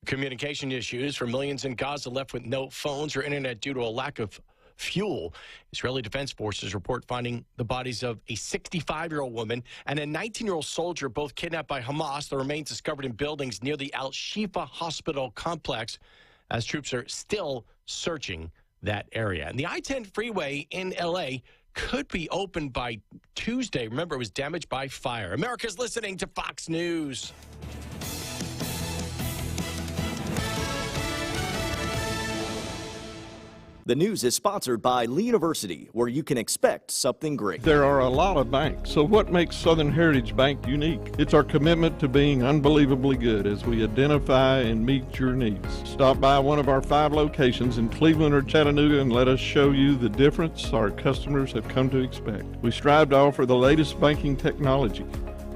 Communication issues for millions in Gaza left with no phones or internet due to a lack of fuel. Israeli Defense Forces report finding the bodies of a 65-year-old woman and a 19-year-old soldier, both kidnapped by Hamas. The remains discovered in buildings near the Al-Shifa hospital complex as troops are still searching that area. And the I-10 freeway in L.A. could be open by Tuesday. Remember, it was damaged by fire. America's listening to Fox News. The news is sponsored by Lee University, where you can expect something great. There are a lot of banks, so what makes Southern Heritage Bank unique? It's our commitment to being unbelievably good as we identify and meet your needs. Stop by one of our 5 locations in Cleveland or Chattanooga and let us show you the difference our customers have come to expect. We strive to offer the latest banking technology: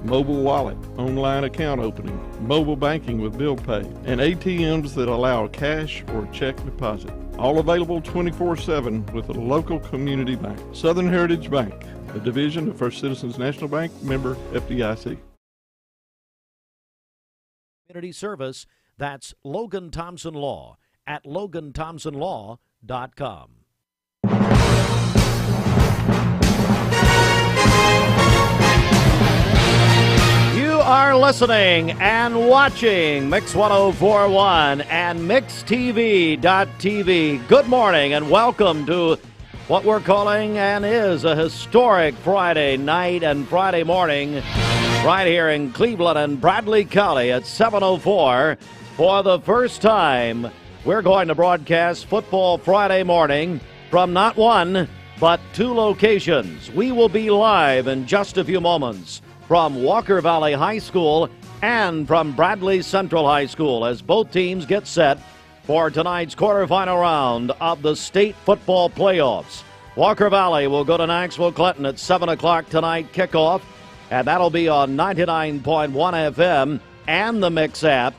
mobile wallet, online account opening, mobile banking with bill pay, and ATMs that allow cash or check deposit. All available 24/7 with a local community bank. Southern Heritage Bank, a division of First Citizens National Bank, member FDIC. Community service, that's Logan Thompson Law at LoganThompsonLaw.com. You are listening and watching Mix 1041 and MixTV.tv. Good morning and welcome to what we're calling and is a historic Friday night and Friday morning right here in Cleveland and Bradley County at 7:04. For the first time, we're going to broadcast Football Friday morning from not one, but 2 locations. We will be live in just a few moments from Walker Valley High School and from Bradley Central High School as both teams get set for tonight's quarterfinal round of the state football playoffs. Walker Valley will go to Knoxville Clinton at 7 o'clock tonight, kickoff, and that'll be on 99.1 FM and the Mix app.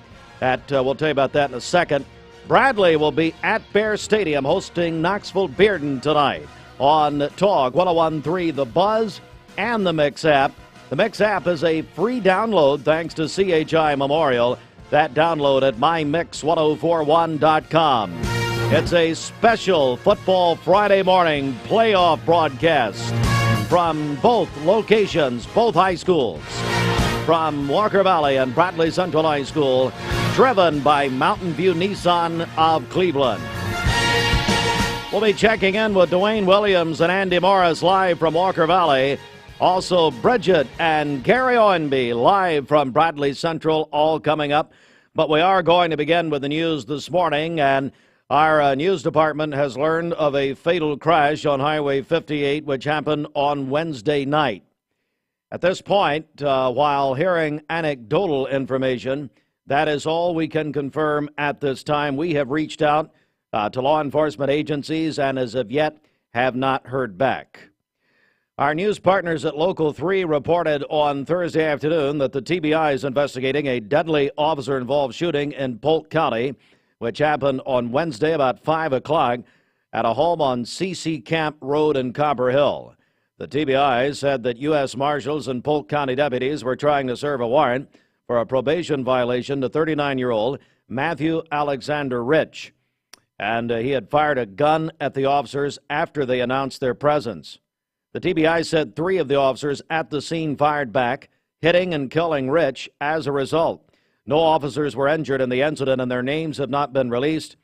We'll tell you about that in a second. Bradley will be at Bear Stadium hosting Knoxville Bearden tonight on Talk 101.3 The Buzz and the Mix app. The Mix app is a free download thanks to CHI Memorial. That download at mymix1041.com. It's a special Football Friday morning playoff broadcast from both locations, both high schools. From Walker Valley and Bradley Central High School, driven by Mountain View Nissan of Cleveland. We'll be checking in with Dwayne Williams and Andy Morris live from Walker Valley. Also, Bridget and Gary Owenby live from Bradley Central, all coming up. But we are going to begin with the news this morning, and our news department has learned of a fatal crash on Highway 58, which happened on Wednesday night. At this point, while hearing anecdotal information, that is all we can confirm at this time. We have reached out to law enforcement agencies and as of yet have not heard back. Our news partners at Local 3 reported on Thursday afternoon that the TBI is investigating a deadly officer-involved shooting in Polk County, which happened on Wednesday about 5 o'clock at a home on CC Camp Road in Copper Hill. The TBI said that U.S. Marshals and Polk County deputies were trying to serve a warrant for a probation violation to 39-year-old Matthew Alexander Rich, and he had fired a gun at the officers after they announced their presence. The TBI said 3 of the officers at the scene fired back, hitting and killing Rich as a result. No officers were injured in the incident, and their names have not been released.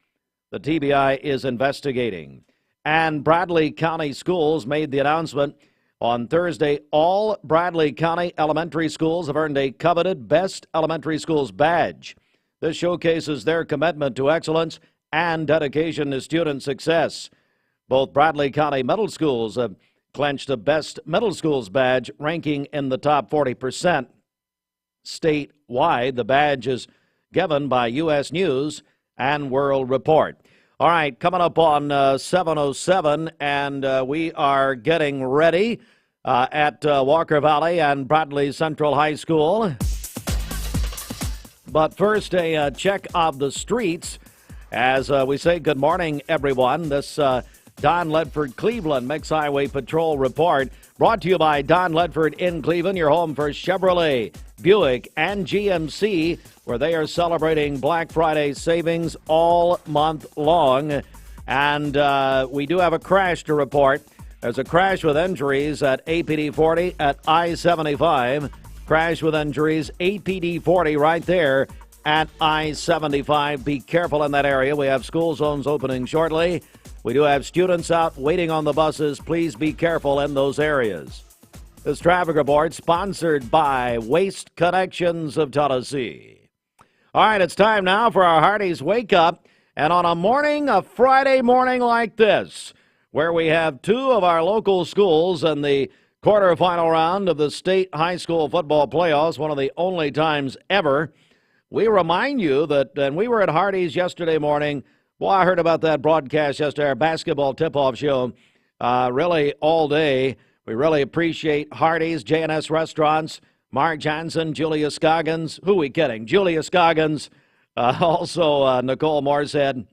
The TBI is investigating. And Bradley County Schools made the announcement on Thursday. All Bradley County elementary schools have earned a coveted Best Elementary Schools badge. This showcases their commitment to excellence and dedication to student success. Both Bradley County middle schools have clinched a Best Middle Schools badge, ranking in the top 40% statewide. The badge is given by U.S. News and World Report. All right, coming up on 7:07, and we are getting ready at Walker Valley and Bradley Central High School. But first, a check of the streets as we say good morning, everyone. This Don Ledford Cleveland Mix Highway Patrol report brought to you by Don Ledford in Cleveland, your home for Chevrolet, Buick, and GMC, where they are celebrating Black Friday savings all month long. And we do have a crash to report. There's a crash with injuries at APD 40 at I-75. Crash with injuries, APD 40 right there at I-75. Be careful in that area. We have school zones opening shortly. We do have students out waiting on the buses. Please be careful in those areas. This traffic report sponsored by Waste Connections of Tennessee. All right, it's time now for our Hardee's Wake Up. And on a Friday morning like this, where we have two of our local schools in the quarterfinal round of the state high school football playoffs, one of the only times ever, we remind you that, and we were at Hardee's yesterday morning. Boy, I heard about that broadcast yesterday, our basketball tip-off show, really all day. We really appreciate Hardee's, J&S Restaurants, Mark Johnson, Julia Scoggins. Who are we kidding? Julia Scoggins, also Nicole Morsehead.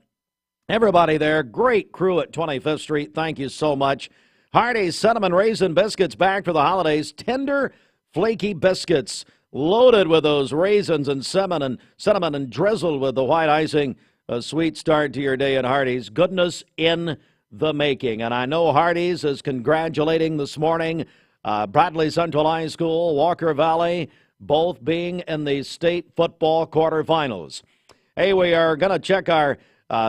Everybody there, great crew at 25th Street. Thank you so much. Hardee's Cinnamon Raisin Biscuits back for the holidays. Tender, flaky biscuits loaded with those raisins and cinnamon and drizzled with the white icing. A sweet start to your day at Hardee's. Goodness in the making. And I know Hardee's is congratulating this morning Bradley Central High School, Walker Valley, both being in the state football quarterfinals. Hey, we are going to check our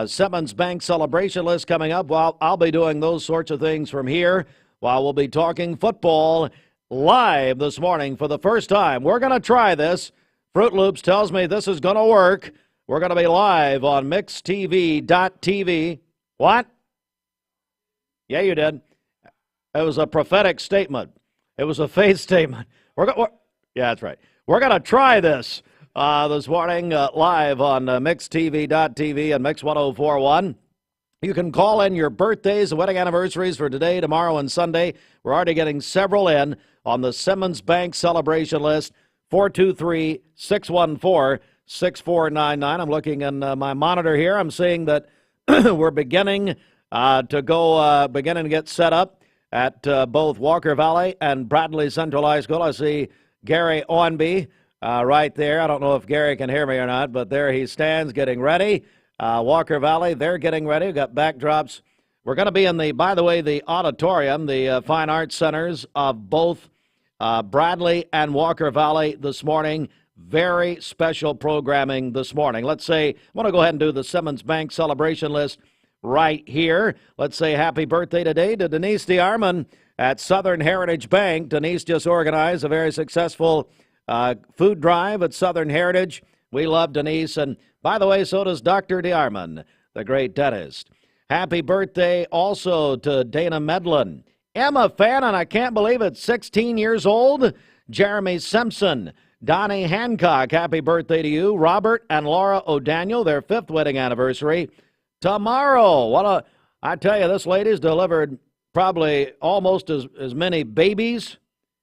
Simmons Bank celebration list coming up. Well, I'll be doing those sorts of things from here while we'll be talking football live this morning for the first time. We're going to try this. Fruit Loops tells me this is going to work. We're going to be live on mixtv.tv. What? Yeah, you did. It was a prophetic statement. It was a faith statement. Yeah, that's right. We're going to try this this morning live on mixtv.tv and Mix 1041. You can call in your birthdays and wedding anniversaries for today, tomorrow, and Sunday. We're already getting several in on the Simmons Bank celebration list, 423-614-6499. I'm looking in my monitor here. I'm seeing that we're beginning to get set up at both Walker Valley and Bradley Central High School. I see Gary Owenby right there. I don't know if Gary can hear me or not, but there he stands getting ready. Walker Valley, they're getting ready. We've got backdrops. We're going to be in the auditorium, the fine arts centers of both Bradley and Walker Valley this morning. Very special programming this morning. Let's say, I want to go ahead and do the Simmons Bank celebration list right here. Let's say happy birthday today to Denise DeArmond at Southern Heritage Bank. Denise just organized a very successful food drive at Southern Heritage. We love Denise, and by the way, so does Dr. DeArmond, the great dentist. Happy birthday also to Dana Medlin. Emma Fannin, I can't believe it's 16 years old. Jeremy Simpson. Donnie Hancock, happy birthday to you. Robert and Laura O'Daniel, their 5th wedding anniversary. Tomorrow, I tell you, this lady's delivered probably almost as many babies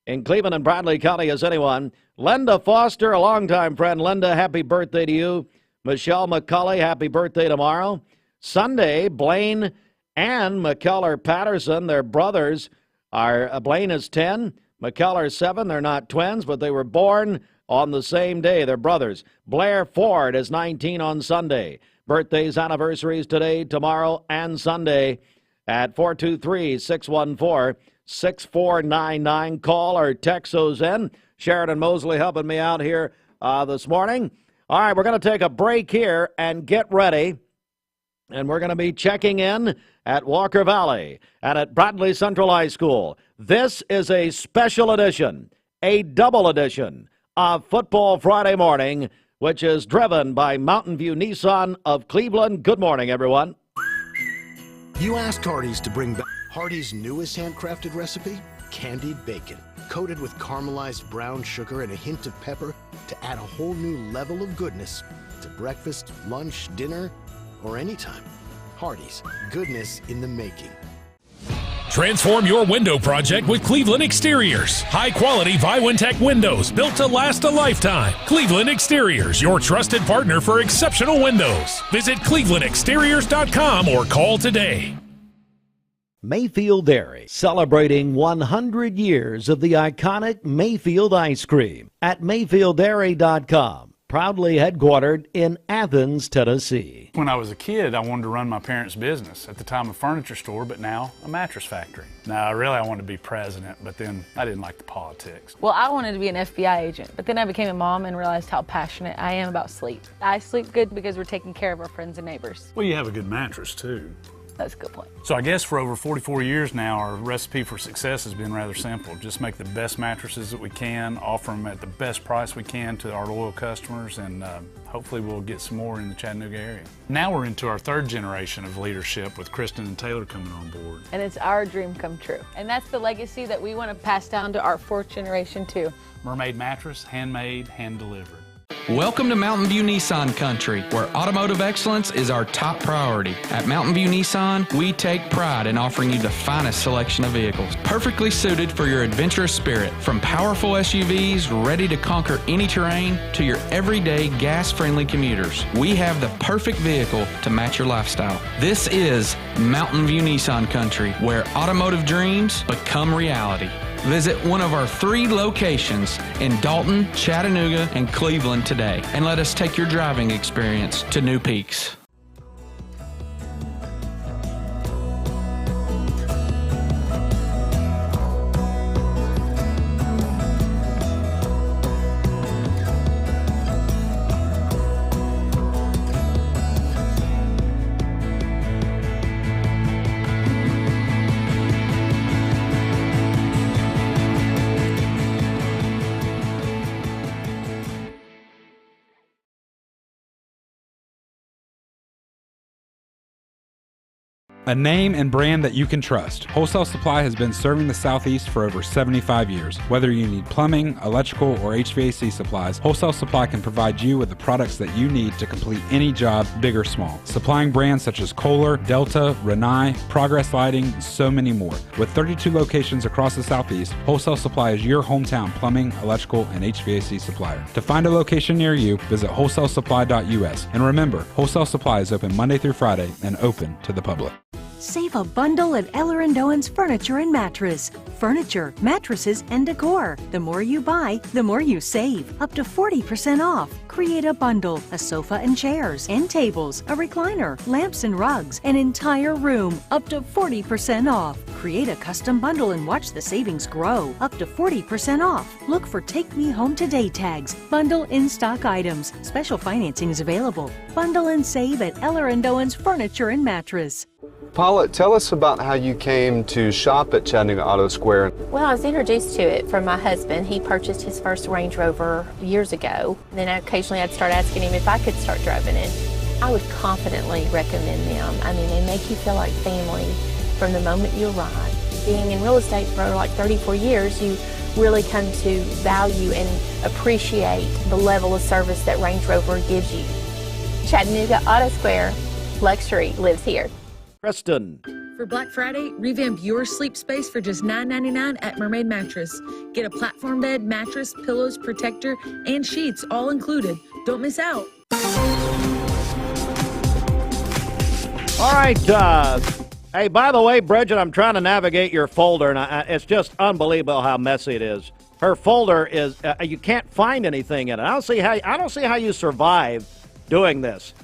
in Cleveland and Bradley County as anyone. Linda Foster, a longtime friend. Linda, happy birthday to you. Michelle McCulley, happy birthday tomorrow. Sunday, Blaine and McKellar Patterson, their brothers, are Blaine is 10, McKellar 7. They're not twins, but they were born on the same day. They're brothers. Blair Ford is 19 on Sunday. Birthdays, anniversaries today, tomorrow, and Sunday at 423-614-6499. Call or text those in. Sheridan Mosley helping me out here this morning. All right, we're going to take a break here and get ready. And we're going to be checking in at Walker Valley and at Bradley Central High School. This is a special edition, a double edition of Football Friday Morning, which is driven by Mountain View Nissan of Cleveland. Good morning, everyone. You asked Hardee's to bring back Hardee's newest handcrafted recipe, candied bacon, coated with caramelized brown sugar and a hint of pepper to add a whole new level of goodness to breakfast, lunch, dinner, or anytime. Hardee's, goodness in the making. Transform your window project with Cleveland Exteriors. High-quality Viwintech windows built to last a lifetime. Cleveland Exteriors, your trusted partner for exceptional windows. Visit clevelandexteriors.com or call today. Mayfield Dairy, celebrating 100 years of the iconic Mayfield ice cream at MayfieldDairy.com. Proudly headquartered in Athens, Tennessee. When I was a kid, I wanted to run my parents' business. At the time, a furniture store, but now a mattress factory. Now, really, I wanted to be president, but then I didn't like the politics. Well, I wanted to be an FBI agent, but then I became a mom and realized how passionate I am about sleep. I sleep good because we're taking care of our friends and neighbors. Well, you have a good mattress, too. That's a good point. So I guess for over 44 years now, our recipe for success has been rather simple. Just make the best mattresses that we can, offer them at the best price we can to our loyal customers, and hopefully we'll get some more in the Chattanooga area. Now we're into our third generation of leadership with Kristen and Taylor coming on board. And it's our dream come true. And that's the legacy that we want to pass down to our fourth generation too. Mermaid mattress, handmade, hand-delivered. Welcome to Mountain View Nissan Country, where automotive excellence is our top priority. At Mountain View Nissan, we take pride in offering you the finest selection of vehicles, perfectly suited for your adventurous spirit. From powerful SUVs ready to conquer any terrain to your everyday gas-friendly commuters, we have the perfect vehicle to match your lifestyle. This is Mountain View Nissan Country, where automotive dreams become reality. Visit one of our 3 locations in Dalton, Chattanooga, and Cleveland today, and let us take your driving experience to new peaks. A name and brand that you can trust. Wholesale Supply has been serving the Southeast for over 75 years. Whether you need plumbing, electrical, or HVAC supplies, Wholesale Supply can provide you with the products that you need to complete any job, big or small. Supplying brands such as Kohler, Delta, Rinnai, Progress Lighting, and so many more. With 32 locations across the Southeast, Wholesale Supply is your hometown plumbing, electrical, and HVAC supplier. To find a location near you, visit wholesalesupply.us. And remember, Wholesale Supply is open Monday through Friday and open to the public. Save a bundle at Eller & Owen's Furniture and Mattress. Furniture, mattresses, and decor. The more you buy, the more you save. Up to 40% off. Create a bundle, a sofa and chairs, end tables, a recliner, lamps and rugs, an entire room. Up to 40% off. Create a custom bundle and watch the savings grow. Up to 40% off. Look for Take Me Home Today tags. Bundle in-stock items. Special financing is available. Bundle and save at Eller & Owen's Furniture and Mattress. Paula, tell us about how you came to shop at Chattanooga Auto Square. Well, I was introduced to it from my husband. He purchased his first Range Rover years ago. And then occasionally I'd start asking him if I could start driving it. I would confidently recommend them. I mean, they make you feel like family from the moment you arrive. Being in real estate for like 34 years, you really come to value and appreciate the level of service that Range Rover gives you. Chattanooga Auto Square, luxury lives here. Kristen. For Black Friday, revamp your sleep space for just $9.99 at Mermaid Mattress. Get a platform bed, mattress, pillows, protector, and sheets all included. Don't miss out. All right. Hey, by the way, Bridget, I'm trying to navigate your folder, and it's just unbelievable how messy it is. Her folder is you can't find anything in it. I don't see how you survive doing this.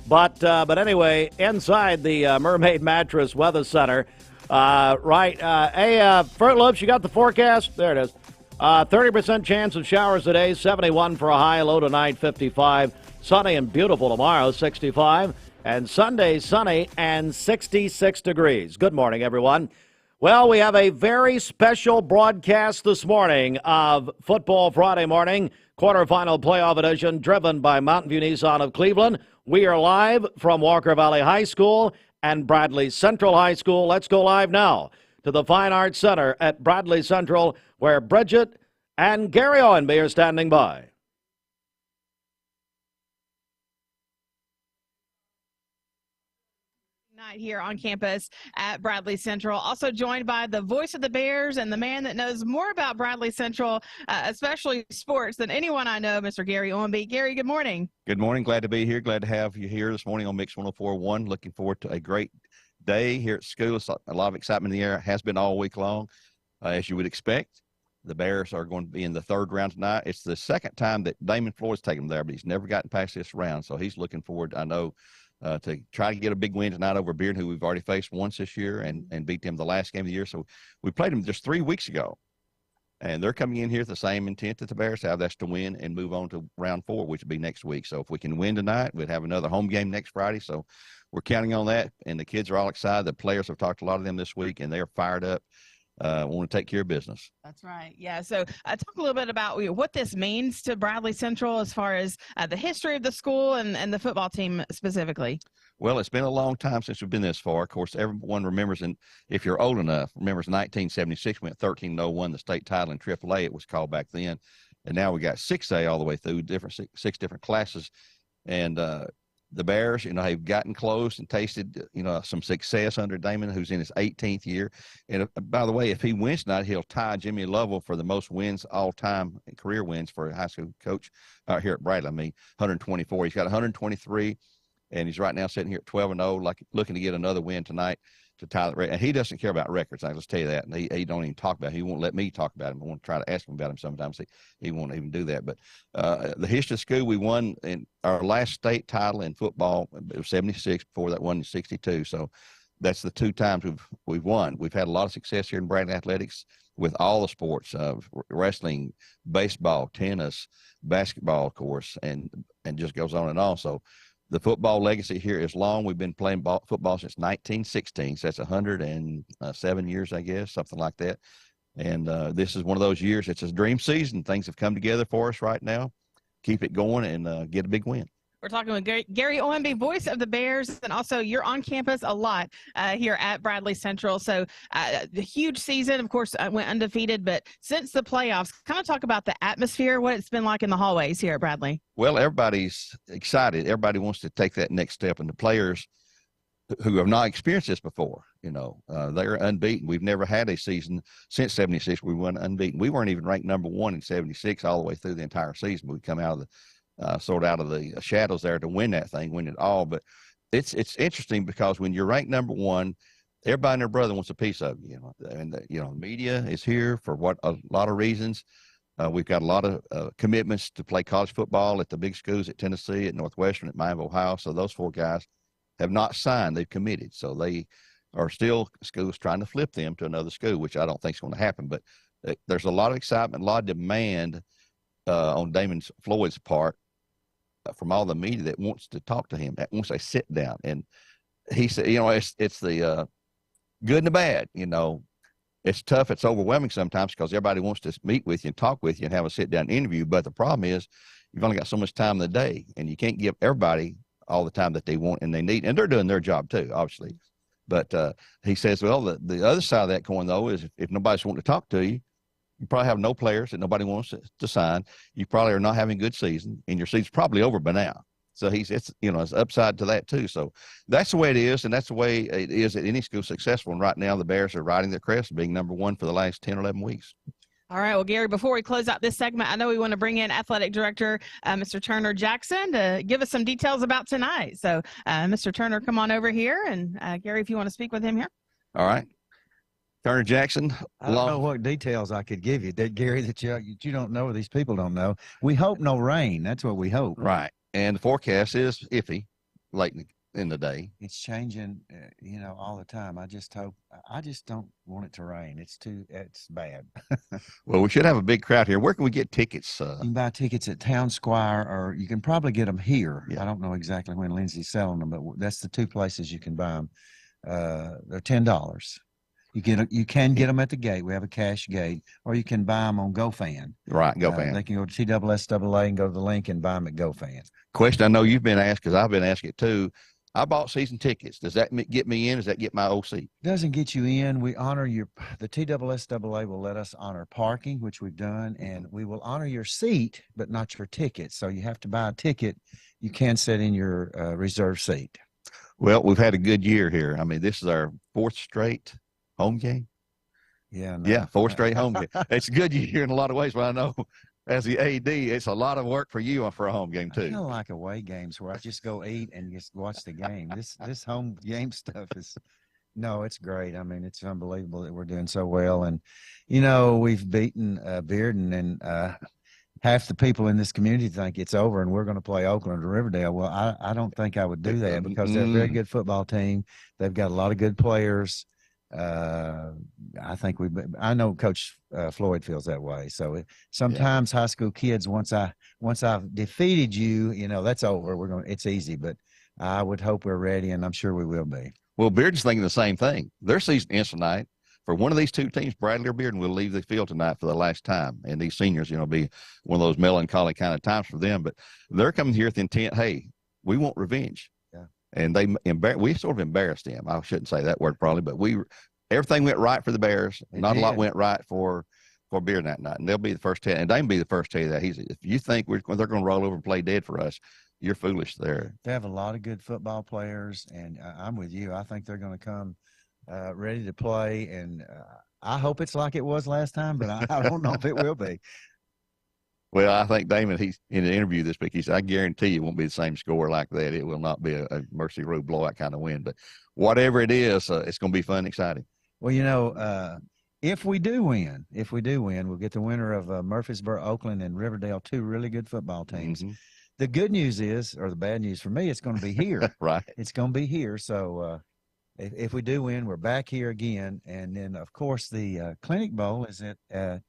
But anyway, inside the Mermaid Mattress Weather Center, hey, Fruit Loops, you got the forecast? There it is. 30% chance of showers today, 71 for a high, low tonight, 55. Sunny and beautiful tomorrow, 65. And Sunday, sunny and 66 degrees. Good morning, everyone. Well, we have a very special broadcast this morning of Football Friday Morning, quarterfinal playoff edition, driven by Mountain View Nissan of Cleveland. We are live from Walker Valley High School and Bradley Central High School. Let's go live now to the Fine Arts Center at Bradley Central, where Bridget and Gary Owenby are standing by. Here on campus at Bradley Central. Also joined by the voice of the Bears and the man that knows more about Bradley Central, especially sports, than anyone I know, Mr. Gary Owenby. Gary, good morning. Good morning. Glad to be here. Glad to have you here this morning on Mix 104.1. Looking forward to a great day here at school. It's a lot of excitement in the air. It has been all week long, as you would expect. The Bears are going to be in the third round tonight. It's the second time that Damon Floyd's taken them there, but he's never gotten past this round. So he's looking forward, I know, to try to get a big win tonight over Beard, who we've already faced once this year and beat them the last game of the year. So we played them just 3 weeks ago. And they're coming in here with the same intent that the Bears have. That's to win and move on to round 4, which would be next week. So if we can win tonight, we'd have another home game next Friday. So we're counting on that. And the kids are all excited. The players have talked to a lot of them this week, and they're fired up. Want to take care of business. That's right. Yeah. So talk a little bit about what this means to Bradley Central as far as the history of the school and the football team specifically. Well, it's been a long time since we've been this far. Of course, everyone remembers, and if you're old enough, remembers 1976, we went 13-0, won the state title in AAA. It was called back then. And now we got 6A all the way through, six different classes. And the Bears, have gotten close and tasted, some success under Damon, who's in his 18th year. And by the way, if he wins tonight, he'll tie Jimmy Lovell for the most wins all-time, career wins for a high school coach here at Bradley. 124. He's got 123. And he's right now sitting here at 12-0, like looking to get another win tonight to tie the record. And he doesn't care about records. I just tell you that. And he don't even talk about it. He won't let me talk about him. I want to try to ask him about him sometimes. He won't even do that. But the history of school, we won in our last state title in football. It was 76. Before that, one in 62. So that's the 2 times we've won. We've had a lot of success here in Bradley Athletics with all the sports of wrestling, baseball, tennis, basketball, of course, and just goes on and on. So the football legacy here is long. We've been playing football since 1916. So that's 107 years, I guess, something like that. And this is one of those years. It's a dream season. Things have come together for us right now. Keep it going and get a big win. We're talking with Gary Owenby, voice of the Bears, and also you're on campus a lot here at Bradley Central. So the huge season, of course, went undefeated, but since the playoffs, kind of talk about the atmosphere, what it's been like in the hallways here at Bradley. Well, everybody's excited. Everybody wants to take that next step, and the players who have not experienced this before, they're unbeaten. We've never had a season since 76 we won unbeaten. We weren't even ranked number 1 in 76 all the way through the entire season. We come out of the sort of out of the shadows there to win that thing, win it all. But it's interesting because when you're ranked number 1, everybody and their brother wants a piece of you, and the media is here for a lot of reasons. We've got a lot of commitments to play college football at the big schools at Tennessee, at Northwestern, at Miami, Ohio. So those 4 guys have not signed; they've committed. So they are still schools trying to flip them to another school, which I don't think is going to happen. But there's a lot of excitement, a lot of demand on Damon Floyd's part from all the media that wants to talk to him, that wants a sit down. And he said, it's the good and the bad. It's tough. It's overwhelming sometimes because everybody wants to meet with you and talk with you and have a sit down interview. But the problem is you've only got so much time in the day, and you can't give everybody all the time that they want and they need. And they're doing their job too, obviously. But he says, well, the other side of that coin, though, is if nobody's wanting to talk to you, you probably have no players that nobody wants to sign. You probably are not having a good season, and your season's probably over by now. So it's upside to that too. So that's the way it is, and that's the way it is at any school successful. And right now, the Bears are riding their crest, being number 1 for the last 10 or 11 weeks. All right. Well, Gary, before we close out this segment, I know we want to bring in Athletic Director Mr. Turner Jackson to give us some details about tonight. So, Mr. Turner, come on over here, and Gary, if you want to speak with him here. All right. Turner Jackson. I don't know what details I could give you, Gary, that you don't know or these people don't know. We hope no rain. That's what we hope. Right. And the forecast is iffy late in the day. It's changing, all the time. I just don't want it to rain. It's bad. Well, we should have a big crowd here. Where can we get tickets? You can buy tickets at Town Squire, or you can probably get them here. Yeah. I don't know exactly when Lindsay's selling them, but that's the 2 places you can buy them. They're $10. You can get them at the gate. We have a cash gate, or you can buy them on GoFan. Right, GoFan. They can go to TSSAA and go to the link and buy them at GoFan. Question I know you've been asked, because I've been asked it too. I bought season tickets. Does that get me in? Does that get my OC? Doesn't get you in. We honor the TSSAA will let us honor parking, which we've done, and we will honor your seat, but not your ticket. So you have to buy a ticket. You can sit in your reserve seat. Well, we've had a good year here. I mean, this is our 4th straight home game. Yeah. No. Yeah, 4 straight home game. It's a good year in a lot of ways, but I know as the AD, it's a lot of work for you for a home game too. I don't like away games where I just go eat and just watch the game. This home game stuff is No, it's great. I mean, it's unbelievable that we're doing so well. And, you know, we've beaten Bearden, and half the people in this community think it's over and we're going to play Oakland or Riverdale. Well, I don't think I would do that because they're a very good football team. They've got a lot of good players. I think I know Coach Floyd feels that way. So sometimes high school kids, once I've defeated you, you know, that's over. It's easy, but I would hope we're ready, and I'm sure we will be. Well, Bearden's thinking the same thing. Their season ends tonight. For one of these two teams, Bradley or Bearden, will leave the field tonight for the last time. And these seniors, you know, be one of those melancholy kind of times for them. But they're coming here with the intent, hey, we want revenge. Yeah. And we sort of embarrassed them. I shouldn't say that word probably, but everything went right for the Bears. Not a lot went right for Bearden that night. And they'll be the first to, and they can be the first to tell you that. If you think they're going to roll over and play dead for us, you're foolish there. They have a lot of good football players, and I'm with you. I think they're going to come ready to play, and I hope it's like it was last time, but I don't know if it will be. Well, I think Damon, he's in an interview this week, he said, I guarantee you it won't be the same score like that. It will not be a Mercy Road blowout kind of win. But whatever it is, it's going to be fun and exciting. Well, you know, if we do win, we'll get the winner of Murfreesboro, Oakland, and Riverdale, two really good football teams. Mm-hmm. The good news is, or the bad news for me, it's going to be here. Right. It's going to be here. So if we do win, we're back here again. And then, of course, the Clinic Bowl is at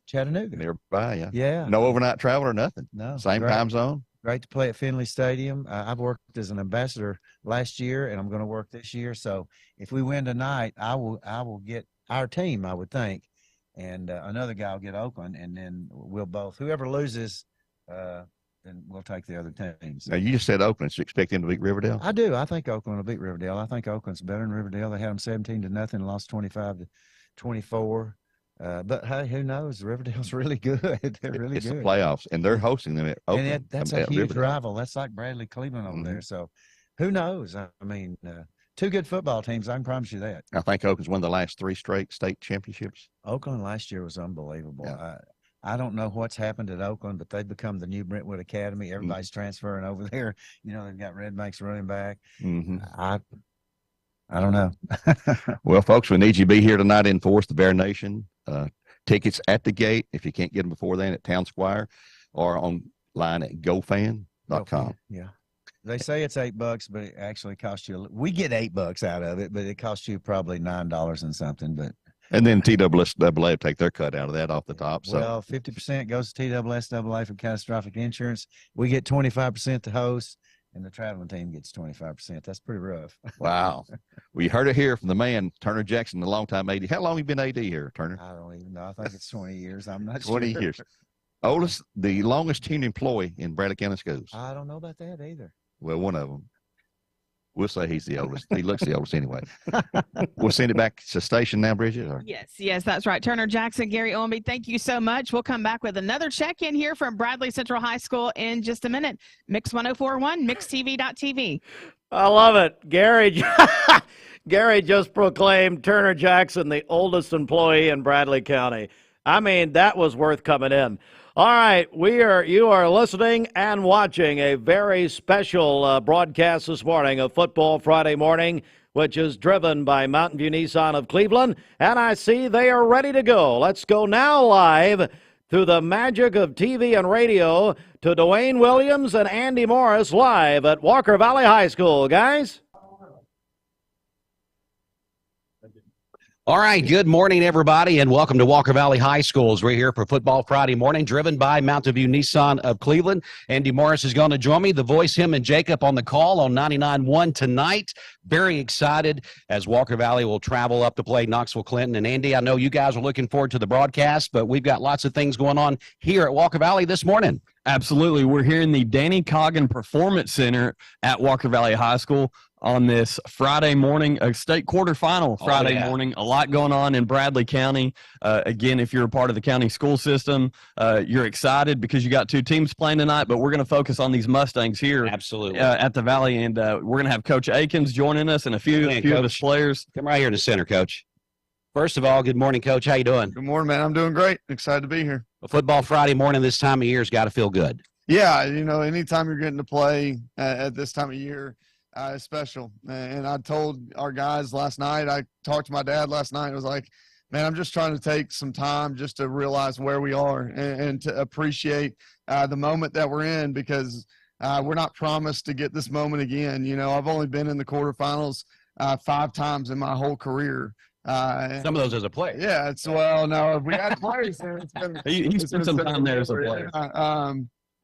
Chattanooga. Nearby, yeah. Yeah. No overnight travel or nothing. No. Same time zone. Great to play at Finley Stadium. I've worked as an ambassador last year, and I'm going to work this year. So if we win tonight, I will get our team, I would think, and another guy will get Oakland, and then we'll both. Whoever loses, then we'll take the other teams. Now, you just said Oakland, so you expect them to beat Riverdale? I do. I think Oakland will beat Riverdale. I think Oakland's better than Riverdale. They had them 17-0 and lost 25-24. But hey, who knows? Riverdale's really good. They're really good. It's the playoffs, and they're hosting them at Oakland. And that's a huge rival. That's like Bradley Cleveland over there. So who knows? I mean, two good football teams. I can promise you that. I think Oakland's won the last 3 straight state championships. Oakland last year was unbelievable. Yeah. I don't know what's happened at Oakland, but they've become the new Brentwood Academy. Everybody's transferring over there. You know, they've got Red Banks running back. I don't know. Well, folks, we need you to be here tonight in Force, the Bear Nation. Tickets at the gate, if you can't get them before then, at Town Squire or online at gofan.com. Yeah. They say it's $8, but it actually costs you. We get $8 out of it, but it costs you probably $9 and something. But and then TSSAA take their cut out of that off the top. So well, 50% goes to TSSAA for catastrophic insurance. We get 25% to host, and the traveling team gets 25%. That's pretty rough. Wow. We heard it here from the man, Turner Jackson, the longtime AD. How long have you been AD here, Turner? I don't even know. I think it's 20 years. I'm not 20 sure. years. The longest tenured employee in Bradley County Schools. I don't know about that either. Well, one of them. We'll say he's the oldest. He looks the oldest anyway. We'll send it back to the station now, Bridget. Or? Yes, that's right. Turner Jackson, Gary Owenby, thank you so much. We'll come back with another check-in here from Bradley Central High School in just a minute. Mix 1041, mixtv.tv. I love it. Gary just proclaimed Turner Jackson the oldest employee in Bradley County. I mean, that was worth coming in. All right, you are listening and watching a very special broadcast this morning of Football Friday Morning, which is driven by Mountain View Nissan of Cleveland, and I see they are ready to go. Let's go now live through the magic of TV and radio to Dwayne Williams and Andy Morris live at Walker Valley High School. Guys? All right, good morning, everybody, and welcome to Walker Valley High Schools. We're here for Football Friday Morning, driven by Mountain View Nissan of Cleveland. Andy Morris is going to join me, the voice, him, and Jacob on the call on 99.1 tonight. Very excited as Walker Valley will travel up to play Knoxville Clinton. And, Andy, I know you guys are looking forward to the broadcast, but we've got lots of things going on here at Walker Valley this morning. Absolutely. We're here in the Danny Coggin Performance Center at Walker Valley High School on this Friday morning, a state quarterfinal Friday morning. A lot going on in Bradley County. Again, if you're a part of the county school system, you're excited because you got two teams playing tonight, but we're going to focus on these Mustangs here at the Valley, and we're going to have Coach Akins joining us and a few of his players. Come right here to center, Coach. First of all, good morning, Coach. How you doing? Good morning, man. I'm doing great. Excited to be here. A Football Friday morning this time of year has got to feel good. Yeah, anytime you're getting to play at this time of year, is special. And I told our guys last night, I talked to my dad last night. I was like, man, I'm just trying to take some time just to realize where we are and to appreciate the moment that we're in, because we're not promised to get this moment again. You know, I've only been in the quarterfinals 5 times in my whole career. Some of those as a player. Yeah, it's well, no, if we had players there, it's been he spent some time there as a player.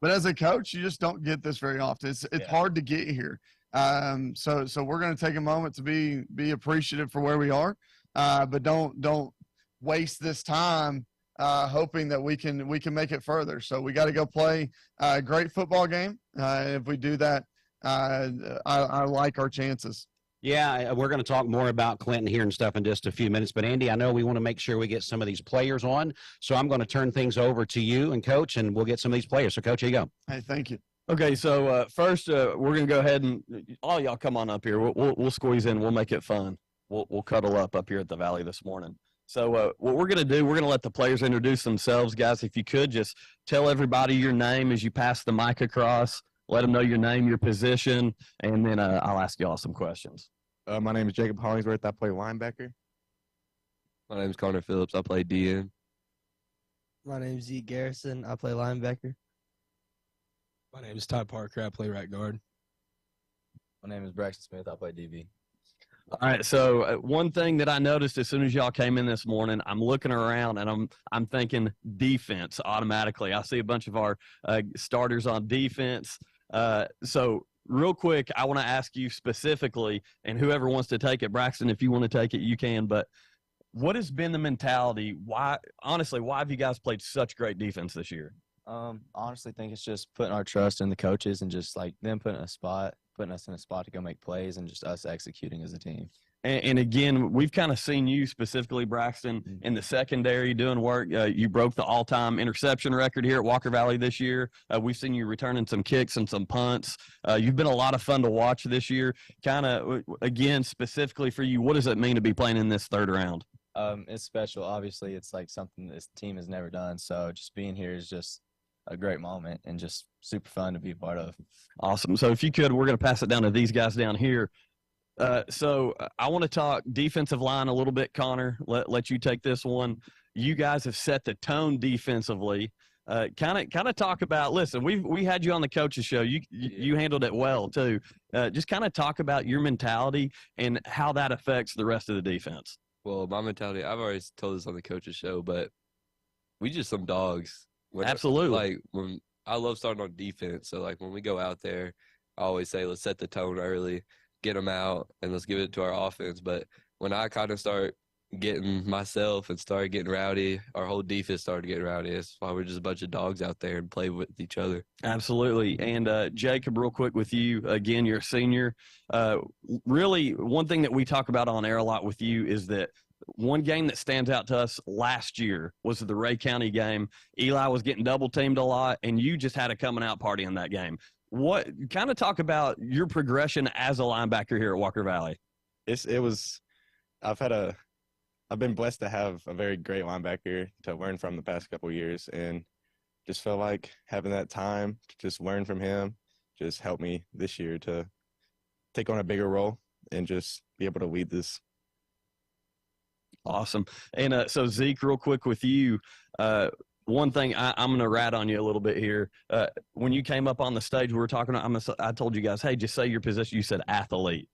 But as a coach, you just don't get this very often. It's hard to get here. So we're going to take a moment to be appreciative for where we are, but don't waste this time hoping that we can make it further. So we got to go play a great football game. If we do that, I like our chances. Yeah, we're going to talk more about Clinton here and stuff in just a few minutes. But, Andy, I know we want to make sure we get some of these players on. So I'm going to turn things over to you and Coach, and we'll get some of these players. So, Coach, here you go. Hey, thank you. Okay, so first we're going to go ahead and all y'all come on up here. We'll squeeze in. We'll make it fun. We'll cuddle up here at the Valley this morning. So what we're going to do, we're going to let the players introduce themselves. Guys, if you could just tell everybody your name as you pass the mic across. Let them know your name, your position, and then I'll ask y'all some questions. My name is Jacob Hollingsworth. I play linebacker. My name is Connor Phillips. I play DN. My name is Zeke Garrison. I play linebacker. My name is Todd Parker. I play right guard. My name is Braxton Smith. I play DB. All right, so one thing that I noticed as soon as y'all came in this morning, I'm looking around and I'm thinking defense automatically. I see a bunch of our starters on defense. So real quick, I want to ask you specifically, and whoever wants to take it, Braxton, if you want to take it, you can. But what has been the mentality? Why have you guys played such great defense this year? Honestly, think it's just putting our trust in the coaches and just like them putting us in a spot to go make plays and just us executing as a team. And again, we've kind of seen you specifically, Braxton, in the secondary doing work. You broke the all-time interception record here at Walker Valley this year. We've seen you returning some kicks and some punts. You've been a lot of fun to watch this year. Kind of, again, specifically for you, what does it mean to be playing in this third round? It's special. Obviously, it's like something this team has never done. So just being here is just a great moment and just super fun to be a part of. Awesome. So if you could, we're going to pass it down to these guys down here. So I want to talk defensive line a little bit, Connor. Let you take this one. You guys have set the tone defensively. Kind of talk about. Listen, we had you on the coaches show. You handled it well too. Just kind of talk about your mentality and how that affects the rest of the defense. Well, my mentality, I've already told this on the coaches show, but we just some dogs. Absolutely. When I love starting on defense, so like when we go out there, I always say let's set the tone early, get them out, and let's give it to our offense. But when I kind of start getting myself and started getting rowdy, our whole defense started getting rowdy. That's why we're just a bunch of dogs out there and play with each other. Absolutely. And Jacob, real quick with you, again, you're a senior. Really, one thing that we talk about on air a lot with you is that one game that stands out to us last year was the Ray County game. Eli was getting double teamed a lot, and you just had a coming out party in that game. What kind of talk about your progression as a linebacker here at Walker Valley? I've been blessed to have a very great linebacker to learn from the past couple of years, and just felt like having that time to just learn from him just helped me this year to take on a bigger role and just be able to lead this. Awesome. And so Zeke, real quick with you, one thing I'm going to rat on you a little bit here. When you came up on the stage, we were talking, I told you guys, hey, just say your position. You said athlete.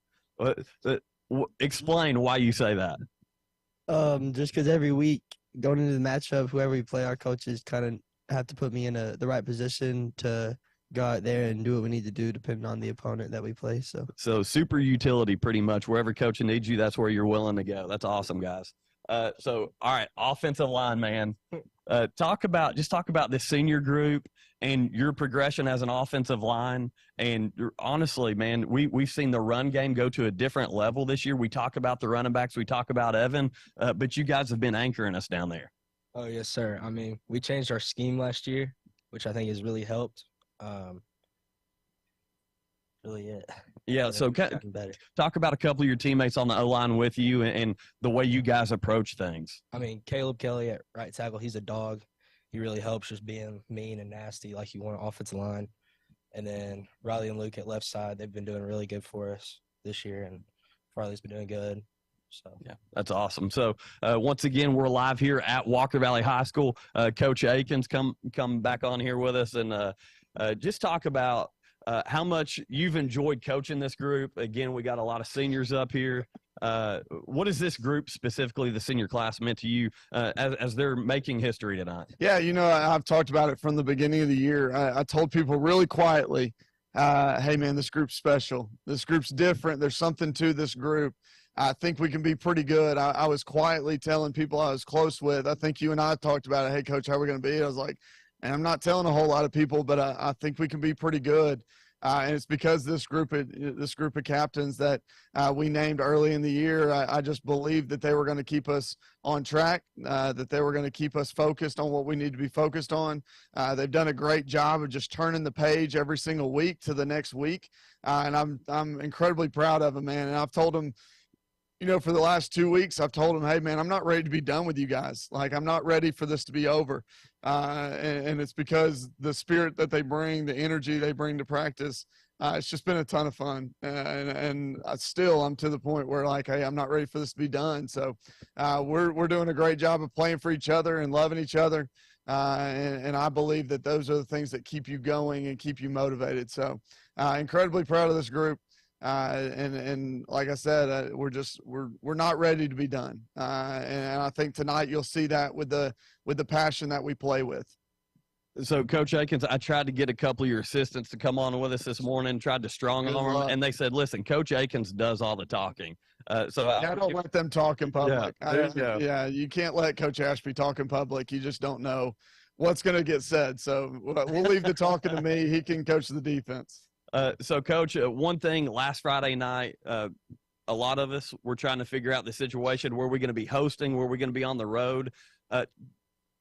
Explain why you say that. Just because every week going into the matchup, whoever we play, our coaches kind of have to put me in the right position to go out there and do what we need to do depending on the opponent that we play. So super utility pretty much. Wherever coach needs you, that's where you're willing to go. That's awesome, guys. So, all right, offensive line, man. Talk about this senior group and your progression as an offensive line. And honestly, man, we've seen the run game go to a different level this year. We talk about the running backs. We talk about Evan. But you guys have been anchoring us down there. Oh, yes, sir. I mean, we changed our scheme last year, which I think has really helped. Really it. Yeah, so talk about a couple of your teammates on the O-line with you and the way you guys approach things. I mean, Caleb Kelly at right tackle, he's a dog. He really helps just being mean and nasty like you want an offensive line. And then Riley and Luke at left side, they've been doing really good for us this year, and Riley's been doing good. So yeah, that's awesome. So once again, we're live here at Walker Valley High School. Coach Akins come back on here with us and just talk about how much you've enjoyed coaching this group. Again, we got a lot of seniors up here. What is this group specifically, the senior class, meant to you as they're making history tonight? Yeah, I've talked about it from the beginning of the year. I told people really quietly, hey, man, this group's special. This group's different. There's something to this group. I think we can be pretty good. I was quietly telling people I was close with. I think you and I talked about it. Hey, Coach, how are we going to be? I was like, and I'm not telling a whole lot of people, but I think we can be pretty good. And it's because this group of captains that we named early in the year, I just believed that they were going to keep us on track, that they were going to keep us focused on what we need to be focused on. They've done a great job of just turning the page every single week to the next week. And I'm incredibly proud of them, man. And I've told them, for the last 2 weeks, I've told them, hey, man, I'm not ready to be done with you guys. Like, I'm not ready for this to be over. And it's because the spirit that they bring, the energy they bring to practice, it's just been a ton of fun. And I'm to the point where, like, hey, I'm not ready for this to be done. So we're doing a great job of playing for each other and loving each other. And I believe that those are the things that keep you going and keep you motivated. So incredibly proud of this group. And like I said, we're not ready to be done. And I think tonight you'll see that with the passion that we play with. So, Coach Akins, I tried to get a couple of your assistants to come on with us this morning, tried to strong arm them, and they said, listen, Coach Akins does all the talking. I don't let them talk in public. Yeah, you can't let Coach Ashby talk in public. You just don't know what's going to get said. So we'll leave the talking to me. He can coach the defense. So, Coach, one thing last Friday night, a lot of us were trying to figure out the situation. Were we going to be hosting? Were we going to be on the road?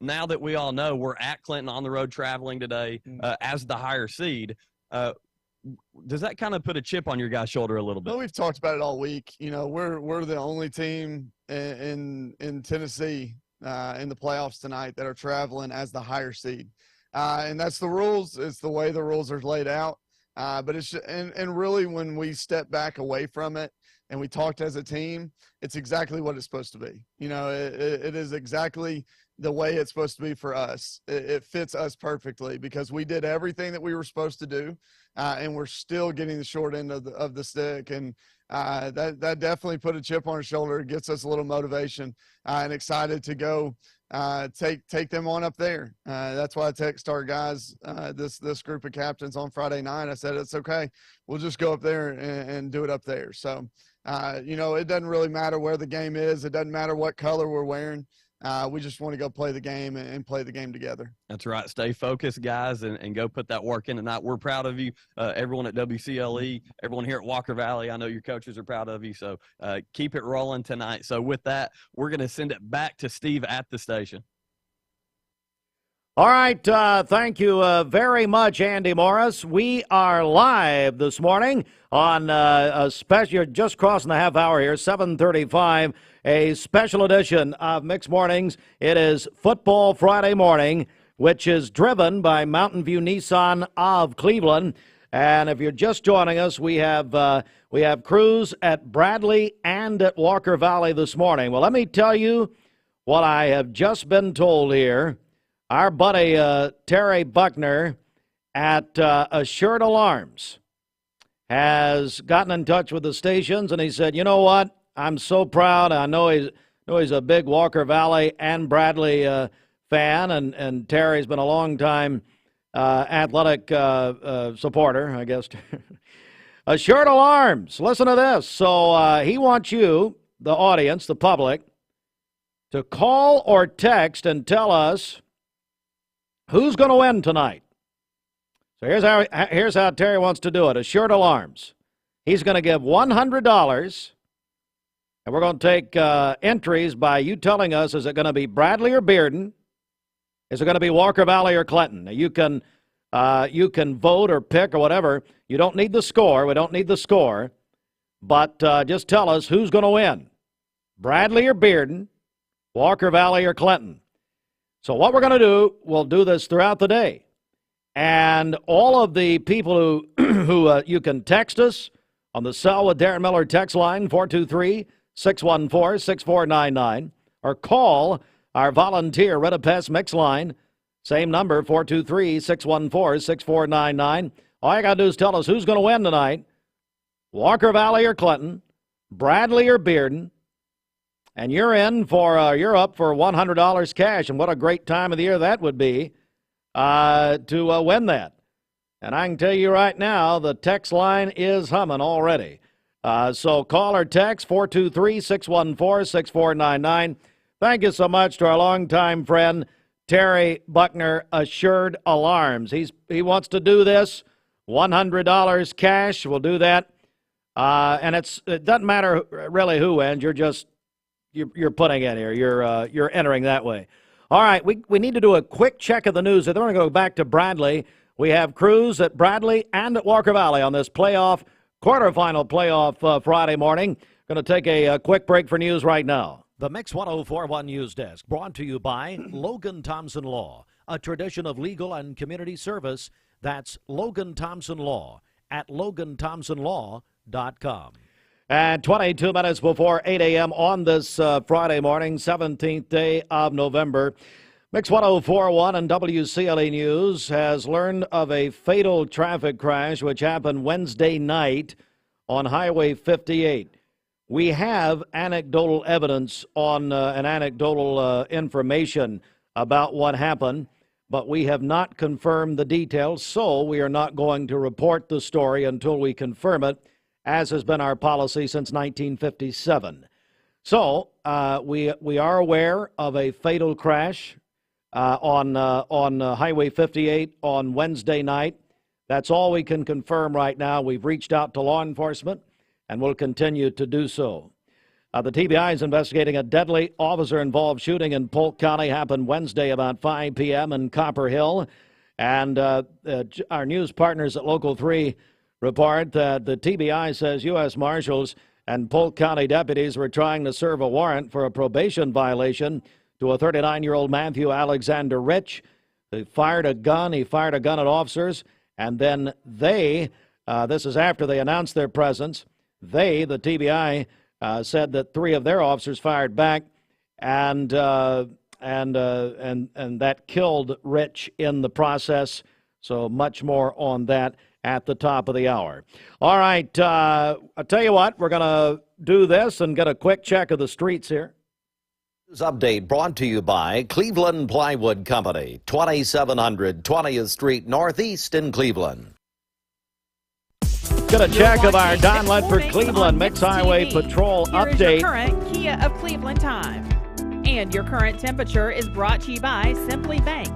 Now that we all know we're at Clinton on the road traveling today as the higher seed, does that kind of put a chip on your guys' shoulder a little bit? Well, we've talked about it all week. We're the only team in Tennessee in the playoffs tonight that are traveling as the higher seed. And that's the rules. It's the way the rules are laid out. But it's and really when we step back away from it and we talked as a team, it's exactly what it's supposed to be. It is exactly the way it's supposed to be for us. It fits us perfectly because we did everything that we were supposed to do, and we're still getting the short end of the stick. And that definitely put a chip on our shoulder. It gets us a little motivation and excited to go take them on up there. That's why I text our guys, this group of captains on Friday night. I said, it's okay. We'll just go up there and do it up there. So, it doesn't really matter where the game is. It doesn't matter what color we're wearing. We just want to go play the game and play the game together. That's right. Stay focused, guys, and go put that work in tonight. We're proud of you, everyone at WCLE, everyone here at Walker Valley. I know your coaches are proud of you, so keep it rolling tonight. So with that, we're going to send it back to Steve at the station. All right. Thank you very much, Andy Morris. We are live this morning on a special, you're just crossing the half hour here, 7:35, a special edition of Mixed Mornings. It is Football Friday morning, which is driven by Mountain View Nissan of Cleveland. And if you're just joining us, we have crews at Bradley and at Walker Valley this morning. Well, let me tell you what I have just been told here. Our buddy Terry Buckner at Assured Alarms has gotten in touch with the stations, and he said, you know what? I'm so proud. I know he's a big Walker Valley and Bradley fan, and Terry's been a long-time athletic supporter, I guess. Assured Alarms, listen to this. So he wants you, the audience, the public, to call or text and tell us who's going to win tonight. So here's how Terry wants to do it. Assured Alarms. He's going to give $100, and we're going to take entries by you telling us, is it going to be Bradley or Bearden? Is it going to be Walker Valley or Clinton? Now, you can vote or pick or whatever. You don't need the score. We don't need the score. But just tell us who's going to win. Bradley or Bearden, Walker Valley or Clinton. So what we're going to do, we'll do this throughout the day. And all of the people who you can text us on the Cell with Darren Miller text line, 423-614-6499, or call our volunteer Rid-A-Pest mix line, same number, 423-614-6499. All you got to do is tell us who's going to win tonight, Walker Valley or Clinton, Bradley or Bearden, and you're up for $100 cash. And what a great time of the year that would be to win that. And I can tell you right now, the text line is humming already. So call or text 423-614-6499. Thank you so much to our longtime friend Terry Buckner, Assured Alarms. He wants to do this. $100 cash. We'll do that. And it doesn't matter really who wins. You're putting in here. You're entering that way. All right, we need to do a quick check of the news. Then we're going to go back to Bradley. We have crews at Bradley and at Walker Valley on this quarterfinal playoff Friday morning. Going to take a quick break for news right now. The Mix 1041 News Desk brought to you by Logan Thompson Law, a tradition of legal and community service. That's Logan Thompson Law at LoganThompsonLaw.com. And 22 minutes before 8 a.m. on this Friday morning, 17th day of November, Mix 1041 and WCLE News has learned of a fatal traffic crash which happened Wednesday night on Highway 58. We have anecdotal evidence on anecdotal information about what happened, but we have not confirmed the details, so we are not going to report the story until we confirm it, as has been our policy since 1957. So we are aware of a fatal crash on Highway 58 on Wednesday night. That's all we can confirm right now. We've reached out to law enforcement, and will continue to do so. The TBI is investigating a deadly officer-involved shooting in Polk County. Happened Wednesday about 5 p.m. in Copper Hill. And our news partners at Local 3 report that the TBI says U.S. Marshals and Polk County deputies were trying to serve a warrant for a probation violation to a 39-year-old Matthew Alexander Rich. He fired a gun at officers, and then this is after they announced their presence. The TBI, said that 3 of their officers fired back, and that killed Rich in the process. So much more on that at the top of the hour. All right, I'll tell you what, we're going to do this and get a quick check of the streets here. This update brought to you by Cleveland Plywood Company, 2700 20th Street Northeast in Cleveland. Get a check of our Don Ledford Cleveland Mix Highway Patrol update. Here is your current Kia of Cleveland time. And your current temperature is brought to you by Simply Bank.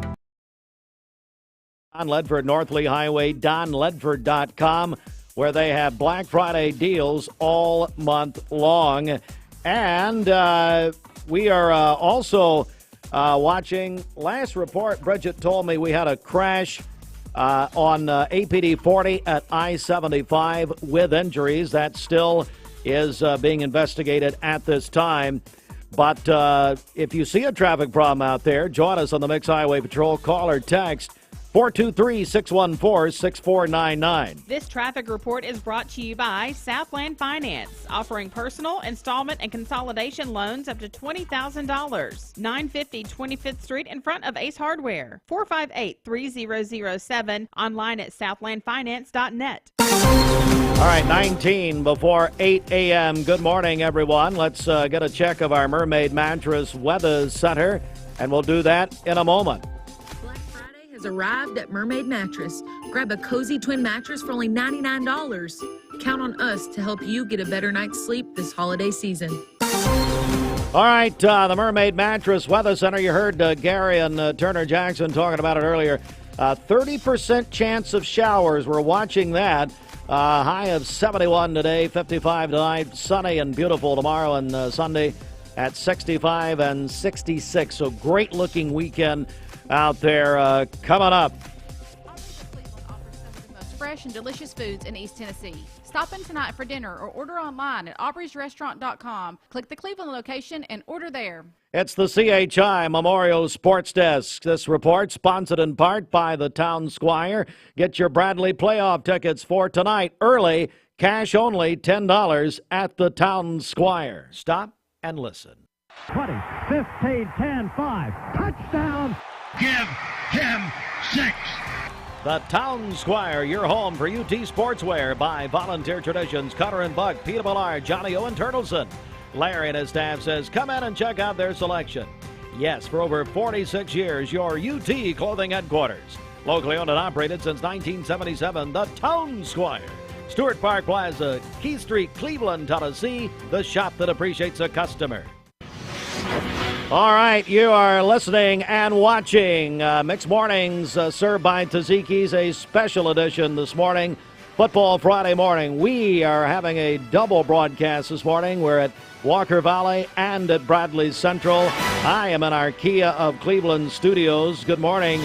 Don Ledford, North Lee Highway, donledford.com, where they have Black Friday deals all month long. And we are also watching. Last report, Bridget told me we had a crash on APD 40 at I-75 with injuries. That still is being investigated at this time. But if you see a traffic problem out there, join us on the Mix Highway Patrol. Call or text 423-614-6499. This traffic report is brought to you by Southland Finance, offering personal, installment, and consolidation loans up to $20,000. 950 25th Street in front of Ace Hardware. 458-3007. Online at southlandfinance.net. All right, 19 before 8 a.m. Good morning, everyone. Let's get a check of our Mermaid Mattress Weather Center, and we'll do that in a moment. Has arrived at Mermaid Mattress. Grab a cozy twin mattress for only $99. Count on us to help you get a better night's sleep this holiday season. All right, the Mermaid Mattress Weather Center. You heard Gary and Turner Jackson talking about it earlier. 30% chance of showers. We're watching that. High of 71 today, 55 tonight. Sunny and beautiful tomorrow and Sunday at 65 and 66. So great looking weekend out there coming up. fresh and delicious foods in East Tennessee. Stop in tonight for dinner or order online at aubreysrestaurant.com. Click the Cleveland location and order there. It's the CHI Memorial Sports Desk. This report sponsored in part by the Town Squire. Get your Bradley playoff tickets for tonight early, cash only, $10 at the Town Squire. Stop and listen. 20, 15, 10, 5. Touchdown. Give him 6. The Town Squire, your home for UT Sportswear by Volunteer Traditions, Cutter and Buck, Peter Millard, Johnny Owen Turtleson. Larry and his staff says, come in and check out their selection. Yes, for over 46 years, your UT clothing headquarters. Locally owned and operated since 1977, the Town Squire. Stewart Park Plaza, Key Street, Cleveland, Tennessee, the shop that appreciates a customer. All right, you are listening and watching Mixed Mornings served by Taziki's, a special edition this morning. Football Friday morning. We are having a double broadcast this morning. We're at Walker Valley and at Bradley Central. I am in our Kia of Cleveland studios. Good morning.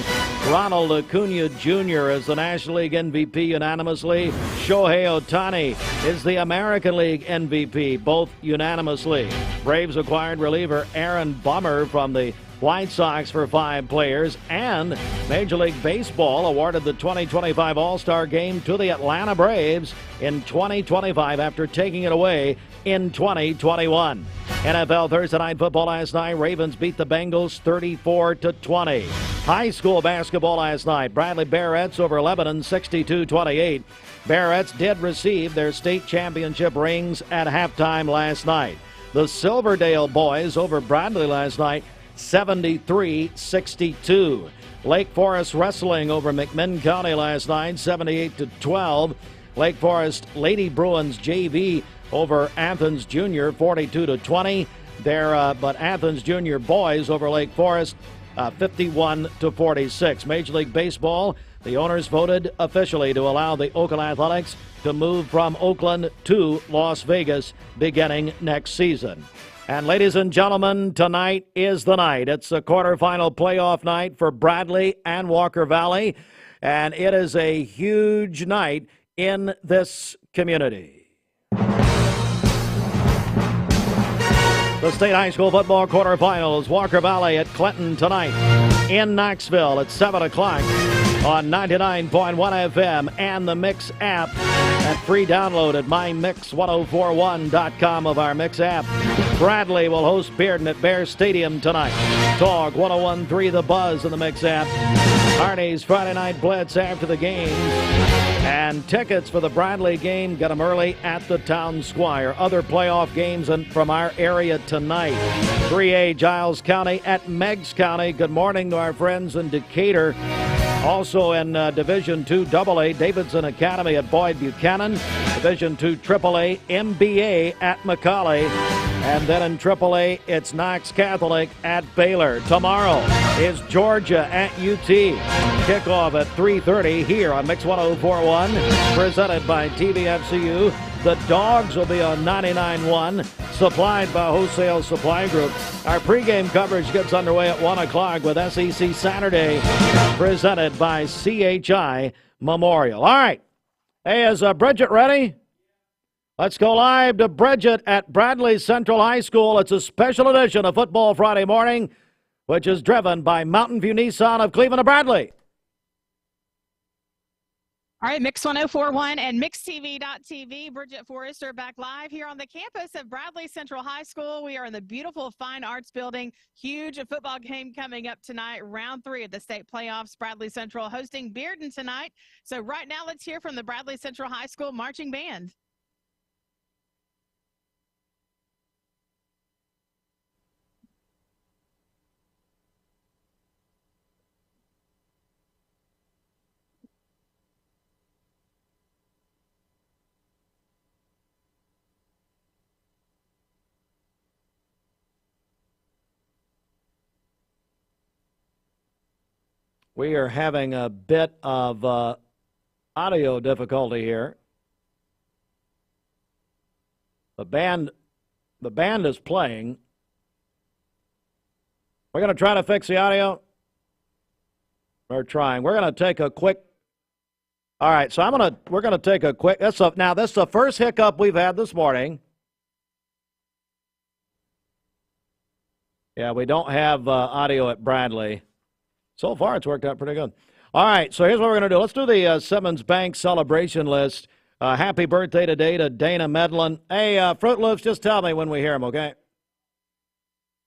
Ronald Acuna Jr. is the National League MVP unanimously. Shohei Ohtani is the American League MVP, both unanimously. Braves acquired reliever Aaron Bummer from the White Sox for 5 players, and Major League Baseball awarded the 2025 All-Star Game to the Atlanta Braves in 2025 after taking it away in 2021. NFL Thursday Night Football last night. Ravens beat the Bengals 34-20. High school basketball last night. Bradley Barretts over Lebanon 62-28. Barretts did receive their state championship rings at halftime last night. The Silverdale boys over Bradley last night 73-62. Lake Forest wrestling over McMinn County last night 78-12. Lake Forest Lady Bruins JV over Athens Junior 42-20. But Athens Junior boys over Lake Forest 51-46. Major League Baseball, the owners voted officially to allow the Oakland Athletics to move from Oakland to Las Vegas beginning next season. And ladies and gentlemen, tonight is the night. It's a quarterfinal playoff night for Bradley and Walker Valley, and it is a huge night in this community. The state high school football quarterfinals, Walker Valley at Clinton tonight. In Knoxville at 7 o'clock on 99.1 FM and the Mix app at free download at mymix1041.com of our Mix app. Bradley will host Bearden at Bear Stadium tonight. Talk 101.3 The Buzz in the Mix app. Harney's Friday Night Blitz after the game. And tickets for the Bradley game, get them early at the Town Squire. Other playoff games from our area tonight. 3A Giles County at Meigs County. Good morning to our friends in Decatur. Also in Division II AA, Davidson Academy at Boyd Buchanan. Division II AAA, MBA at McCallie. And then in AAA, it's Knox Catholic at Baylor. Tomorrow is Georgia at UT. Kickoff at 3:30 here on Mix 1041, presented by TVFCU. The Dogs will be on 99.1, supplied by Wholesale Supply Group. Our pregame coverage gets underway at 1 o'clock with SEC Saturday, presented by CHI Memorial. All right. Hey, is Bridget ready? Let's go live to Bridget at Bradley Central High School. It's a special edition of Football Friday morning, which is driven by Mountain View Nissan of Cleveland and Bradley. All right, Mix 1041 and MixTV.tv. Bridget Forrester back live here on the campus of Bradley Central High School. We are in the beautiful Fine Arts Building. Huge football game coming up tonight, round 3 of the state playoffs. Bradley Central hosting Bearden tonight. So right now, let's hear from the Bradley Central High School marching band. We are having a bit of audio difficulty here. The band is playing. We're going to try to fix the audio. We're trying. We're going to take a quick All right, so we're gonna take a quick. Now this is the first hiccup we've had this morning. Yeah, we don't have audio at Bradley. So far, it's worked out pretty good. All right, so here's what we're going to do. Let's do the Simmons Bank celebration list. Happy birthday today to Dana Medlin. Hey, Fruit Loops, just tell me when we hear them, okay?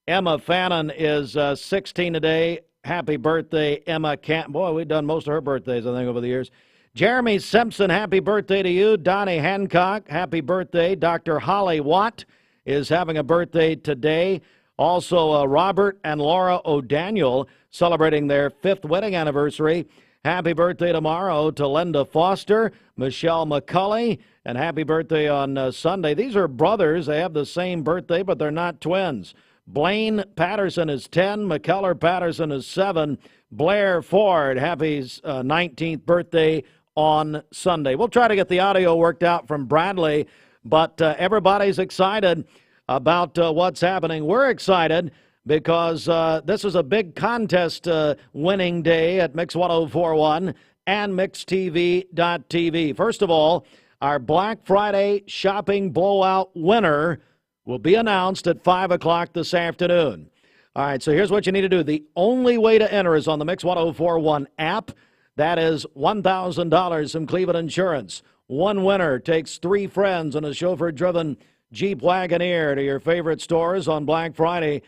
Emma Fannin is 16 today. Happy birthday, Emma Camp. Boy, we've done most of her birthdays, I think, over the years. Jeremy Simpson, happy birthday to you. Donnie Hancock, happy birthday. Dr. Holly Watt is having a birthday today. Also, Robert and Laura O'Daniel celebrating their 5th wedding anniversary. Happy birthday tomorrow to Linda Foster, Michelle McCulley, and happy birthday on Sunday. These are brothers. They have the same birthday, but they're not twins. Blaine Patterson is 10. McKellar Patterson is 7. Blair Ford, happy 19th birthday on Sunday. We'll try to get the audio worked out from Bradley, but everybody's excited about what's happening. We're excited because this is a big contest winning day at Mix 1041 and MixTV.tv. First of all, our Black Friday shopping blowout winner will be announced at 5 o'clock this afternoon. All right, so here's what you need to do. The only way to enter is on the Mix 1041 app. That is $1,000 from Cleveland Insurance. One winner takes 3 friends and a chauffeur-driven Jeep Wagoneer to your favorite stores on Black Friday.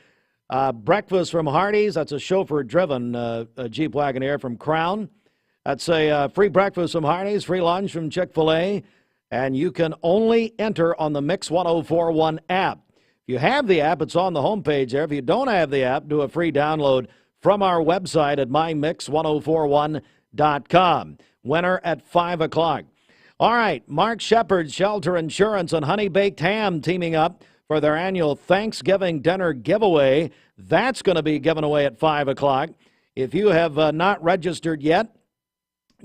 Breakfast from Hardee's, that's a chauffeur-driven Jeep Wagoneer from Crown. That's a free breakfast from Hardee's, free lunch from Chick-fil-A, and you can only enter on the Mix 1041 app. If you have the app, it's on the homepage there. If you don't have the app, do a free download from our website at mymix1041.com. Winner at 5 o'clock. All right, Mark Shepard, Shelter Insurance, and Honey Baked Ham teaming up for their annual Thanksgiving dinner giveaway. That's going to be given away at 5 o'clock. If you have not registered yet,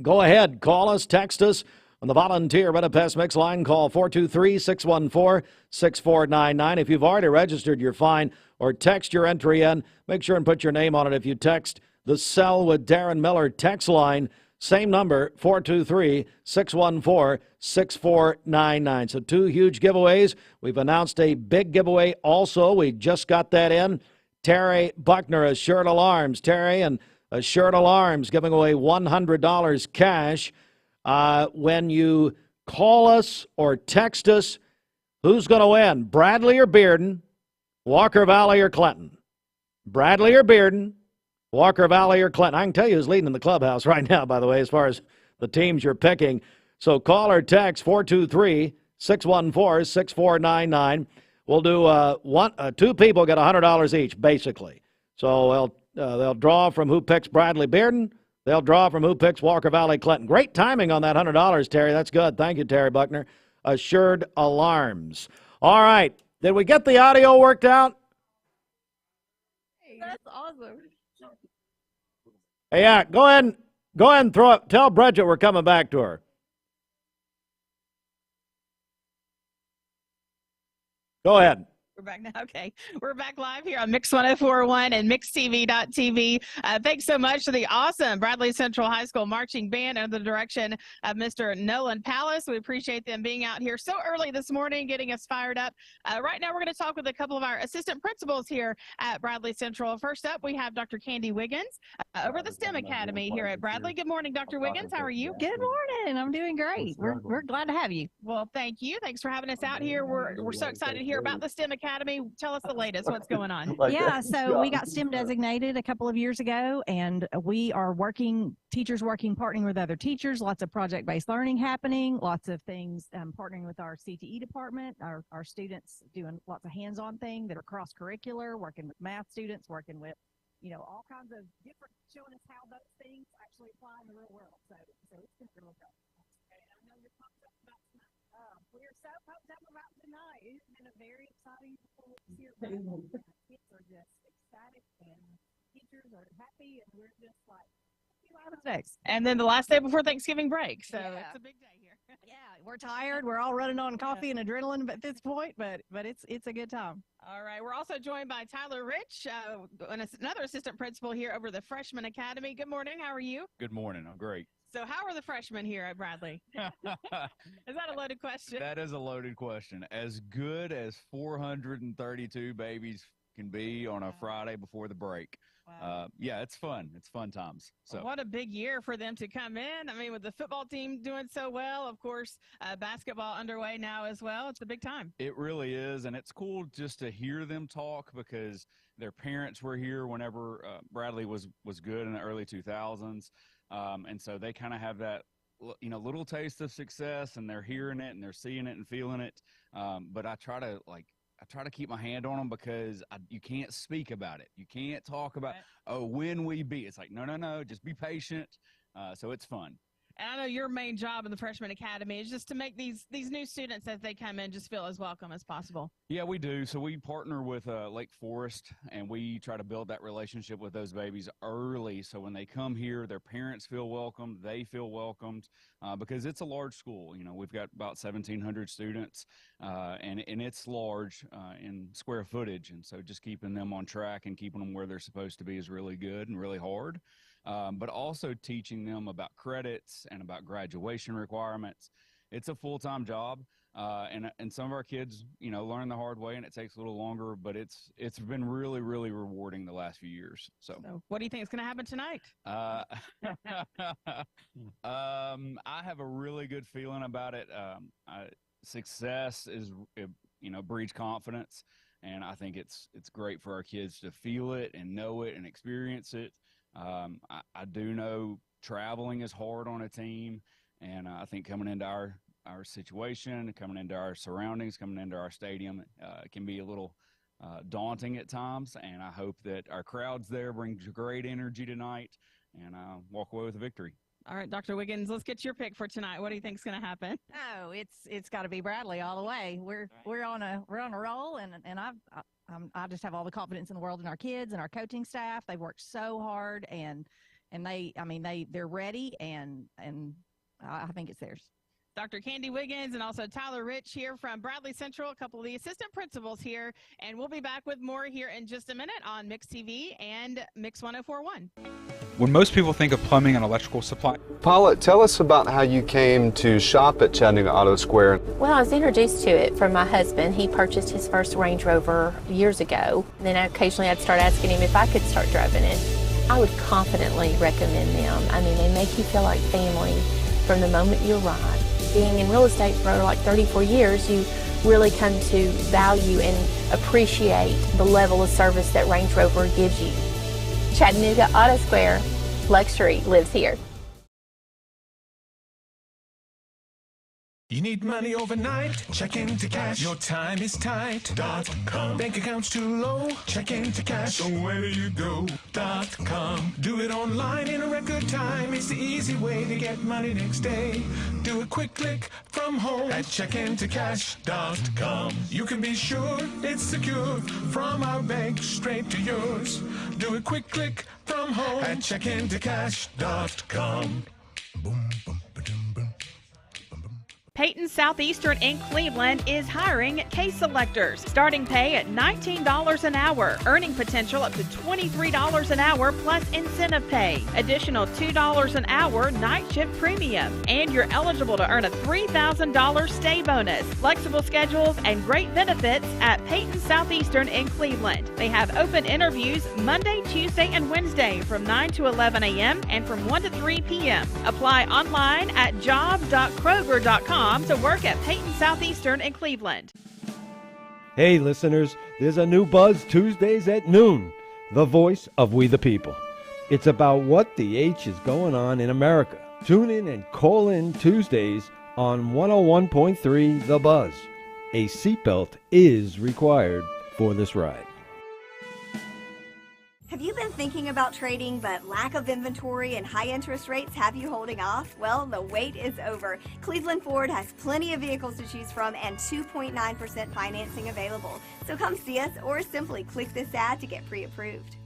go ahead, call us, text us on the volunteer Budapest Mix line. Call 423-614-6499. If you've already registered, you're fine, or text your entry in. Make sure and put your name on it if you text the Sell with Darren Miller text line. Same number, 423-614-6499. So 2 huge giveaways. We've announced a big giveaway also. We just got that in. Terry Buckner, Assured Alarms. Terry and Assured Alarms giving away $100 cash. When you call us or text us, who's going to win? Bradley or Bearden? Walker Valley or Clinton? Bradley or Bearden? Walker Valley or Clinton? I can tell you who's leading in the clubhouse right now, by the way, as far as the teams you're picking. So call or text 423-614-6499. We'll do 2 people get $100 each, basically. So they'll draw from who picks Bradley Bearden. They'll draw from who picks Walker Valley Clinton. Great timing on that $100, Terry. That's good. Thank you, Terry Buckner. Assured Alarms. All right. Did we get the audio worked out? That's awesome. Hey, yeah, go ahead and throw it. Tell Bridget we're coming back to her. Go ahead. We're back now. Okay. We're back live here on Mix 1041 and MixTV.tv. Thanks so much to the awesome Bradley Central High School Marching Band under the direction of Mr. Nolan Pallas. We appreciate them being out here so early this morning, getting us fired up. Right now, we're going to talk with a couple of our assistant principals here at Bradley Central. First up, we have Dr. Candy Wiggins over the STEM Academy here at Bradley. Good morning, Dr. Wiggins. How are you? Good morning. I'm doing great. We're glad to have you. Well, thank you. Thanks for having us out here. We're so excited to hear about the STEM Academy. Tell us the latest. What's going on? Yeah, so we got STEM designated a couple of years ago, and we are teachers working, partnering with other teachers, lots of project-based learning happening, lots of things partnering with our CTE department, our students doing lots of hands-on things that are cross-curricular, working with math students, working with, all kinds of different, showing us how those things actually apply in the real world. So it's been really good. I know you're pumped up about tonight. We're so pumped up about tonight. It's been a very exciting year. Kids are just ecstatic and teachers are happy, and we're just like, next. And then the last day before Thanksgiving break. So it's a big day here. Yeah, we're tired. We're all running on coffee and adrenaline at this point, but it's a good time. All right. We're also joined by Tyler Rich, another assistant principal here over the Freshman Academy. Good morning. How are you? Good morning. I'm great. So how are the freshmen here at Bradley? Is that a loaded question? That is a loaded question. As good as 432 babies can be on a Friday before the break. Yeah, it's fun. It's fun times. So what a big year for them to come in. I mean, with the football team doing so well, of course, basketball underway now as well. It's a big time. It really is, and it's cool just to hear them talk because their parents were here whenever Bradley was good in the early 2000s. And so they kind of have that, little taste of success, and they're hearing it and they're seeing it and feeling it. But I try to keep my hand on them because you can't speak about it. You can't talk about, when we beat. It's like, no, just be patient. So it's fun. And I know your main job in the Freshman Academy is just to make these new students as they come in just feel as welcome as possible. Yeah, we do. So we partner with Lake Forest, and we try to build that relationship with those babies early. So when they come here, their parents feel welcomed, they feel welcomed, because it's a large school. We've got about 1,700 students, and it's large in square footage. And so just keeping them on track and keeping them where they're supposed to be is really good and really hard. But also teaching them about credits and about graduation requirements. It's a full-time job, and some of our kids, learn the hard way, and it takes a little longer, but it's been really, really rewarding the last few years. So what do you think is going to happen tonight? I have a really good feeling about it. Success breeds confidence, and I think it's great for our kids to feel it and know it and experience it. I do know traveling is hard on a team, and I think coming into our situation, coming into our surroundings, coming into our stadium, can be a little daunting at times, and I hope that our crowds there brings great energy tonight and walk away with a victory. All right, Dr. Wiggins, let's get your pick for tonight. What do you think is going to happen? Oh, it's got to be Bradley all the way. We're on a roll, and I just have all the confidence in the world in our kids and our coaching staff. They've worked so hard, and they're ready, and I think it's theirs. Dr. Candy Wiggins and also Tyler Rich here from Bradley Central, a couple of the assistant principals here, and we'll be back with more here in just a minute on Mix TV and Mix 104.1. When most people think of plumbing and electrical supply. Paula, tell us about how you came to shop at Chattanooga Auto Square. Well, I was introduced to it from my husband. He purchased his first Range Rover years ago. And then occasionally I'd start asking him if I could start driving it. I would confidently recommend them. I mean, they make you feel like family from the moment you arrive. Being in real estate for like 34 years, you really come to value and appreciate the level of service that Range Rover gives you. Chattanooga Auto Square, luxury lives here. You need money overnight? Check into cash. Your time is tight. .com. Bank account's too low? Check into cash. So where do you go? .com. Do it online in a record time. It's the easy way to get money next day. Do a quick click from home at checkintocash.com. You can be sure it's secure from our bank straight to yours. Do a quick click from home at checkintocash.com. Boom, boom. Peyton Southeastern in Cleveland is hiring case selectors. Starting pay at $19 an hour. Earning potential up to $23 an hour plus incentive pay. Additional $2 an hour night shift premium. And you're eligible to earn a $3,000 stay bonus. Flexible schedules and great benefits at Peyton Southeastern in Cleveland. They have open interviews Monday, Tuesday, and Wednesday from 9 to 11 a.m. and from 1 to 3 p.m. Apply online at jobs.kroger.com to work at Peyton Southeastern in Cleveland. Hey listeners, there's a new Buzz Tuesdays at noon, the voice of we the people. It's about what the H is going on in America. Tune in and call in Tuesdays on 101.3 The Buzz. A seatbelt is required for this ride. Have you been thinking about trading, but lack of inventory and high interest rates have you holding off? Well, the wait is over. Cleveland Ford has plenty of vehicles to choose from and 2.9% financing available. So come see us or simply click this ad to get pre-approved.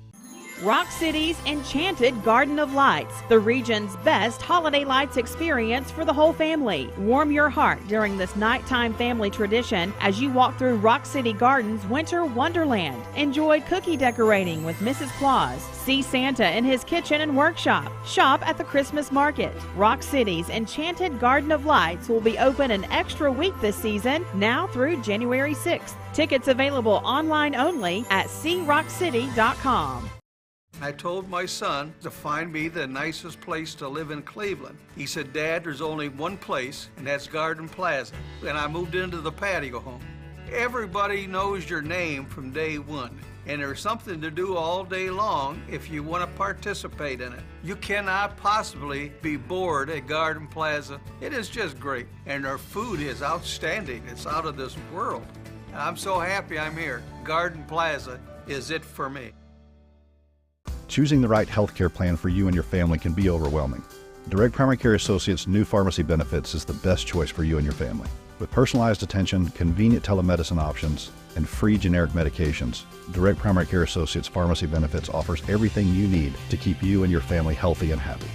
Rock City's Enchanted Garden of Lights, the region's best holiday lights experience for the whole family. Warm your heart during this nighttime family tradition as you walk through Rock City Garden's Winter Wonderland. Enjoy cookie decorating with Mrs. Claus. See Santa in his kitchen and workshop. Shop at the Christmas market. Rock City's Enchanted Garden of Lights will be open an extra week this season, now through January 6th. Tickets available online only at crockcity.com. I told my son to find me the nicest place to live in Cleveland. He said, Dad, there's only one place, and that's Garden Plaza. And I moved into the patio home. Everybody knows your name from day one, and there's something to do all day long if you want to participate in it. You cannot possibly be bored at Garden Plaza. It is just great, and their food is outstanding. It's out of this world. And I'm so happy I'm here. Garden Plaza is it for me. Choosing the right healthcare plan for you and your family can be overwhelming. Direct Primary Care Associates' new pharmacy benefits is the best choice for you and your family. With personalized attention, convenient telemedicine options, and free generic medications, Direct Primary Care Associates Pharmacy Benefits offers everything you need to keep you and your family healthy and happy.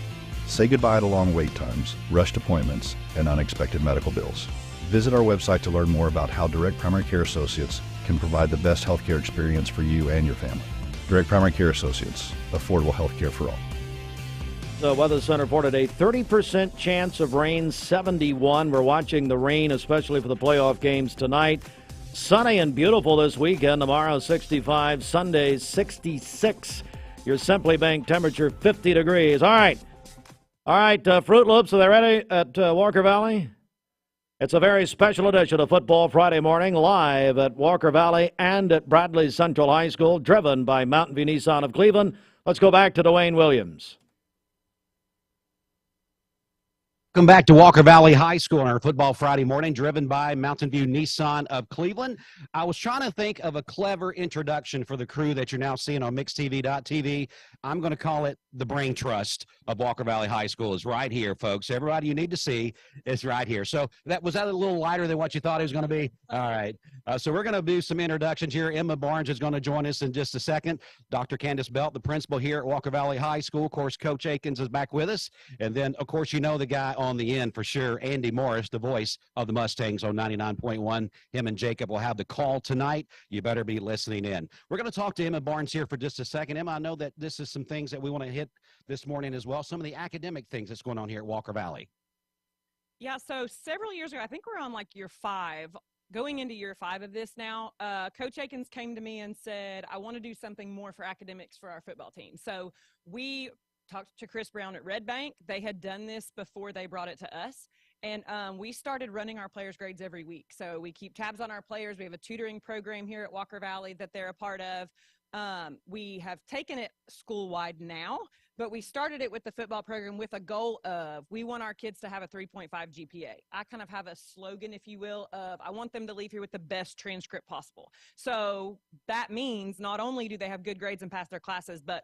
Say goodbye to long wait times, rushed appointments, and unexpected medical bills. Visit our website to learn more about how Direct Primary Care Associates can provide the best healthcare experience for you and your family. Direct Primary Care Associates, affordable healthcare for all. The Weather Center for today, 30% chance of rain, 71. We're watching the rain, especially for the playoff games tonight. Sunny and beautiful this weekend. Tomorrow, 65. Sunday, 66. Your Simply Bank temperature, 50 degrees. All right, Fruit Loops, are they ready at Walker Valley? It's a very special edition of Football Friday morning, live at Walker Valley and at Bradley Central High School, driven by Mountain View Nissan of Cleveland. Let's go back to Dwayne Williams. Welcome back to Walker Valley High School on our Football Friday morning, driven by Mountain View Nissan of Cleveland. I was trying to think of a clever introduction for the crew that you're now seeing on MixTV.tv. I'm going to call it the Brain Trust of Walker Valley High School is right here, folks. Everybody you need to see is right here. So was that a little lighter than what you thought it was going to be? All right. So we're going to do some introductions here. Emma Barnes is going to join us in just a second. Dr. Candace Belt, the principal here at Walker Valley High School. Of course, Coach Akins is back with us. And then, of course, you know the guy on the end for sure, Andy Morris, the voice of the Mustangs on 99.1. Him and Jacob will have the call tonight. You better be listening in. We're going to talk to Emma Barnes here for just a second. Emma, I know that this is some things that we want to hit this morning as well, some of the academic things that's going on here at Walker Valley. Yeah, so several years ago, I think we're on like year 5, going into year 5 of this now, Coach Akins came to me and said, I want to do something more for academics for our football team. So we talked to Chris Brown at Red Bank. They had done this before they brought it to us. And we started running our players' grades every week. So we keep tabs on our players. We have a tutoring program here at Walker Valley that they're a part of. We have taken it school-wide now, but we started it with the football program with a goal of we want our kids to have a 3.5 GPA. I kind of have a slogan, if you will, of I want them to leave here with the best transcript possible. So that means not only do they have good grades and pass their classes, but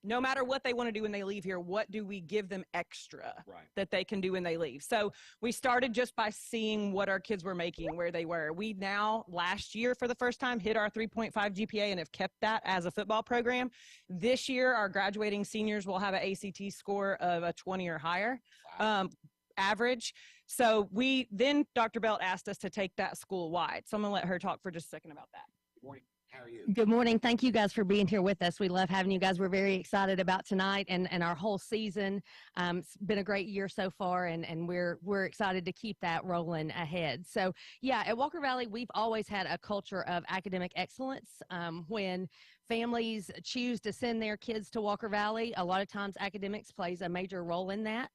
no matter what they want to do when they leave here, what do we give them extra that they can do when they leave? So we started just by seeing what our kids were making, where they were. We now, last year for the first time, hit our 3.5 GPA and have kept that as a football program. This year, our graduating seniors will have an ACT score of a 20 or higher average. So then Dr. Belt asked us to take that school-wide. So I'm going to let her talk for just a second about that. Good morning. How are you? Good morning. Thank you guys for being here with us. We love having you guys. We're very excited about tonight and our whole season. It's been a great year so far, and we're excited to keep that rolling ahead. So yeah, at Walker Valley, we've always had a culture of academic excellence. When families choose to send their kids to Walker Valley, a lot of times academics plays a major role in that.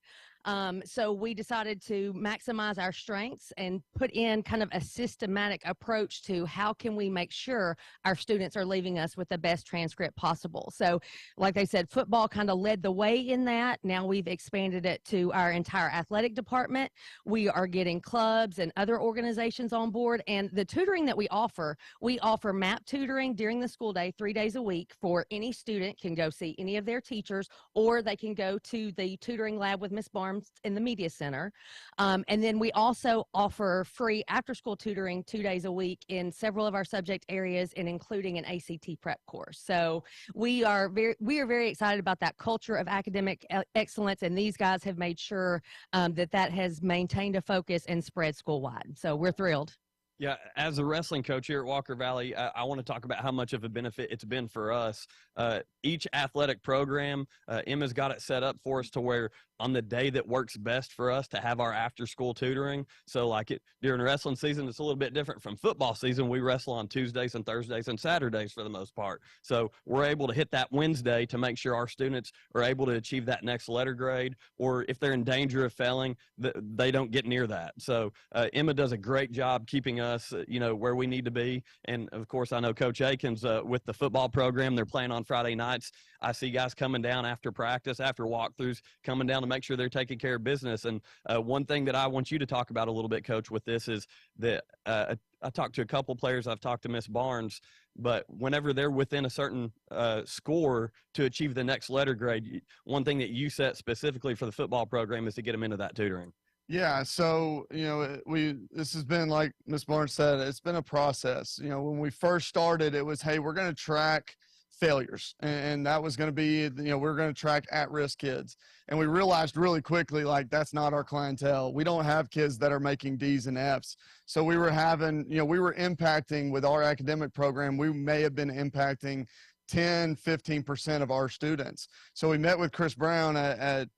So we decided to maximize our strengths and put in kind of a systematic approach to how can we make sure our students are leaving us with the best transcript possible. So like they said, football kind of led the way in that. Now we've expanded it to our entire athletic department. We are getting clubs and other organizations on board, and the tutoring that we offer MAP tutoring during the school day, 3 days a week, for any student can go see any of their teachers, or they can go to the tutoring lab with Miss Barnes in the media center. And then we also offer free after-school tutoring 2 days a week in several of our subject areas, and including an ACT prep course. So we are very excited about that culture of academic excellence, and these guys have made sure that has maintained a focus and spread school-wide. So we're thrilled. Yeah, as a wrestling coach here at Walker Valley, I want to talk about how much of a benefit it's been for us. Each athletic program, Emma's got it set up for us to where on the day that works best for us to have our after-school tutoring. So like during wrestling season, it's a little bit different from football season. We wrestle on Tuesdays and Thursdays and Saturdays for the most part. So we're able to hit that Wednesday to make sure our students are able to achieve that next letter grade, or if they're in danger of failing, they don't get near that. So Emma does a great job keeping us, where we need to be. And of course, I know Coach Akins with the football program they're playing on Friday nights. I see guys coming down after practice, after walkthroughs, coming down to make sure they're taking care of business. And one thing that I want you to talk about a little bit, Coach, with this is that I talked to a couple players. I've talked to Miss Barnes, but whenever they're within a certain score to achieve the next letter grade, one thing that you set specifically for the football program is to get them into that tutoring. Yeah, so this has been, like Ms. Barnes said, it's been a process. When we first started, it was, hey, we're going to track failures, and that was going to be, we're going to track at-risk kids. And we realized really quickly, like, that's not our clientele. We don't have kids that are making D's and F's. So we were having, we were impacting with our academic program. We may have been impacting 10-15% of our students. So we met with Chris Brown at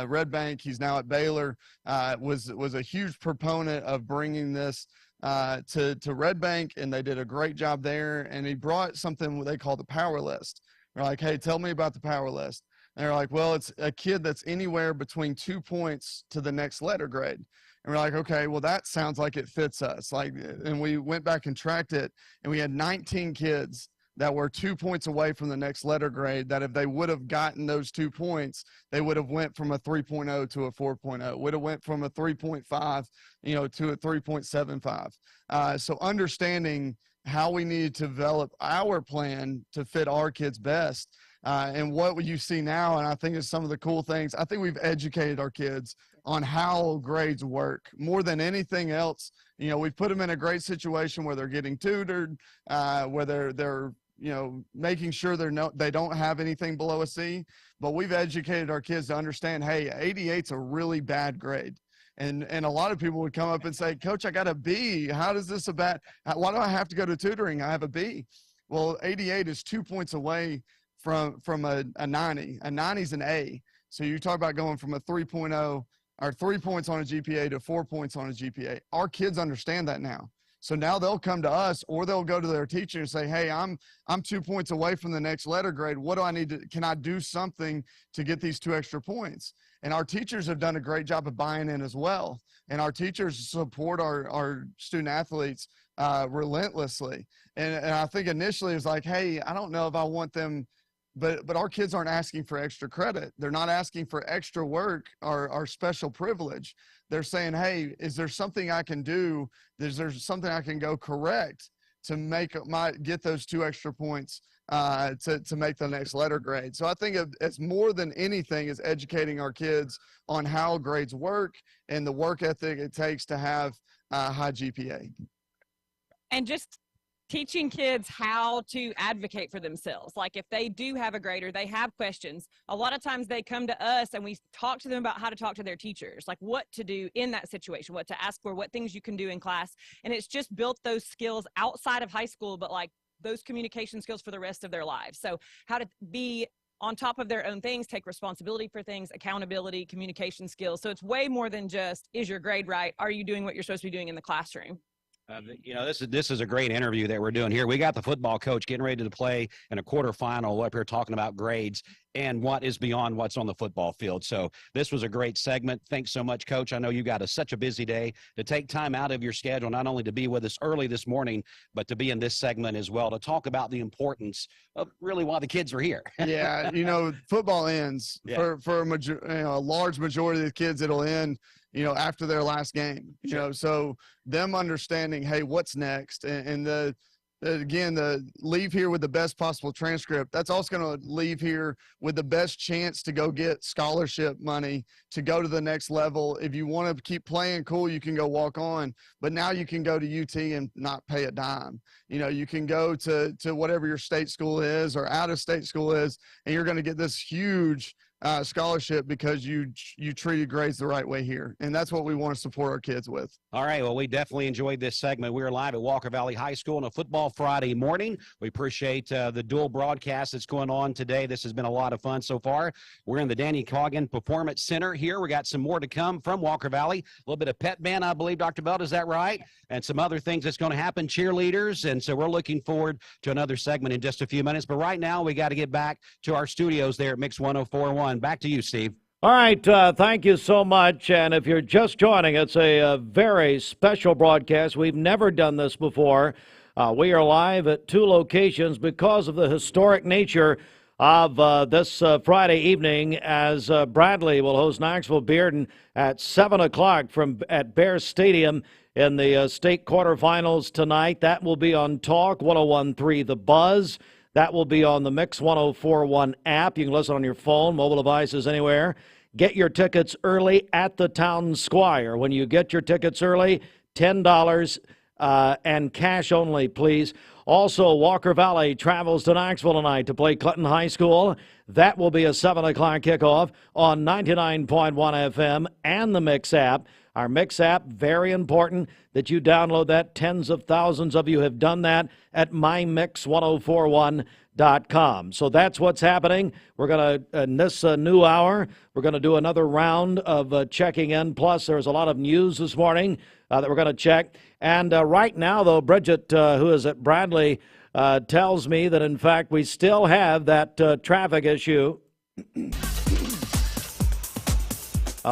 Red Bank. He's now at Baylor. Was a huge proponent of bringing this to Red Bank, and they did a great job there. And he brought something they call the power list. We're like, hey, tell me about the power list. And they're like, well, it's a kid that's anywhere between 2 points to the next letter grade. And we're like, okay, well, that sounds like it fits us. And we went back and tracked it, and we had 19 kids that were 2 points away from the next letter grade, that if they would have gotten those 2 points, they would have went from a 3.0 to a 4.0, would have went from a 3.5, to a 3.75. So understanding how we need to develop our plan to fit our kids best. And what you see now, and I think is some of the cool things, I think we've educated our kids on how grades work more than anything else. We've put them in a great situation where they're getting tutored, where they're making sure they don't have anything below a C, but we've educated our kids to understand, hey, 88's a really bad grade. And a lot of people would come up and say, Coach, I got a B. How does this why do I have to go to tutoring? I have a B. Well, 88 is 2 points away from a 90. A 90 is an A. So you talk about going from a 3.0 or 3 points on a GPA to 4 points on a GPA. Our kids understand that now. So now they'll come to us, or they'll go to their teacher and say, hey, I'm 2 points away from the next letter grade. What do I need to, can I do something to get these 2 extra points? And our teachers have done a great job of buying in as well. And our teachers support our student athletes relentlessly. And I think initially it was like, hey, I don't know if I want them, but our kids aren't asking for extra credit. They're not asking for extra work or special privilege. They're saying, hey, is there something I can do? Is there something I can go correct to get those 2 extra points to make the next letter grade? So I think it's more than anything is educating our kids on how grades work and the work ethic it takes to have a high GPA. And just teaching kids how to advocate for themselves. Like if they do have a grade or they have questions, a lot of times they come to us and we talk to them about how to talk to their teachers, like what to do in that situation, what to ask for, what things you can do in class. And it's just built those skills outside of high school, but like those communication skills for the rest of their lives. So how to be on top of their own things, take responsibility for things, accountability, communication skills. So it's way more than just, is your grade right? Are you doing what you're supposed to be doing in the classroom? This is a great interview that we're doing here. We got the football coach getting ready to play in a quarterfinal up here talking about grades and what is beyond what's on the football field. So this was a great segment. Thanks so much, Coach. I know you got such a busy day to take time out of your schedule, not only to be with us early this morning, but to be in this segment as well, to talk about the importance of really why the kids are here. Yeah, football ends for a large majority of the kids. It'll end after their last game. So them understanding, hey, what's next, and the leave here with the best possible transcript. That's also going to leave here with the best chance to go get scholarship money to go to the next level. If you want to keep playing, cool, you can go walk on, but now you can go to UT and not pay a dime. You can go to whatever your state school is or out of state school is, and you're going to get this huge scholarship because you treated grades the right way here. And that's what we want to support our kids with. All right. Well, we definitely enjoyed this segment. We're live at Walker Valley High School on a football Friday morning. We appreciate the dual broadcast that's going on today. This has been a lot of fun so far. We're in the Danny Coggin Performance Center here. We got some more to come from Walker Valley. A little bit of pet band, I believe, Dr. Belt, is that right? And some other things that's going to happen, cheerleaders. And so we're looking forward to another segment in just a few minutes. But right now, we got to get back to our studios there at Mix 104.1. Back to you, Steve. All right, thank you so much. And if you're just joining, it's a very special broadcast. We've never done this before. We are live at 2 locations because of the historic nature of this Friday evening, as Bradley will host Knoxville Bearden at 7 o'clock at Bear Stadium in the state quarterfinals tonight. That will be on Talk 101.3 The Buzz. That will be on the Mix 104.1 app. You can listen on your phone, mobile devices, anywhere. Get your tickets early at the Town Squire. When you get your tickets early, $10 and cash only, please. Also, Walker Valley travels to Knoxville tonight to play Clinton High School. That will be a 7 o'clock kickoff on 99.1 FM and the Mix app. Our Mix app, very important that you download that. Tens of thousands of you have done that at mymix1041.com. So that's what's happening. We're going to, in this new hour, we're going to do another round of checking in. Plus, there's a lot of news this morning that we're going to check. And right now, though, Bridget, who is at Bradley, tells me that, in fact, we still have that traffic issue.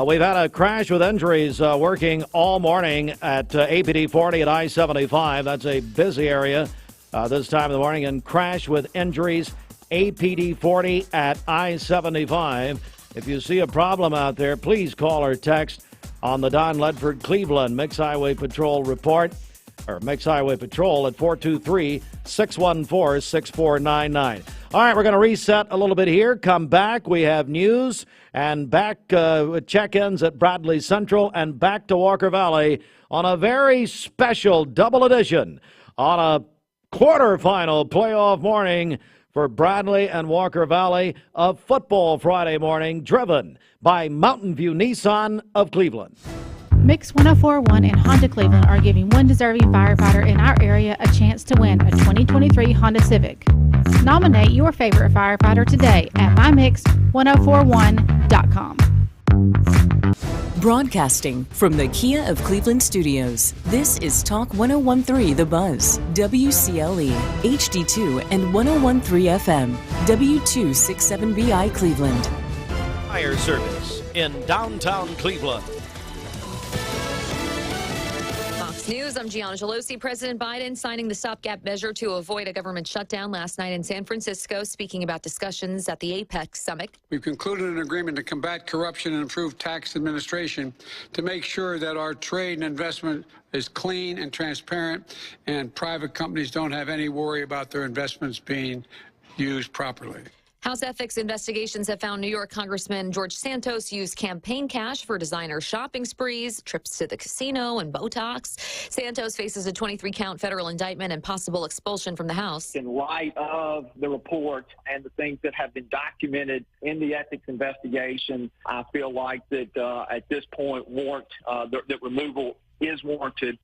We've had a crash with injuries working all morning at APD 40 at I-75. That's a busy area this time of the morning. And crash with injuries, APD 40 at I-75. If you see a problem out there, please call or text on the Don Ledford Cleveland Mix Highway Patrol report, or Mix Highway Patrol at 423-614-6499. All right, we're going to reset a little bit here. Come back. We have news and back with check-ins at Bradley Central and back to Walker Valley on a very special double edition on a quarterfinal playoff morning for Bradley and Walker Valley of Football Friday morning, driven by Mountain View Nissan of Cleveland. Mix 104.1 and Honda Cleveland are giving one deserving firefighter in our area a chance to win a 2023 Honda Civic. Nominate your favorite firefighter today at mymix1041.com. Broadcasting from the Kia of Cleveland studios, this is Talk 101.3 The Buzz, WCLE, HD2 and 101.3 FM, W267BI Cleveland. Fire service in downtown Cleveland. News, I'm Gianna Gelosi. President Biden signing the stopgap measure to avoid a government shutdown last night in San Francisco, speaking about discussions at the APEC summit. We've concluded an agreement to combat corruption and improve tax administration to make sure that our trade and investment is clean and transparent and private companies don't have any worry about their investments being used properly. House ethics investigations have found New York Congressman George Santos used campaign cash for designer shopping sprees, trips to the casino, and Botox. Santos faces a 23-count federal indictment and possible expulsion from the House. In light of the report and the things that have been documented in the ethics investigation, I feel like that at this point, that removal is warranted.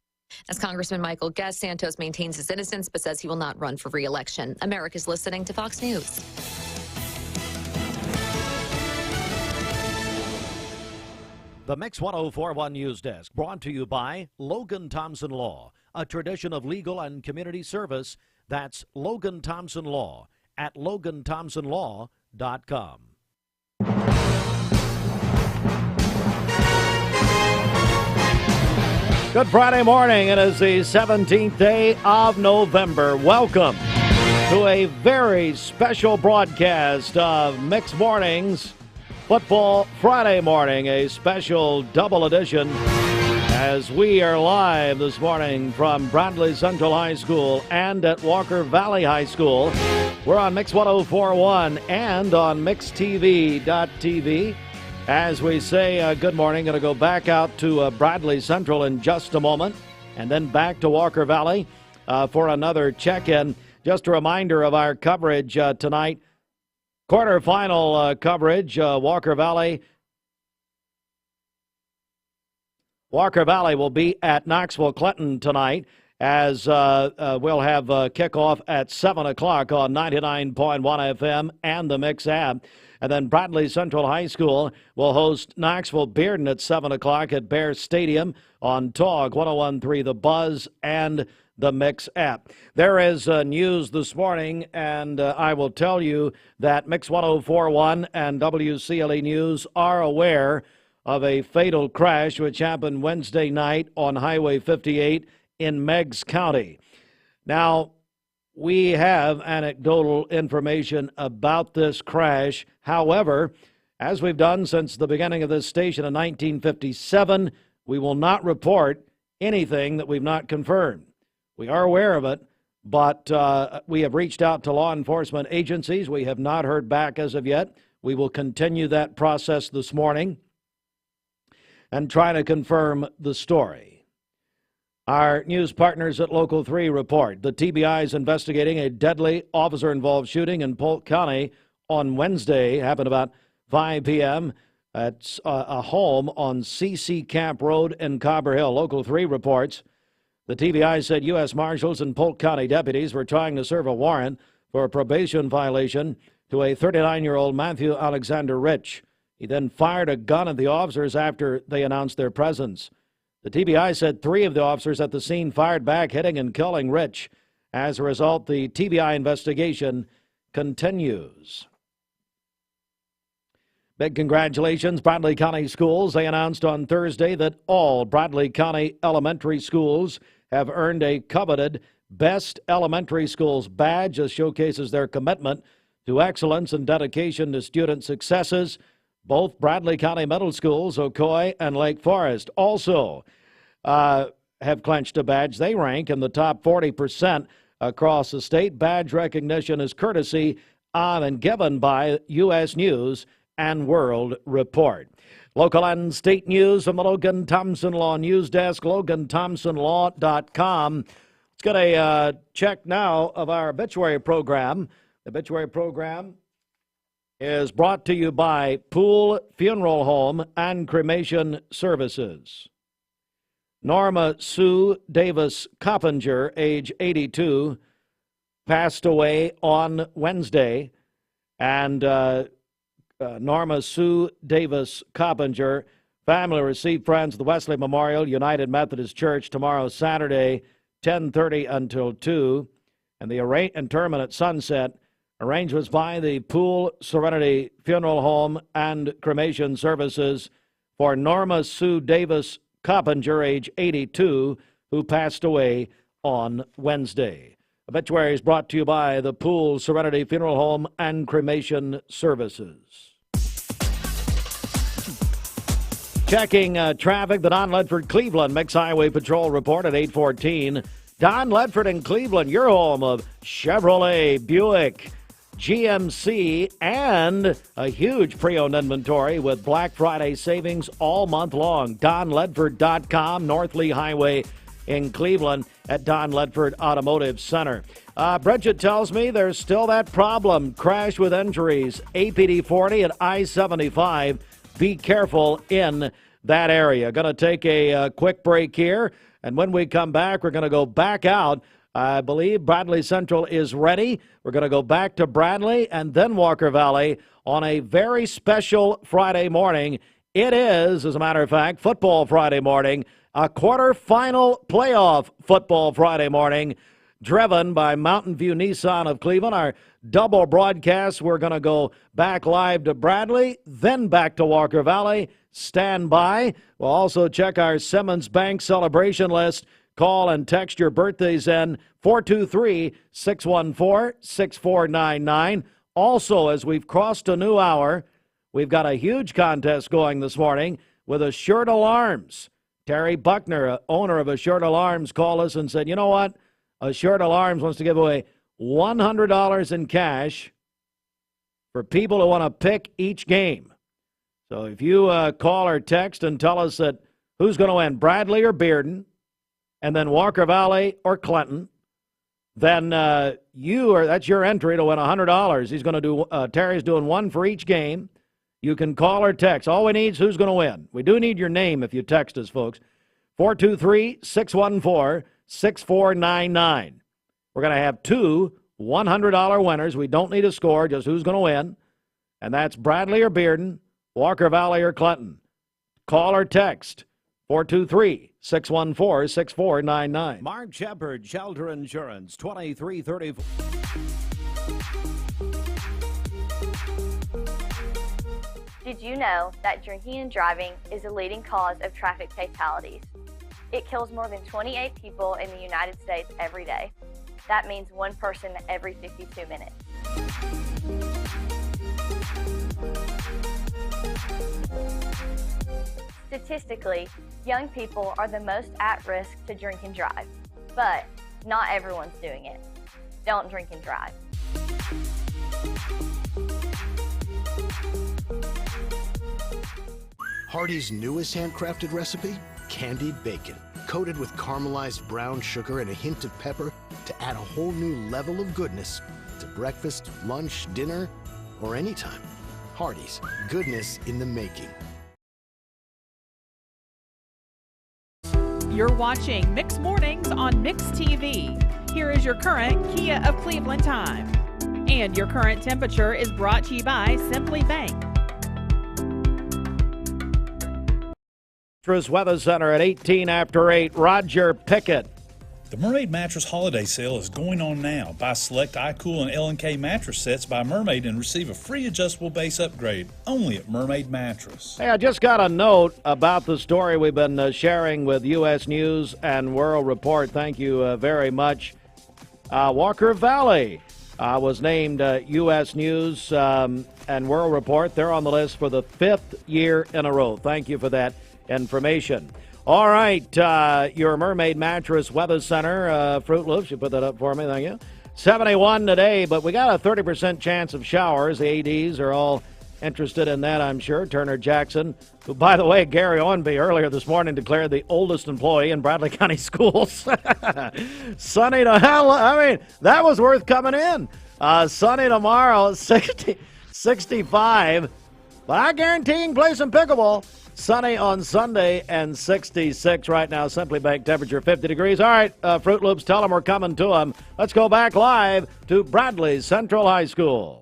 As Congressman Michael Guest, Santos maintains his innocence but says he will not run for re-election. America's listening to Fox News. The Mix 104.1 News Desk, brought to you by Logan Thompson Law, a tradition of legal and community service. That's Logan Thompson Law at LoganThompsonLaw.com. Good Friday morning. It is the 17th day of November. Welcome to a very special broadcast of Mix Mornings Football Friday morning, a special double edition. as we are live this morning from Bradley Central High School and at Walker Valley High School. We're on Mix 104.1 and on MixTV.tv. As we say good morning, going to go back out to Bradley Central in just a moment and then back to Walker Valley for another check-in. Just a reminder of our coverage tonight. Quarterfinal coverage, Walker Valley will be at Knoxville Clinton tonight as we'll have kickoff at 7 o'clock on 99.1 FM and the Mix app. And then Bradley Central High School will host Knoxville Bearden at 7 o'clock at Bear Stadium on Talk 101.3 The Buzz and the Mix app. There is news this morning, and I will tell you that Mix 104.1 and WCLE News are aware of a fatal crash which happened Wednesday night on Highway 58 in Meigs County. Now, we have anecdotal information about this crash. However, as we've done since the beginning of this station in 1957, we will not report anything that we've not confirmed. We are aware of it, but we have reached out to law enforcement agencies. We have not heard back as of yet. We will continue that process this morning and try to confirm the story. Our news partners at Local 3 report the TBI is investigating a deadly officer-involved shooting in Polk County on Wednesday. Happened about 5 p.m. at a home on CC Camp Road in Cobber Hill. Local 3 reports the TBI said U.S. Marshals and Polk County deputies were trying to serve a warrant for a probation violation to a 39-year-old Matthew Alexander Rich. He then fired a gun at the officers after they announced their presence. The TBI said 3 of the officers at the scene fired back, hitting and killing Rich. As a result, the TBI investigation continues. Big congratulations, Bradley County Schools. They announced on Thursday that all Bradley County elementary schools have earned a coveted Best Elementary Schools badge that showcases their commitment to excellence and dedication to student successes. Both Bradley County Middle Schools, Ocoee and Lake Forest, also have clinched a badge. They rank in the top 40% across the state. Badge recognition is courtesy of and given by U.S. News and World Report. Local and state news from the Logan Thompson Law News Desk, LoganThompsonLaw.com. Let's get a check now of our obituary program. The obituary program is brought to you by Pool Funeral Home and Cremation Services. Norma Sue Davis Coppinger, age 82, passed away on Wednesday. And Norma Sue Davis Coppinger, family received friends of the Wesley Memorial United Methodist Church tomorrow, Saturday, 10:30 until 2. And the interment at sunset. Arrangements by the Pool Serenity Funeral Home and Cremation Services for Norma Sue Davis Coppinger, age 82, who passed away on Wednesday. Obituary is brought to you by the Pool Serenity Funeral Home and Cremation Services. Checking traffic, the Don Ledford Cleveland Mix Highway Patrol report at 8:14. Don Ledford in Cleveland, your home of Chevrolet, Buick, GMC, and a huge pre-owned inventory with Black Friday savings all month long. DonLedford.com, North Lee Highway in Cleveland at Don Ledford Automotive Center. Bridget tells me there's still that problem. Crash with injuries. APD 40 at I-75. Be careful in that area. Going to take a quick break here, and when we come back, we're going to go back out. I believe Bradley Central is ready. We're going to go back to Bradley and then Walker Valley on a very special Friday morning. It is, as a matter of fact, Football Friday morning, a quarterfinal playoff Football Friday morning, driven by Mountain View Nissan of Cleveland. Our double broadcast, we're going to go back live to Bradley, then back to Walker Valley. Stand by. We'll also check our Simmons Bank celebration list. Call and text your birthdays in 423-614-6499. Also, as we've crossed a new hour, we've got a huge contest going this morning with Assured Alarms. Terry Buckner, owner of Assured Alarms, called us and said, you know what? Assured Alarms wants to give away $100 in cash for people who want to pick each game. So if you call or text and tell us that who's going to win, Bradley or Bearden, and then Walker Valley or Clinton, then that's your entry to win $100. He's going to do Terry's doing one for each game. You can call or text. All we need is who's going to win. We do need your name if you text us, folks. 423-614-6499. We're going to have two $100 winners. We don't need a score, just who's going to win. And that's Bradley or Bearden, Walker Valley or Clinton. Call or text 423-614-6499. Mark Shepard, Shelter Insurance, 2334. Did you know that drinking and driving is a leading cause of traffic fatalities? It kills more than 28 people in the United States every day. That means one person every 52 minutes. Statistically, young people are the most at risk to drink and drive, but not everyone's doing it. Don't drink and drive. Hardee's newest handcrafted recipe? Candied bacon, coated with caramelized brown sugar and a hint of pepper to add a whole new level of goodness to breakfast, lunch, dinner, or anytime. Hardee's, goodness in the making. You're watching Mix Mornings on Mix TV. Here is your current Kia of Cleveland time. And your current temperature is brought to you by Simply Bank. Weather Center at 18 after 8. Roger Pickett. The Mermaid Mattress Holiday Sale is going on now. Buy select iCool and L&K mattress sets by Mermaid and receive a free adjustable base upgrade only at Mermaid Mattress. Hey, I just got a note about the story we've been sharing with U.S. News and World Report. Thank you very much. Walker Valley was named U.S. News and World Report. They're on the list for the 5th year in a row. Thank you for that information. All right, your Mermaid Mattress Weather Center, Fruit Loops, you put that up for me, thank you. 71 today, but we got a 30% chance of showers. The ADs are all interested in that, I'm sure. Turner Jackson, who, by the way, Gary Owenby earlier this morning declared the oldest employee in Bradley County Schools. Sunny to hell, I mean, that was worth coming in. Sunny tomorrow, 65, but I guarantee you can play some pickleball. Sunny on Sunday and 66 right now. Simply Bank temperature 50 degrees. All right, Fruit Loops, tell them we're coming to them. Let's go back live to Bradley Central High School.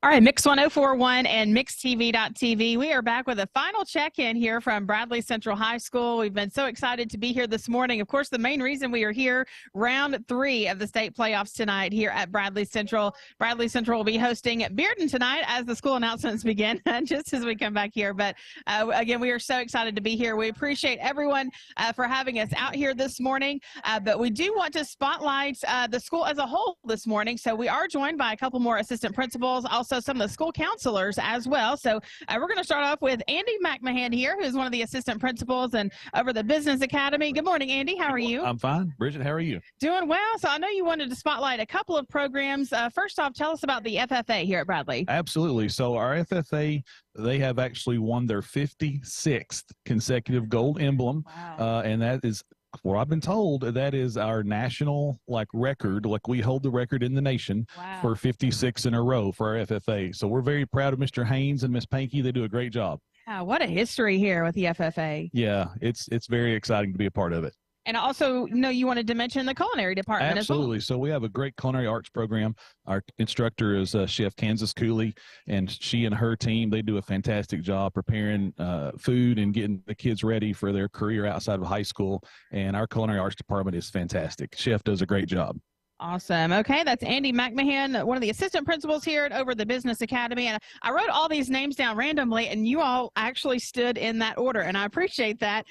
All right, Mix 1041 and MixTV.tv. We are back with a final check-in here from Bradley Central High School. We've been so excited to be here this morning. Of course, the main reason we are here, round 3 of the state playoffs tonight here at Bradley Central. Bradley Central will be hosting Bearden tonight as the school announcements begin, just as we come back here. But again, we are so excited to be here. We appreciate everyone for having us out here this morning. But we do want to spotlight the school as a whole this morning. So we are joined by a couple more assistant principals, also some of the school counselors as well. So we're going to start off with Andy McMahon here, who's one of the assistant principals and over the Business Academy. Good morning, Andy. How are you? I'm fine. Bridget, how are you? Doing well. So I know you wanted to spotlight a couple of programs. First off, tell us about the FFA here at Bradley. Absolutely. So our FFA, they have actually won their 56th consecutive gold emblem. Wow. And that is, what I've been told, that is our national record. We hold the record in the nation. Wow. For 56 in a row for our FFA. So we're very proud of Mr. Haynes and Miss Panky. They do a great job. Yeah, what a history here with the FFA. Yeah, it's very exciting to be a part of it. And also, you wanted to mention the culinary department Absolutely. as So well. we have a great culinary arts program. Our instructor is Chef Kansas Cooley, and she and her team, they do a fantastic job preparing food and getting the kids ready for their career outside of high school. And our culinary arts department is fantastic. Chef does a great job. Awesome. Okay, that's Andy McMahon, one of the assistant principals here at Over the Business Academy. And I wrote all these names down randomly, and you all actually stood in that order, and I appreciate that.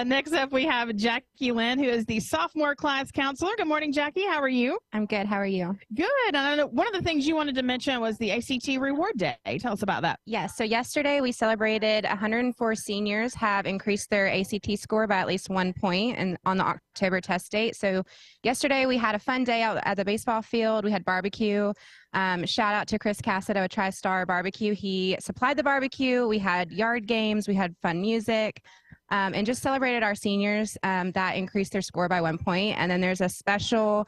Next up, we have Jackie Lynn, who is the sophomore class counselor. Good morning, Jackie. How are you? I'm good. How are you? Good. And I know one of the things you wanted to mention was the ACT Reward Day. Tell us about that. Yes. So yesterday we celebrated 104 seniors have increased their ACT score by at least 1 point and on the October test date. So yesterday we had a fun day out at the baseball field. We had barbecue. Shout out to Chris Cassido at TriStar Barbecue. He supplied the barbecue. We had yard games. We had fun music. And just celebrated our seniors that increased their score by 1 point. And then there's a special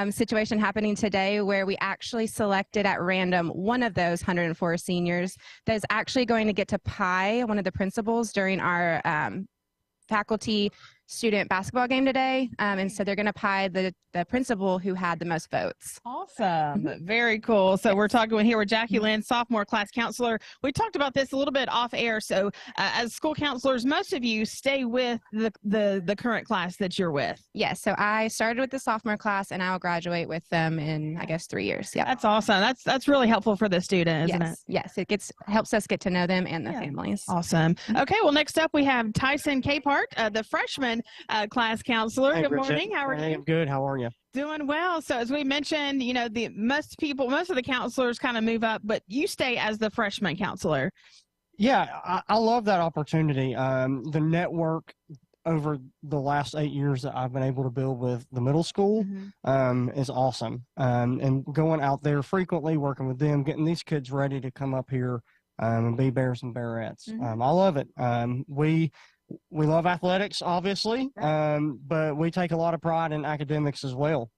situation happening today where we actually selected at random one of those 104 seniors that is actually going to get to pie one of the principals during our faculty student basketball game today. And so they're going to pie the principal who had the most votes. Awesome. Very cool. So we're talking here with Jackie Lynn, sophomore class counselor. We talked about this a little bit off air. So as school counselors, most of you stay with the current class that you're with. Yes. So I started with the sophomore class and I'll graduate with them in, I guess, 3 years. Yeah. That's awesome. That's really helpful for the student, isn't it? Yes. It helps us get to know them and the families. Awesome. Okay. Well, next up we have Tyson Capehart, the freshman class counselor. Hey, Good Bridget. morning. How are Hey, you? I'm good. How are you? Doing well. So as we mentioned, most of the counselors kind of move up, but you stay as the freshman counselor. Yeah, I love that opportunity. The network over the last 8 years that I've been able to build with the middle school is awesome. And going out there frequently, working with them, getting these kids ready to come up here and be Bears and Bearettes. I love it. We love athletics, obviously, but we take a lot of pride in academics as well.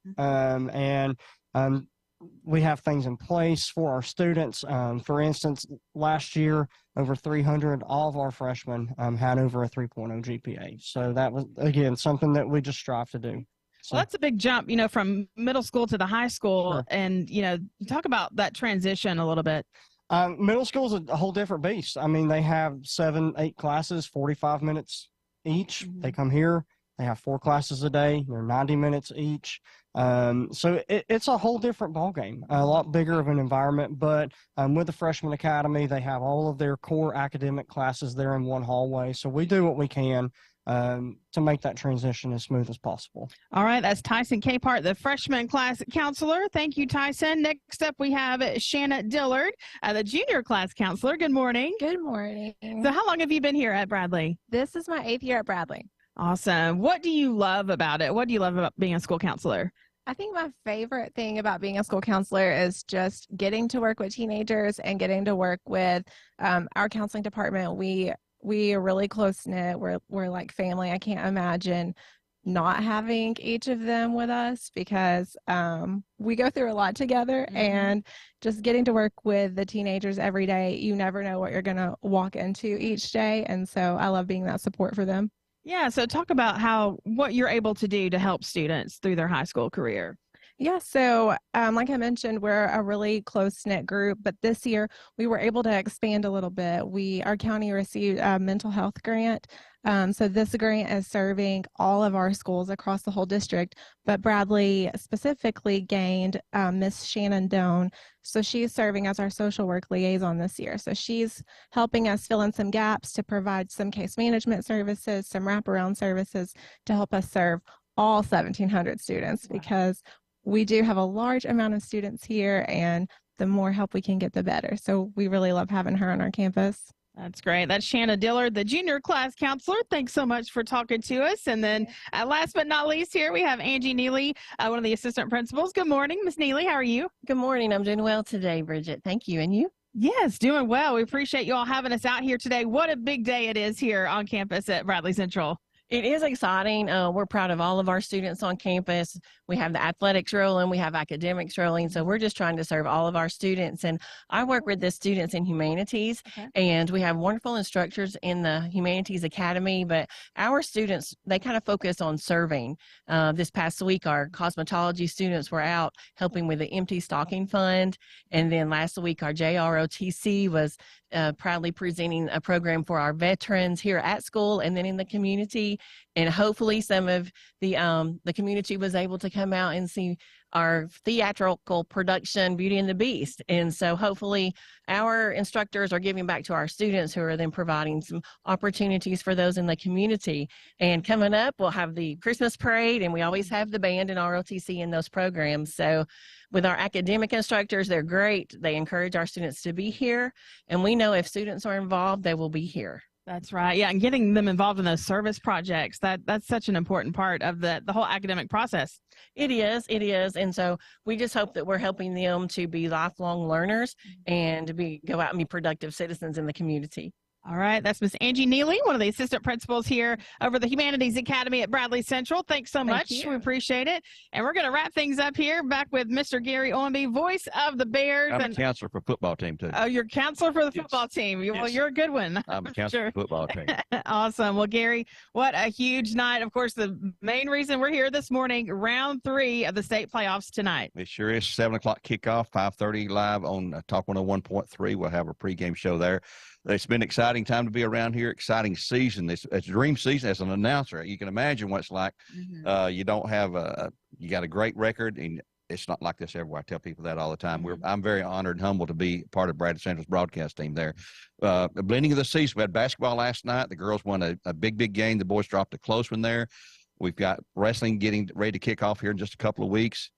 We have things in place for our students. For instance, last year, over 300, all of our freshmen had over a 3.0 GPA. So that was, again, something that we just strive to do. Well, that's a big jump, from middle school to the high school. Sure. And, you talk about that transition a little bit. Middle school is a whole different beast. I mean, they have 7, 8 classes, 45 minutes each. They come here. They have 4 classes a day. They're 90 minutes each. So it's a whole different ballgame, a lot bigger of an environment. But with the Freshman Academy, they have all of their core academic classes there in one hallway. So we do what we can to make that transition as smooth as possible. All right, that's Tyson Capehart, the freshman class counselor. Thank you, Tyson. Next up, we have Shanna Dillard, the junior class counselor. Good morning. Good morning. So how long have you been here at Bradley? This is my 8th year at Bradley. Awesome. What do you love about it? What do you love about being a school counselor? I think my favorite thing about being a school counselor is just getting to work with teenagers and getting to work with our counseling department. We are really close-knit. We're like family. I can't imagine not having each of them with us because we go through a lot together and just getting to work with the teenagers every day, you never know what you're going to walk into each day. And so I love being that support for them. Yeah. So talk about what you're able to do to help students through their high school career. Yeah, so like I mentioned, we're a really close-knit group, but this year we were able to expand a little bit. Our county received a mental health grant. So this grant is serving all of our schools across the whole district, but Bradley specifically gained Miss Shannon Doan. So she's serving as our social work liaison this year. So she's helping us fill in some gaps to provide some case management services, some wraparound services to help us serve all 1,700 students because we do have a large amount of students here, and the more help we can get, the better. So we really love having her on our campus. That's great. That's Shanna Dillard, the junior class counselor. Thanks so much for talking to us. And then last but not least here, we have Angie Neely, one of the assistant principals. Good morning, Miss Neely. How are you? Good morning. I'm doing well today, Bridget. Thank you. And you? Yes, doing well. We appreciate you all having us out here today. What a big day it is here on campus at Bradley Central. It is exciting. We're proud of all of our students on campus. We have the athletics rolling, we have academics rolling, so we're just trying to serve all of our students. And I work with the students in humanities, and we have wonderful instructors in the Humanities Academy, but our students, they kind of focus on serving. This past week, our cosmetology students were out helping with the Empty Stocking Fund, and then last week, our JROTC was proudly presenting a program for our veterans here at school and then in the community. community, and hopefully some of the community was able to come out and see our theatrical production, Beauty and the Beast. And so hopefully our instructors are giving back to our students, who are then providing some opportunities for those in the community. And coming up, we'll have the Christmas parade, and we always have the band and ROTC in those programs. So with our academic instructors, they're great. They encourage our students to be here. And we know if students are involved, they will be here. That's right. Yeah, and getting them involved in those service projects, that's such an important part of the whole academic process. It is. And so we just hope that we're helping them to be lifelong learners and to go out and be productive citizens in the community. All right, that's Miss Angie Neely, one of the assistant principals here over the Humanities Academy at Bradley Central. Thanks so much. We appreciate it. And we're going to wrap things up here, back with Mr. Gary Owenby, voice of the Bears. I'm a counselor for football team, too. Oh, you're counselor for the football team. Well, you're a good one. I'm a counselor for football team. Awesome. Well, Gary, what a huge night. Of course, the main reason we're here this morning, round 3 of the state playoffs tonight. It sure is. 7 o'clock kickoff, 5:30 live on Talk 101.3. We'll have a pregame show there. It's been an exciting time to be around here, exciting season. It's a dream season as an announcer. You can imagine what it's like. You don't have you got a great record, and it's not like this everywhere. I tell people that all the time. I'm very honored and humbled to be part of Bradley Central's broadcast team there. The blending of the season, we had basketball last night. The girls won a big game. The boys dropped a close one there. We've got wrestling getting ready to kick off here in just a couple of weeks.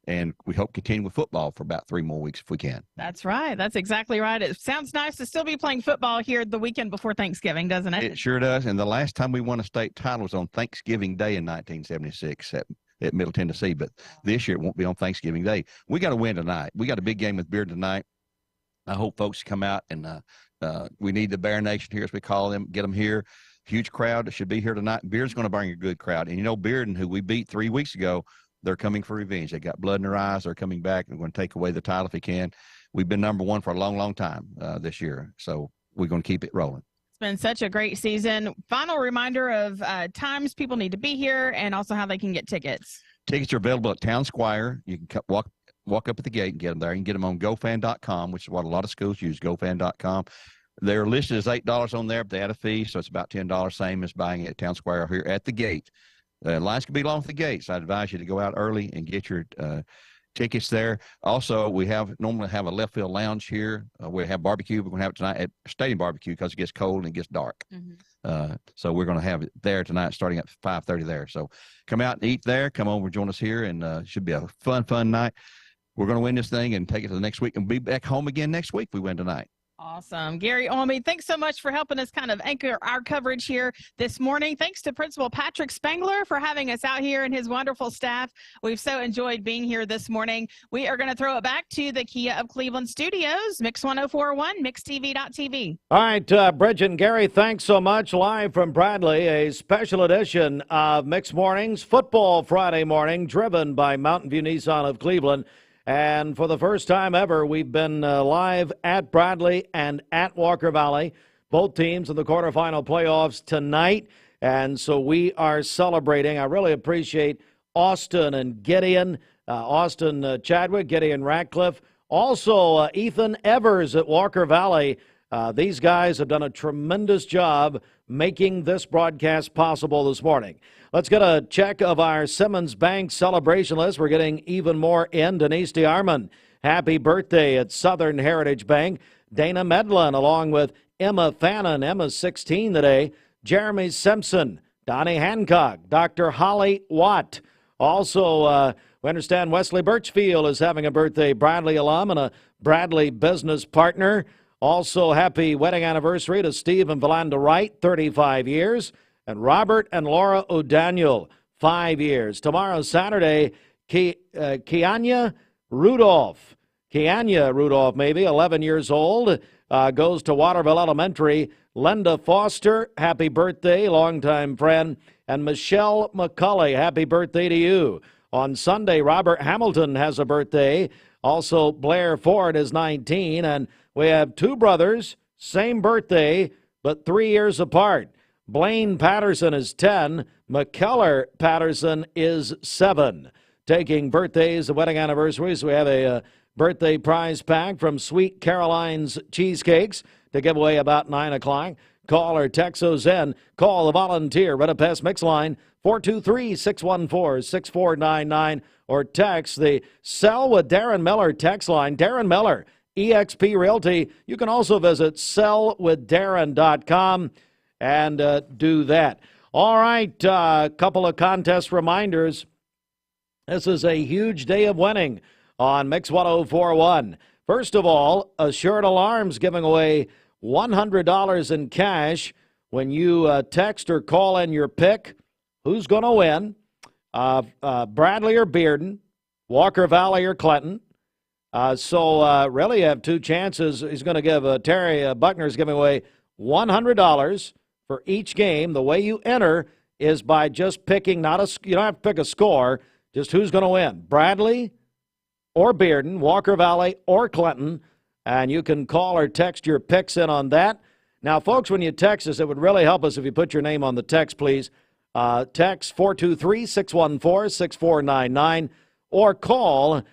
And we hope to continue with football for about 3 more weeks if we can. That's right. That's exactly right. It sounds nice to still be playing football here the weekend before Thanksgiving, doesn't it? It sure does. And the last time we won a state title was on Thanksgiving Day in 1976 at Middle Tennessee. But this year it won't be on Thanksgiving Day. We got to win tonight. We got a big game with Beard tonight. I hope folks come out, and we need the Bear Nation here, as we call them, get them here. Huge crowd that should be here tonight. Beard's going to bring a good crowd. And, Bearden, who we beat 3 weeks ago, they're coming for revenge. They got blood in their eyes. They're coming back and going to take away the title if he can. We've been number 1 for a long, long time this year. So we're going to keep it rolling. It's been such a great season. Final reminder of times people need to be here and also how they can get tickets. Tickets are available at Town Square. You can walk up at the gate and get them there. You can get them on GoFan.com, which is what a lot of schools use, GoFan.com. They're listed as $8 on there, but they add a fee, so it's about $10, same as buying it at Town Square here at the gate. Lines can be long at the gate, so I advise you to go out early and get your tickets there. Also, we normally have a left field lounge here. We have barbecue. We're going to have it tonight at Stadium Barbecue because it gets cold and it gets dark. So we're going to have it there tonight starting at 5:30 there. So come out and eat there. Come over and join us here, and it should be a fun night. We're going to win this thing and take it to the next week and be back home again next week if we win tonight. Awesome. Gary Owenby, thanks so much for helping us kind of anchor our coverage here this morning. Thanks to Principal Patrick Spengler for having us out here and his wonderful staff. We've so enjoyed being here this morning. We are going to throw it back to the Kia of Cleveland studios, Mix 104.1, MixTV.tv. All right, Bridget and Gary, thanks so much. Live from Bradley, a special edition of Mix Mornings, Football Friday morning, driven by Mountain View Nissan of Cleveland. And for the first time ever, we've been live at Bradley and at Walker Valley, both teams in the quarterfinal playoffs tonight. And so we are celebrating. I really appreciate Austin and Gideon, Austin Chadwick, Gideon Ratcliffe, also Ethan Evers at Walker Valley. These guys have done a tremendous job making this broadcast possible this morning. Let's get a check of our Simmons Bank celebration list. We're getting even more in. Denise DeArmond, happy birthday at Southern Heritage Bank. Dana Medlin, along with Emma Fannin. Emma's 16 today. Jeremy Simpson, Donnie Hancock, Dr. Holly Watt. Also, we understand Wesley Birchfield is having a birthday, Bradley alum and a Bradley business partner. Also, happy wedding anniversary to Steve and Valanda Wright, 35 years. And Robert and Laura O'Daniel, 5 years. Tomorrow, Saturday, Kianya Rudolph. Kianya Rudolph, maybe, 11 years old, goes to Waterville Elementary. Linda Foster, happy birthday, longtime friend. And Michelle McCulley, happy birthday to you. On Sunday, Robert Hamilton has a birthday. Also, Blair Ford is 19. And we have 2 brothers, same birthday, but 3 years apart. Blaine Patterson is 10. McKellar Patterson is 7. Taking birthdays and wedding anniversaries, we have a birthday prize pack from Sweet Caroline's Cheesecakes to give away about 9 o'clock. Call or text those in. Call the Volunteer Rent-A-Pest Mix line 423-614-6499 or text the Sell with Darren Miller text line. Darren Miller, eXp Realty. You can also visit sellwithdarren.com and do that. All right, a couple of contest reminders. This is a huge day of winning on Mix 104.1. First of all, Assured Alarms giving away $100 in cash when you text or call in your pick. Who's going to win? Bradley or Bearden, Walker Valley or Clinton. So really you have two chances. He's going to give Terry Buckner's giving away $100 for each game. The way you enter is by just picking, you don't have to pick a score, just who's going to win. Bradley or Bearden, Walker Valley or Clinton, and you can call or text your picks in on that. Now, folks, when you text us, it would really help us if you put your name on the text, please. Text 423-614-6499 or call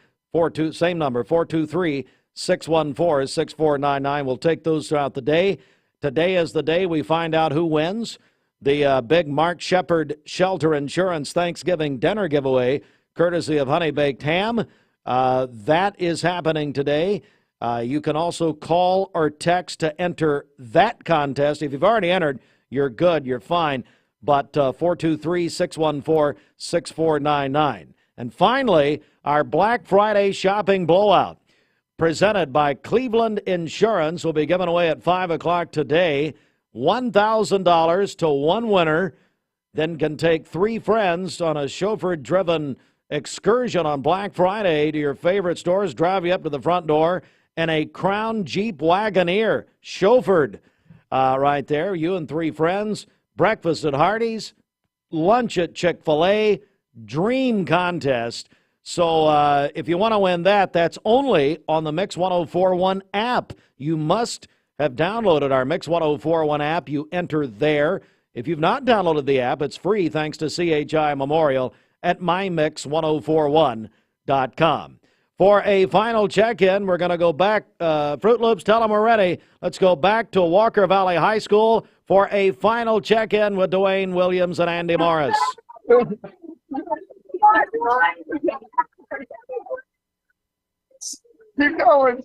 same number, 423-614-6499. We'll take those throughout the day. Today is the day we find out who wins the big Mark Shepard Shelter Insurance Thanksgiving dinner giveaway, courtesy of Honey Baked Ham. That is happening today. You can also call or text to enter that contest. If you've already entered, you're good, you're fine. But 423-614-6499. And finally, our Black Friday shopping blowout, presented by Cleveland Insurance, will be given away at 5 o'clock today. $1,000 to one winner, then can take three friends on a chauffeur-driven excursion on Black Friday to your favorite stores, drive you up to the front door, and a Crown Jeep Wagoneer, chauffeured right there. You and three friends, breakfast at Hardee's, lunch at Chick-fil-A, dream contest. So if you want to win that, that's only on the Mix 104.1 app. You must have downloaded our Mix 104.1 app. You enter there. If you've not downloaded the app, it's free thanks to CHI Memorial at mymix1041.com. For a final check-in, we're going to go back. Fruit Loops, tell them we're ready. Let's go back to Walker Valley High School for a final check-in with Dwayne Williams and Andy Morris. Keep going.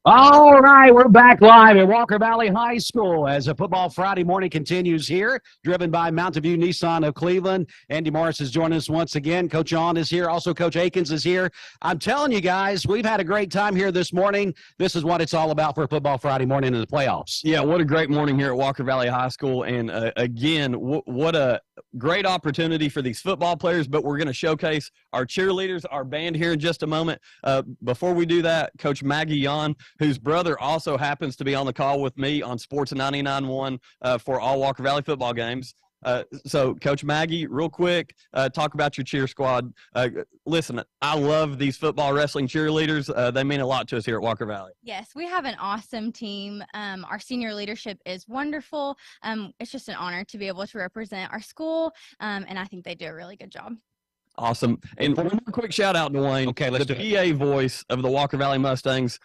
All right, we're back live at Walker Valley High School as a Football Friday morning continues here, driven by Mountain View Nissan of Cleveland. Andy Morris is joining us once again. Coach On is here. Also, Coach Akins is here. I'm telling you guys, we've had a great time here this morning. This is what it's all about for a Football Friday morning in the playoffs. Yeah, what a great morning here at Walker Valley High School. And again, what a great opportunity for these football players, but we're going to showcase our cheerleaders, our band here in just a moment. Before we do that, Coach Maggie Yon, whose brother also happens to be on the call with me on Sports 99.1 for all Walker Valley football games. So, Coach Maggie, real quick, talk about your cheer squad. Listen, I love these football wrestling cheerleaders. They mean a lot to us here at Walker Valley. Yes, we have an awesome team. Our senior leadership is wonderful. It's just an honor to be able to represent our school, and I think they do a really good job. Awesome. And one more quick shout out, Dwayne. Okay, let's the do it. PA voice of the Walker Valley Mustangs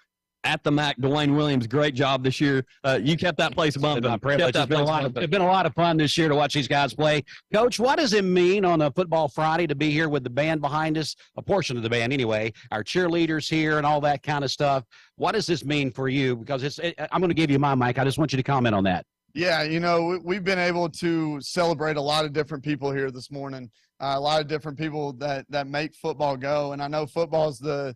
at the MAC, Dwayne Williams, great job this year. You kept that place bumping. It's been a lot of fun this year to watch these guys play. Coach, what does it mean on a Football Friday to be here with the band behind us, a portion of the band anyway, our cheerleaders here and all that kind of stuff? What does this mean for you? Because I'm going to give you my mic. I just want you to comment on that. Yeah, you know, we've been able to celebrate a lot of different people here this morning, a lot of different people that make football go. And I know football is the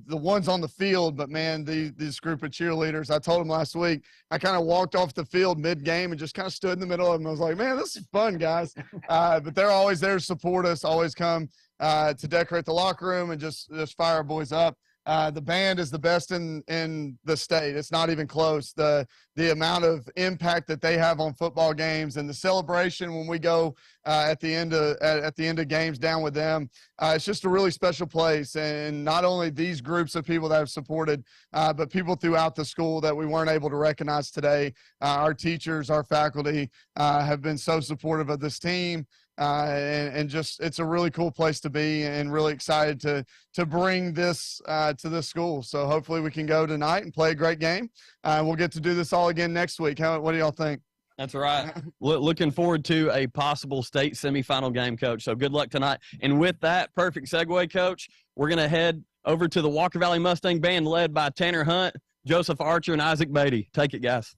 ones on the field, but man, this group of cheerleaders, I told them last week, I kind of walked off the field mid-game and just kind of stood in the middle of them. I was like, man, this is fun, guys. But they're always there to support us, always come to decorate the locker room and just fire our boys up. The band is the best in the state. It's not even close. The amount of impact that they have on football games and the celebration when we go at the end of games down with them, it's just a really special place. And not only these groups of people that have supported, but people throughout the school that we weren't able to recognize today. Our teachers, our faculty have been so supportive of this team. and just it's a really cool place to be, and really excited to bring this to this school. So hopefully we can go tonight and play a great game. We'll get to do this all again next week. What do y'all think? That's right. Looking forward to a possible state semifinal game, Coach. So good luck tonight. And with that, perfect segue, Coach, we're going to head over to the Walker Valley Mustang Band led by Tanner Hunt, Joseph Archer, and Isaac Beatty. Take it, guys.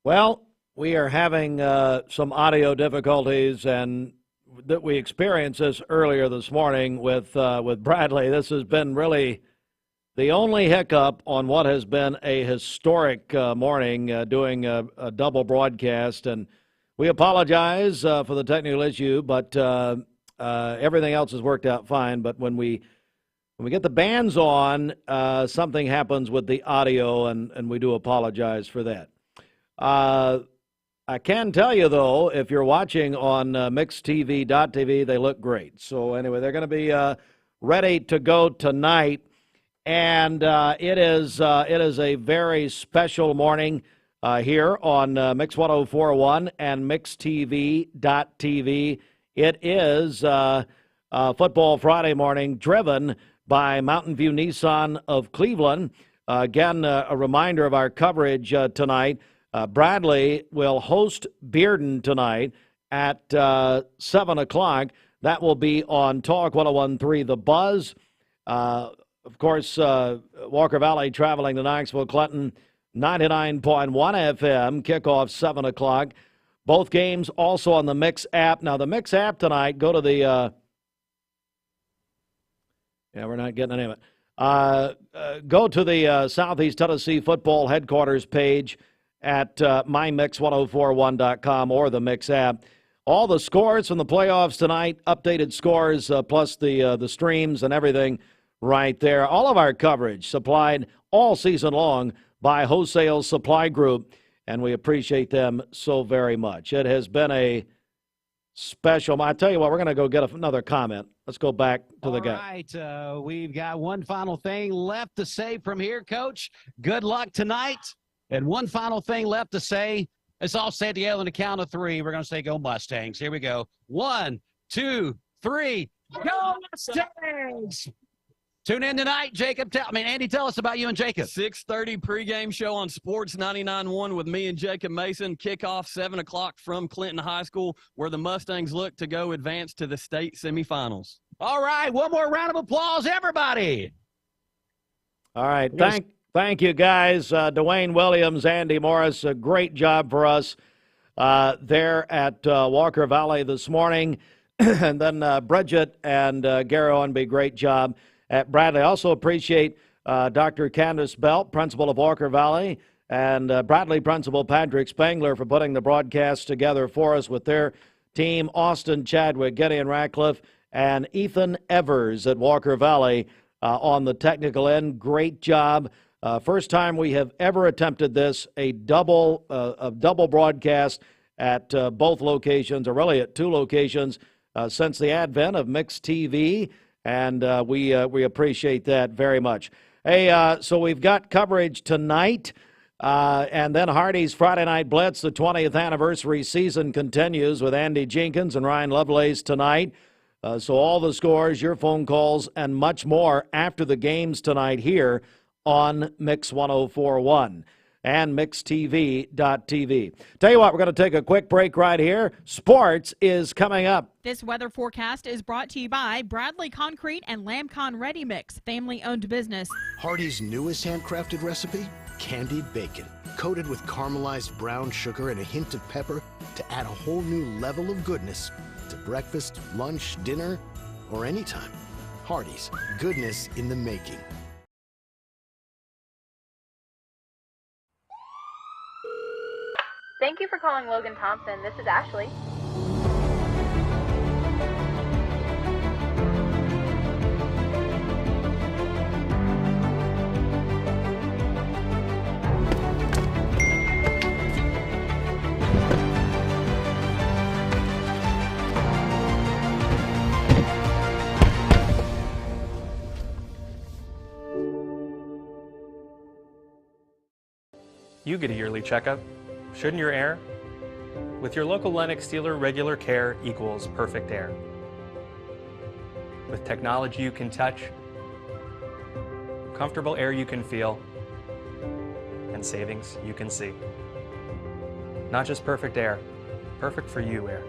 Well, we are having some audio difficulties, and that we experienced this earlier this morning with Bradley. This has been really the only hiccup on what has been a historic morning, doing a double broadcast, and we apologize for the technical issue, but everything else has worked out fine. But when we get the bands on, something happens with the audio, and we do apologize for that. I can tell you, though, if you're watching on mixtv.tv, they look great. So anyway, they're going to be ready to go tonight, and it is a very special morning here on Mix 104.1 and mixtv.tv. It is Football Friday morning, driven by Mountain View Nissan of Cleveland. Again, a reminder of our coverage tonight. Bradley will host Bearden tonight at 7 o'clock. That will be on Talk 101.3 The Buzz. Of course, Walker Valley traveling to Knoxville Clinton, 99.1 FM, kickoff 7 o'clock. Both games also on the Mix app. Now, the Mix app tonight, go to the we're not getting any of it. Go to the Southeast Tennessee Football Headquarters page at mymix1041.com or the Mix app. All the scores from the playoffs tonight, updated scores, plus the streams and everything right there. All of our coverage supplied all season long by Wholesale Supply Group, and we appreciate them so very much. It has been a special. I tell you what, we're going to go get another comment. Let's go back to the guy. All right, we've got one final thing left to say from here, Coach. Good luck tonight. And one final thing left to say. Let's all say together on the count of three. We're going to say go Mustangs. Here we go. 1, 2, 3. Go Mustangs! Tune in tonight, Jacob. Andy, tell us about you and Jacob. 6:30 pregame show on Sports 99.1 with me and Jacob Mason. Kickoff 7 o'clock from Clinton High School, where the Mustangs look to go advance to the state semifinals. All right, one more round of applause, everybody. All right, thank you, guys. Dwayne Williams, Andy Morris, a great job for us there at Walker Valley this morning. And then Bridget and Gary Owenby, great job at Bradley. Also appreciate Dr. Candace Belt, principal of Walker Valley, and Bradley principal Patrick Spangler for putting the broadcast together for us with their team, Austin Chadwick, Gideon Ratcliffe, and Ethan Evers at Walker Valley on the technical end. Great job. First time we have ever attempted this, a double broadcast at both locations, or really at two locations, since the advent of Mixed TV, and we appreciate that very much. Hey, so we've got coverage tonight, and then Hardy's Friday Night Blitz, the 20th anniversary season continues with Andy Jenkins and Ryan Lovelace tonight. So all the scores, your phone calls, and much more after the games tonight here on Mix 104.1 and mixtv.tv. Tell you what, we're going to take a quick break right here. Sports is coming up. This weather forecast is brought to you by Bradley Concrete and Lamcon Ready Mix, family-owned business. Hardy's newest handcrafted recipe, candied bacon, coated with caramelized brown sugar and a hint of pepper to add a whole new level of goodness to breakfast, lunch, dinner, or anytime. Hardy's, goodness in the making. Thank you for calling Logan Thompson. This is Ashley. You get a yearly checkup. Shouldn't your air? With your local Lennox dealer, regular care equals perfect air. With technology you can touch, comfortable air you can feel, and savings you can see. Not just perfect air, perfect for you air.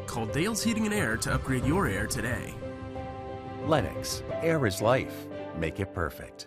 Call Dale's Heating and Air to upgrade your air today. Lennox, air is life. Make it perfect.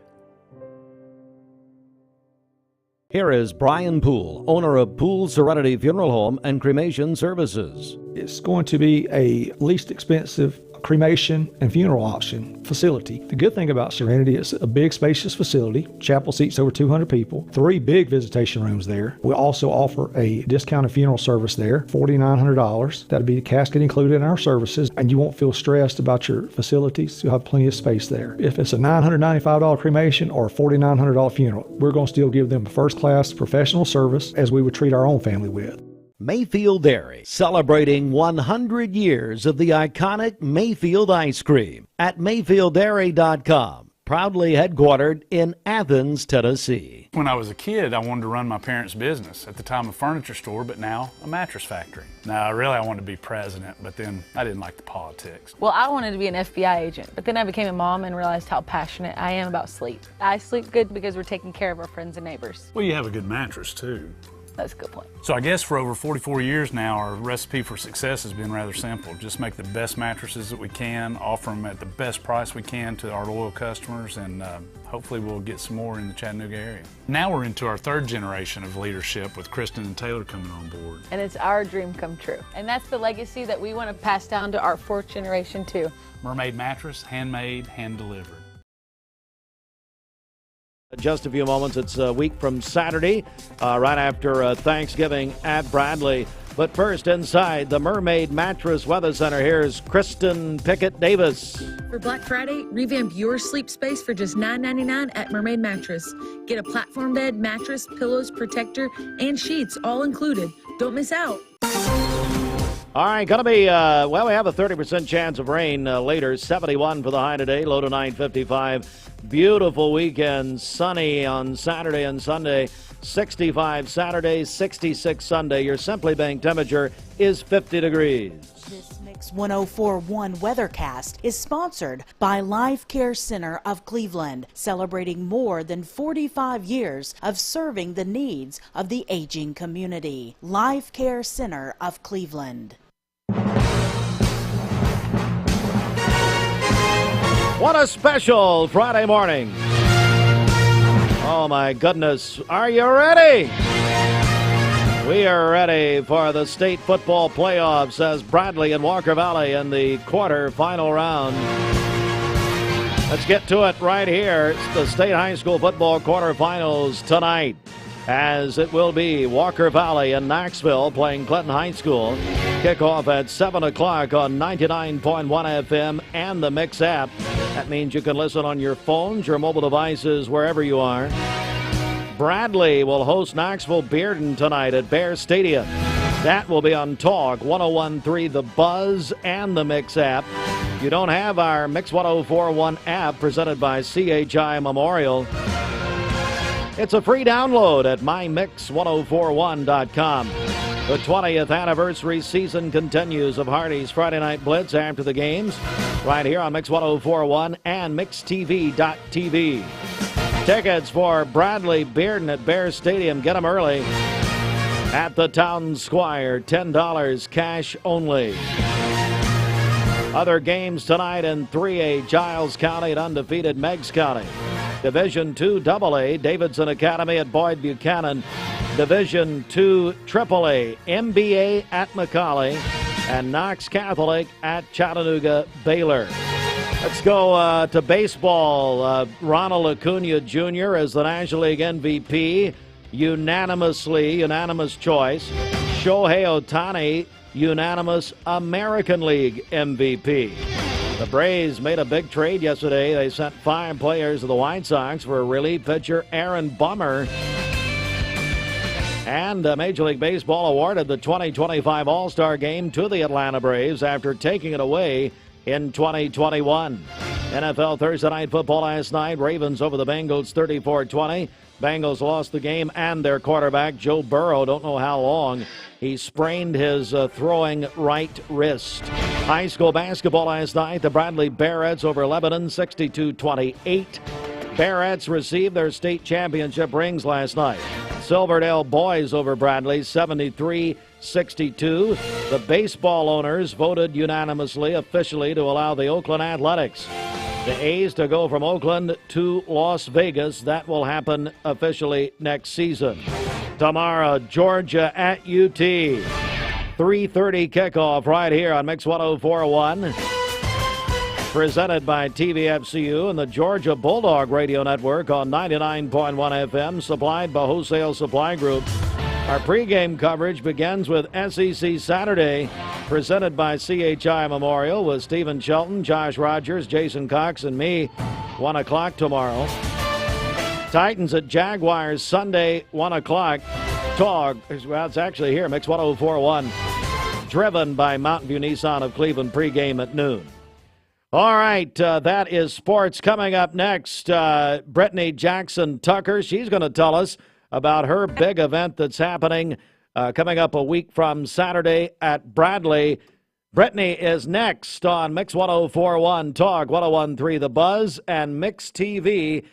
Here is Brian Poole, owner of Poole Serenity Funeral Home and Cremation Services. It's going to be a least expensive cremation and funeral option facility. The good thing about Serenity is a big spacious facility. Chapel seats over 200 people, 3 big visitation rooms there. We also offer a discounted funeral service there, $4,900. That'll be the casket included in our services, and you won't feel stressed about your facilities. You'll have plenty of space there. If it's a $995 cremation or a $4,900 funeral, we're going to still give them first-class professional service as we would treat our own family with. Mayfield Dairy, celebrating 100 years of the iconic Mayfield ice cream at MayfieldDairy.com, proudly headquartered in Athens, Tennessee. When I was a kid, I wanted to run my parents' business. At the time, a furniture store, but now a mattress factory. Now, really, I wanted to be president, but then I didn't like the politics. Well, I wanted to be an FBI agent, but then I became a mom and realized how passionate I am about sleep. I sleep good because we're taking care of our friends and neighbors. Well, you have a good mattress, too. That's a good point. So I guess for over 44 years now, our recipe for success has been rather simple. Just make the best mattresses that we can, offer them at the best price we can to our loyal customers, and hopefully we'll get some more in the Chattanooga area. Now we're into our 3rd generation of leadership with Kristen and Taylor coming on board. And it's our dream come true. And that's the legacy that we want to pass down to our 4th generation too. Mermaid mattress, handmade, hand-delivered. Just a few moments. It's a week from Saturday, right after Thanksgiving at Bradley. But first, inside the Mermaid Mattress Weather Center, here's Kristen Pickett-Davis. For Black Friday, revamp your sleep space for just $9.99 at Mermaid Mattress. Get a platform bed, mattress, pillows, protector, and sheets, all included. Don't miss out. All right, going to be, well, we have a 30% chance of rain later. 71 for the high today, low tonight 55. Beautiful weekend, sunny on Saturday and Sunday. 65 Saturday, 66 Sunday. Your Simply Bank temperature is 50 degrees. This Mix 104.1 Weathercast is sponsored by Life Care Center of Cleveland, celebrating more than 45 years of serving the needs of the aging community. Life Care Center of Cleveland. What a special Friday morning. Oh my goodness. Are you ready? We are ready for the state football playoffs as Bradley and Walker Valley in the quarterfinal round. Let's get to it right here. It's the state high school football quarterfinals tonight, as it will be Walker Valley and Knoxville playing Clinton High School. Kickoff at 7 o'clock on 99.1 FM and the Mix app. That means you can listen on your phones, your mobile devices, wherever you are. Bradley will host Knoxville Bearden tonight at Bear Stadium. That will be on Talk 101.3 The Buzz and the Mix app. You don't have our Mix 104.1 app presented by CHI Memorial. It's a free download at mymix1041.com. The 20th anniversary season continues of Hardy's Friday Night Blitz after the games, right here on Mix 104.1 and MixTV.tv. Tickets for Bradley Bearden at Bear Stadium. Get them early at the Town Squire. $10 cash only. Other games tonight in 3A, Giles County and undefeated Meigs County. Division II AA, Davidson Academy at Boyd Buchanan. Division II AAA, MBA at McCallie, and Knox Catholic at Chattanooga Baylor. Let's go to baseball. Ronald Acuna Jr. is the National League MVP. Unanimous choice. Shohei Ohtani, unanimous American League MVP. The Braves made a big trade yesterday. They sent 5 players to the White Sox for relief pitcher Aaron Bummer. And Major League Baseball awarded the 2025 All-Star Game to the Atlanta Braves after taking it away in 2021. NFL Thursday Night Football last night. Ravens over the Bengals 34-20. Bengals lost the game and their quarterback, Joe Burrow. Don't know how long. He sprained his throwing right wrist. High school basketball last night. The Bradley Bearets over Lebanon, 62-28. Bearets received their state championship rings last night. Silverdale boys over Bradley, 73-62. The baseball owners voted unanimously officially to allow the Oakland Athletics, the A's, to go from Oakland to Las Vegas. That will happen officially next season. Tomorrow, Georgia at UT. 3:30 kickoff right here on Mix 104.1. Presented by TVFCU and the Georgia Bulldog Radio Network on 99.1 FM, supplied by Wholesale Supply Group. Our pregame coverage begins with SEC Saturday, presented by CHI Memorial, with Stephen Shelton, Josh Rogers, Jason Cox, and me, 1 o'clock tomorrow. Titans at Jaguars Sunday, 1 o'clock. Well, it's actually here, Mix 104.1. Driven by Mountain View Nissan of Cleveland, pregame at noon. All right, that is sports. Coming up next, Brittany Jackson Tucker. She's going to tell us about her big event that's happening coming up a week from Saturday at Bradley. Brittany is next on Mix 104.1 Talk, 101.3 The Buzz, and MixTV.tv.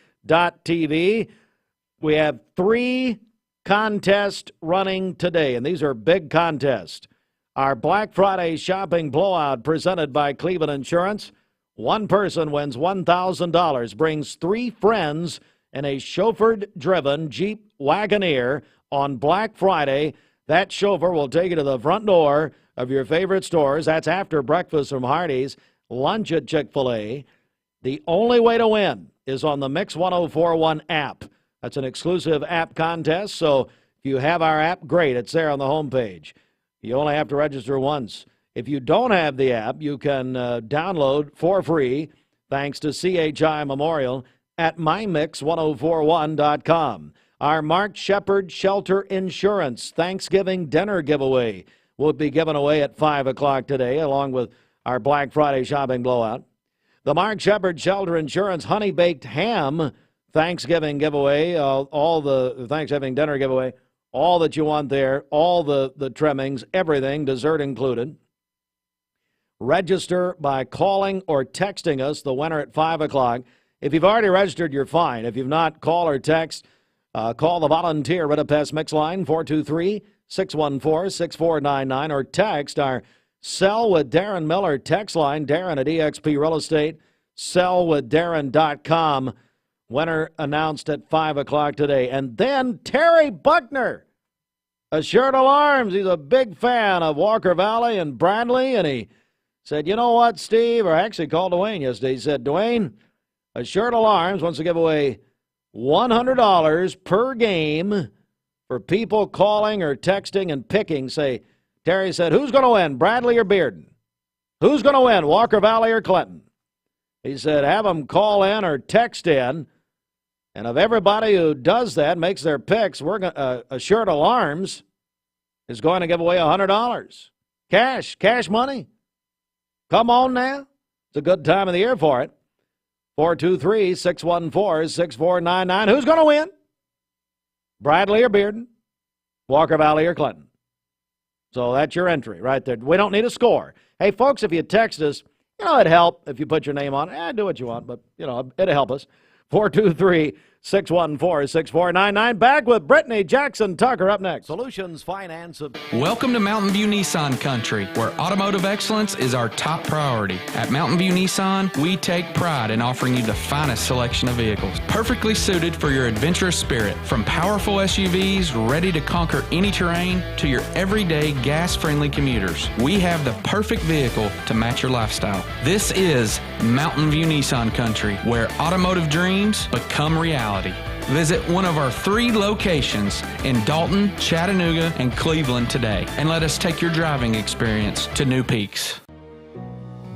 We have 3 contests running today, and these are big contests. Our Black Friday shopping blowout presented by Cleveland Insurance. One person wins $1,000, brings 3 friends in a chauffeur-driven Jeep Wagoneer on Black Friday. That chauffeur will take you to the front door of your favorite stores. That's after breakfast from Hardee's, lunch at Chick-fil-A. The only way to win is on the Mix 104.1 app. That's an exclusive app contest, so if you have our app, great. It's there on the homepage. You only have to register once. If you don't have the app, you can download for free, thanks to CHI Memorial, at mymix1041.com. Our Mark Shepard Shelter Insurance Thanksgiving dinner giveaway will be given away at 5 o'clock today, along with our Black Friday shopping blowout. The Mark Shepard Shelter Insurance Honey Baked Ham Thanksgiving giveaway, all the Thanksgiving dinner giveaway, all that you want there, all the trimmings, everything, dessert included. Register by calling or texting us, the winner at 5 o'clock. If you've already registered, you're fine. If you've not, call or text. Call the volunteer Ritapest Mix line, 423-614-6499, or text our Sell with Darren Miller text line, Darren at eXp Real Estate, sellwithdarren.com. Winner announced at 5 o'clock today. And then Terry Buckner, Assured Alarms. He's a big fan of Walker Valley and Bradley, and he said, you know what, Steve, or actually called Dwayne yesterday. He said, Dwayne, Assured Alarms wants to give away $100 per game for people calling or texting and picking. Say, Terry said, who's going to win, Bradley or Bearden? Who's going to win, Walker Valley or Clinton? He said, have them call in or text in. And of everybody who does that, makes their picks, we're going Assured Alarms is going to give away $100. Cash money. Come on now. It's a good time of the year for it. 423-614-6499. Who's going to win? Bradley or Bearden? Walker Valley or Clinton? So that's your entry right there. We don't need a score. Hey, folks, if you text us, it'd help if you put your name on it. Do what you want, but, it'll help us. 423-614-6499. Back with Brittany Jackson Tucker up next. Solutions Finance. Welcome to Mountain View Nissan Country, where automotive excellence is our top priority. At Mountain View Nissan, we take pride in offering you the finest selection of vehicles, perfectly suited for your adventurous spirit. From powerful SUVs ready to conquer any terrain to your everyday gas-friendly commuters, we have the perfect vehicle to match your lifestyle. This is Mountain View Nissan Country, where automotive dreams become reality. Visit one of our 3 locations in Dalton, Chattanooga, and Cleveland today, and let us take your driving experience to new peaks.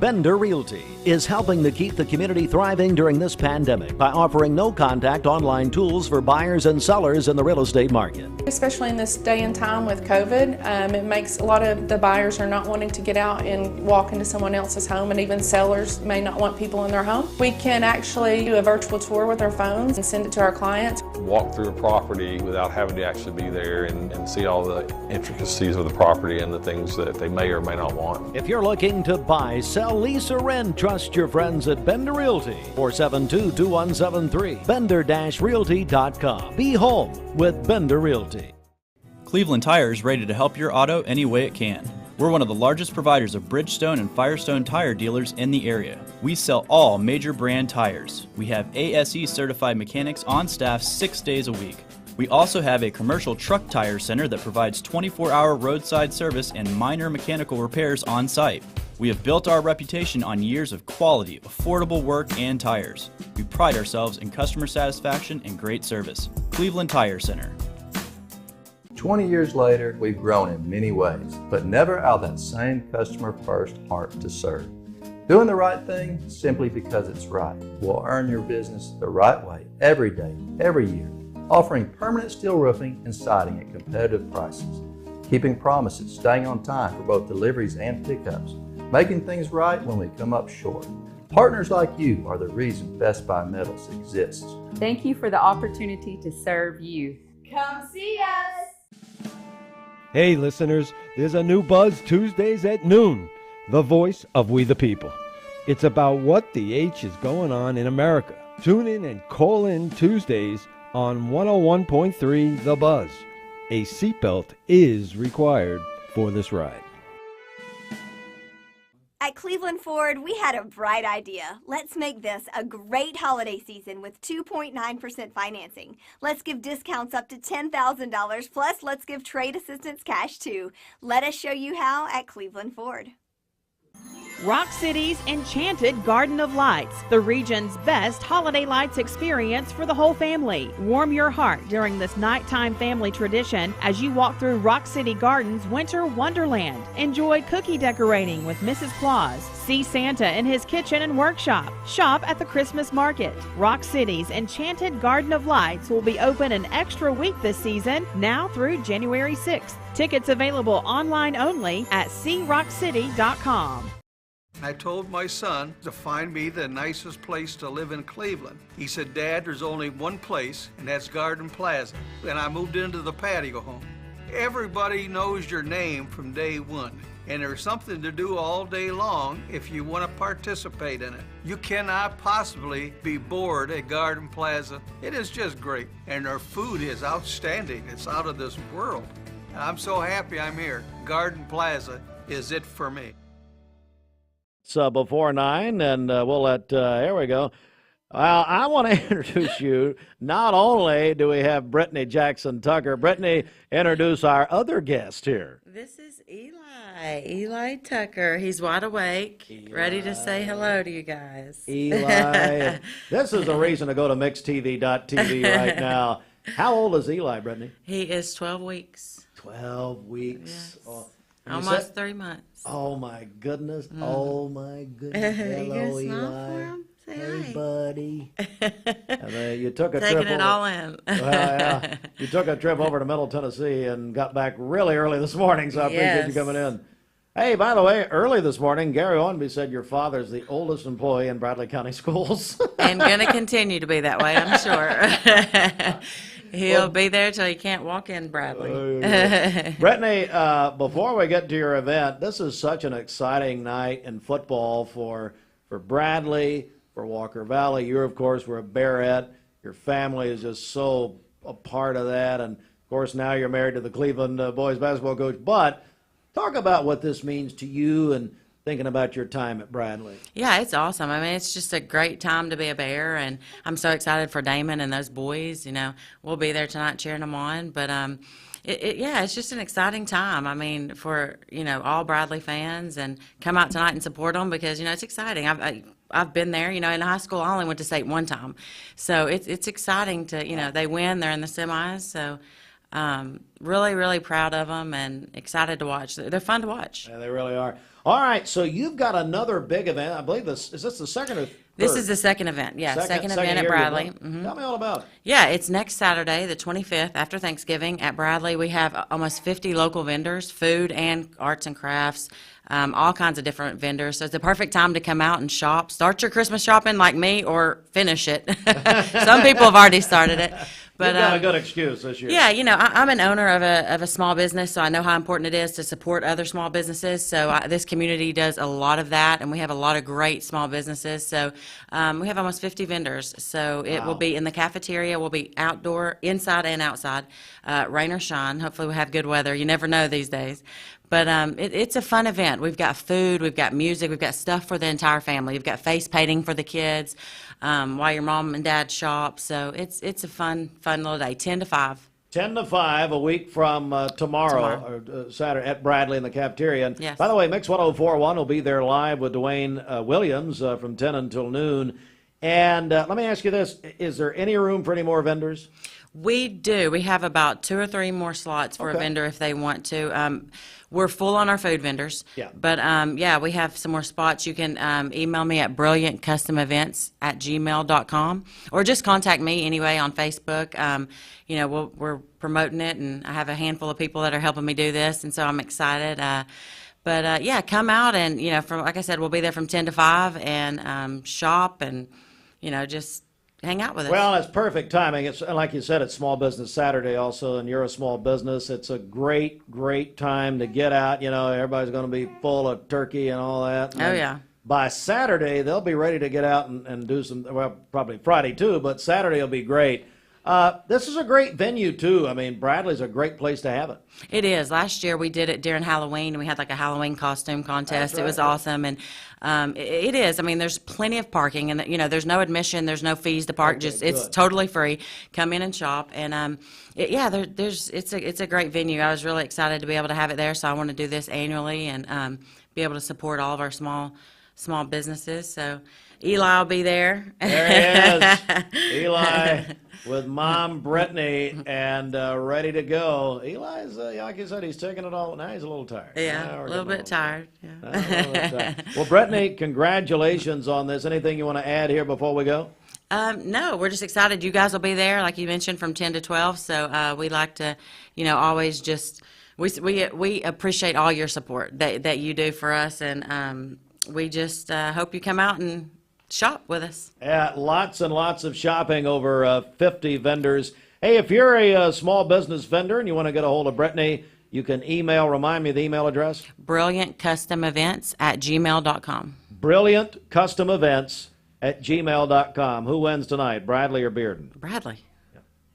Bender Realty is helping to keep the community thriving during this pandemic by offering no-contact online tools for buyers and sellers in the real estate market. Especially in this day and time with COVID, it makes a lot of the buyers are not wanting to get out and walk into someone else's home, and even sellers may not want people in their home. We can actually do a virtual tour with our phones and send it to our clients. Walk through a property without having to actually be there and see all the intricacies of the property and the things that they may or may not want. If you're looking to buy, sell, lease, or rent, trust your friends at Bender Realty. 472-2173. Bender-Realty.com. Be home with Bender Realty. Cleveland Tire is ready to help your auto any way it can. We're one of the largest providers of Bridgestone and Firestone tire dealers in the area. We sell all major brand tires. We have ASE certified mechanics on staff 6 days a week. We also have a commercial truck tire center that provides 24-hour roadside service and minor mechanical repairs on site. We have built our reputation on years of quality, affordable work and tires. We pride ourselves in customer satisfaction and great service. Cleveland Tire Center. 20 years later, we've grown in many ways, but never out of that same customer-first heart to serve. Doing the right thing simply because it's right will earn your business the right way every day, every year, offering permanent steel roofing and siding at competitive prices, keeping promises, staying on time for both deliveries and pickups, making things right when we come up short. Partners like you are the reason Best Buy Metals exists. Thank you for the opportunity to serve you. Come see us! Hey listeners, there's a new Buzz Tuesdays at noon, the voice of we the people. It's about what the H is going on in America. Tune in and call in Tuesdays on 101.3 The Buzz. A seatbelt is required for this ride. At Cleveland Ford, we had a bright idea. Let's make this a great holiday season with 2.9% financing. Let's give discounts up to $10,000, plus let's give trade assistance cash too. Let us show you how at Cleveland Ford. Rock City's Enchanted Garden of Lights, the region's best holiday lights experience for the whole family. Warm your heart during this nighttime family tradition as you walk through Rock City Garden's Winter Wonderland. Enjoy cookie decorating with Mrs. Claus. See Santa in his kitchen and workshop. Shop at the Christmas market. Rock City's Enchanted Garden of Lights will be open an extra week this season, now through January 6th. Tickets available online only at crockcity.com. I told my son to find me the nicest place to live in Cleveland. He said, Dad, there's only one place, and that's Garden Plaza. And I moved into the patio home. Everybody knows your name from day one, and there's something to do all day long if you want to participate in it. You cannot possibly be bored at Garden Plaza. It is just great, and their food is outstanding. It's out of this world. I'm so happy I'm here. Garden Plaza is it for me. It's before 9, and we'll let, here we go. Well, I want to introduce you. Not only do we have Brittany Jackson Tucker, Brittany, introduce our other guest here. This is Eli Tucker. He's wide awake, ready to say hello to you guys. Eli. This is a reason to go to mixedtv.tv right now. How old is Eli, Brittany? He is 12 weeks. 12 weeks. Yes. Oh, almost 3 months. Oh, my goodness. Oh, my goodness. Hello, Eli. Hey, hi. Buddy. You took a Taking trip it over, all in. yeah. You took a trip over to Middle Tennessee and got back really early this morning, so I appreciate you coming in. Hey, by the way, early this morning, Gary Owenby said your father's the oldest employee in Bradley County Schools. And going to continue to be that way, I'm sure. He'll be there till he can't walk in, Bradley. Brittany, before we get to your event, this is such an exciting night in football for Bradley, for Walker Valley. You, of course, were a Bearette. Your family is just so a part of that. And, of course, now you're married to the Cleveland boys basketball coach. But talk about what this means to you and thinking about your time at Bradley. Yeah, it's awesome. I mean, it's just a great time to be a Bear, and I'm so excited for Damon and those boys. You know, we'll be there tonight cheering them on. But yeah, it's just an exciting time. I mean, for all Bradley fans, and come out tonight and support them because it's exciting. I've been there. In high school, I only went to state one time, so it's exciting to they win. They're in the semis, so. Really, really proud of them and excited to watch. They're fun to watch. Yeah, they really are. All right, so you've got another big event. I believe is this the second or third? This is the second event. Yeah, second event at year Bradley. you've done. Tell me all about it. Yeah, it's next Saturday, the 25th, after Thanksgiving at Bradley. We have almost 50 local vendors, food and arts and crafts, all kinds of different vendors. So it's the perfect time to come out and shop. Start your Christmas shopping like me or finish it. Some people have already started it. But, you've got a good excuse this year. Yeah, you know, I'm an owner of a small business, so I know how important it is to support other small businesses. So this community does a lot of that, and we have a lot of great small businesses. So we have almost 50 vendors. So it will be in the cafeteria. We'll be outdoor, inside and outside, rain or shine. Hopefully we'll have good weather. You never know these days. But it's a fun event. We've got food, we've got music, we've got stuff for the entire family. We've got face painting for the kids while your mom and dad shop. So it's a fun little day, 10 to 5. 10 to 5, a week from tomorrow. Or, Saturday at Bradley in the cafeteria. And yes. By the way, Mix 104.1 will be there live with Dwayne Williams from 10 until noon. And let me ask you this. Is there any room for any more vendors? We do. We have about 2 or 3 more slots for a vendor if they want to. We're full on our food vendors. Yeah. But, yeah, we have some more spots. You can email me at brilliantcustomevents@gmail.com or just contact me anyway on Facebook. You know, we're promoting it, and I have a handful of people that are helping me do this, and so I'm excited. But, yeah, come out and, you know, like I said, we'll be there from 10 to 5 and shop and, you know, just hang out with us. Well, it's perfect timing. It's like you said, it's Small Business Saturday also, and you're a small business. It's a great time to get out. You know, everybody's going to be full of turkey and all that. And yeah. By Saturday, they'll be ready to get out and do some, well, probably Friday too, but Saturday will be great. This is a great venue too. I mean, Bradley's a great place to have it. It is. Last year we did it during Halloween, and we had like a Halloween costume contest. It was awesome, and it is. I mean, there's plenty of parking, and you know, there's no admission, there's no fees to park. It's totally free. Come in and shop, and it's a great venue. I was really excited to be able to have it there, so I want to do this annually and be able to support all of our small businesses. So Eli will be there. There he is, Eli. With Mom Brittany and ready to go. Eli's, like you said, he's taking it all. Now he's a little tired. Yeah, a little bit tired. Yeah. Well, Brittany, congratulations on this. Anything you want to add here before we go? No, we're just excited. You guys will be there, like you mentioned, from 10 to 12. So we like to, you know, always just we appreciate all your support that you do for us, and we just hope you come out and shop with us. Yeah, lots and lots of shopping, over 50 vendors. Hey, if you're a small business vendor and you want to get a hold of Brittany, you can remind me the email address. brilliantcustomevents@gmail.com. brilliantcustomevents@gmail.com. Who wins tonight, Bradley or Bearden? Bradley.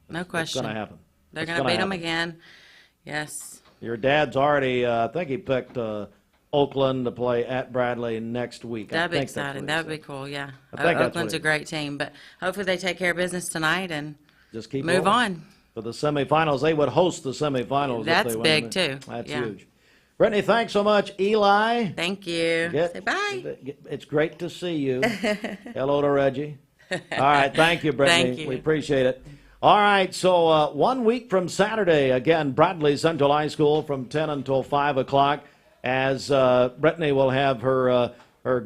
No question. It's going to happen. They're going to beat them again. Yes. Your dad's already, I think he picked Oakland to play at Bradley next week. That'd be exciting. That would be cool, yeah. I think Oakland's a great team, but hopefully they take care of business tonight and just keep move on. For the semifinals, they would host the semifinals. That's if they big, win. too. That's Yeah. huge. Brittany, thanks so much. Eli. Thank you. Say bye. It's great to see you. Hello to Reggie. All right, thank you, Brittany. Thank you. We appreciate it. All right, so 1 week from Saturday, again, Bradley Central High School from 10 until 5 o'clock. As Brittany will have her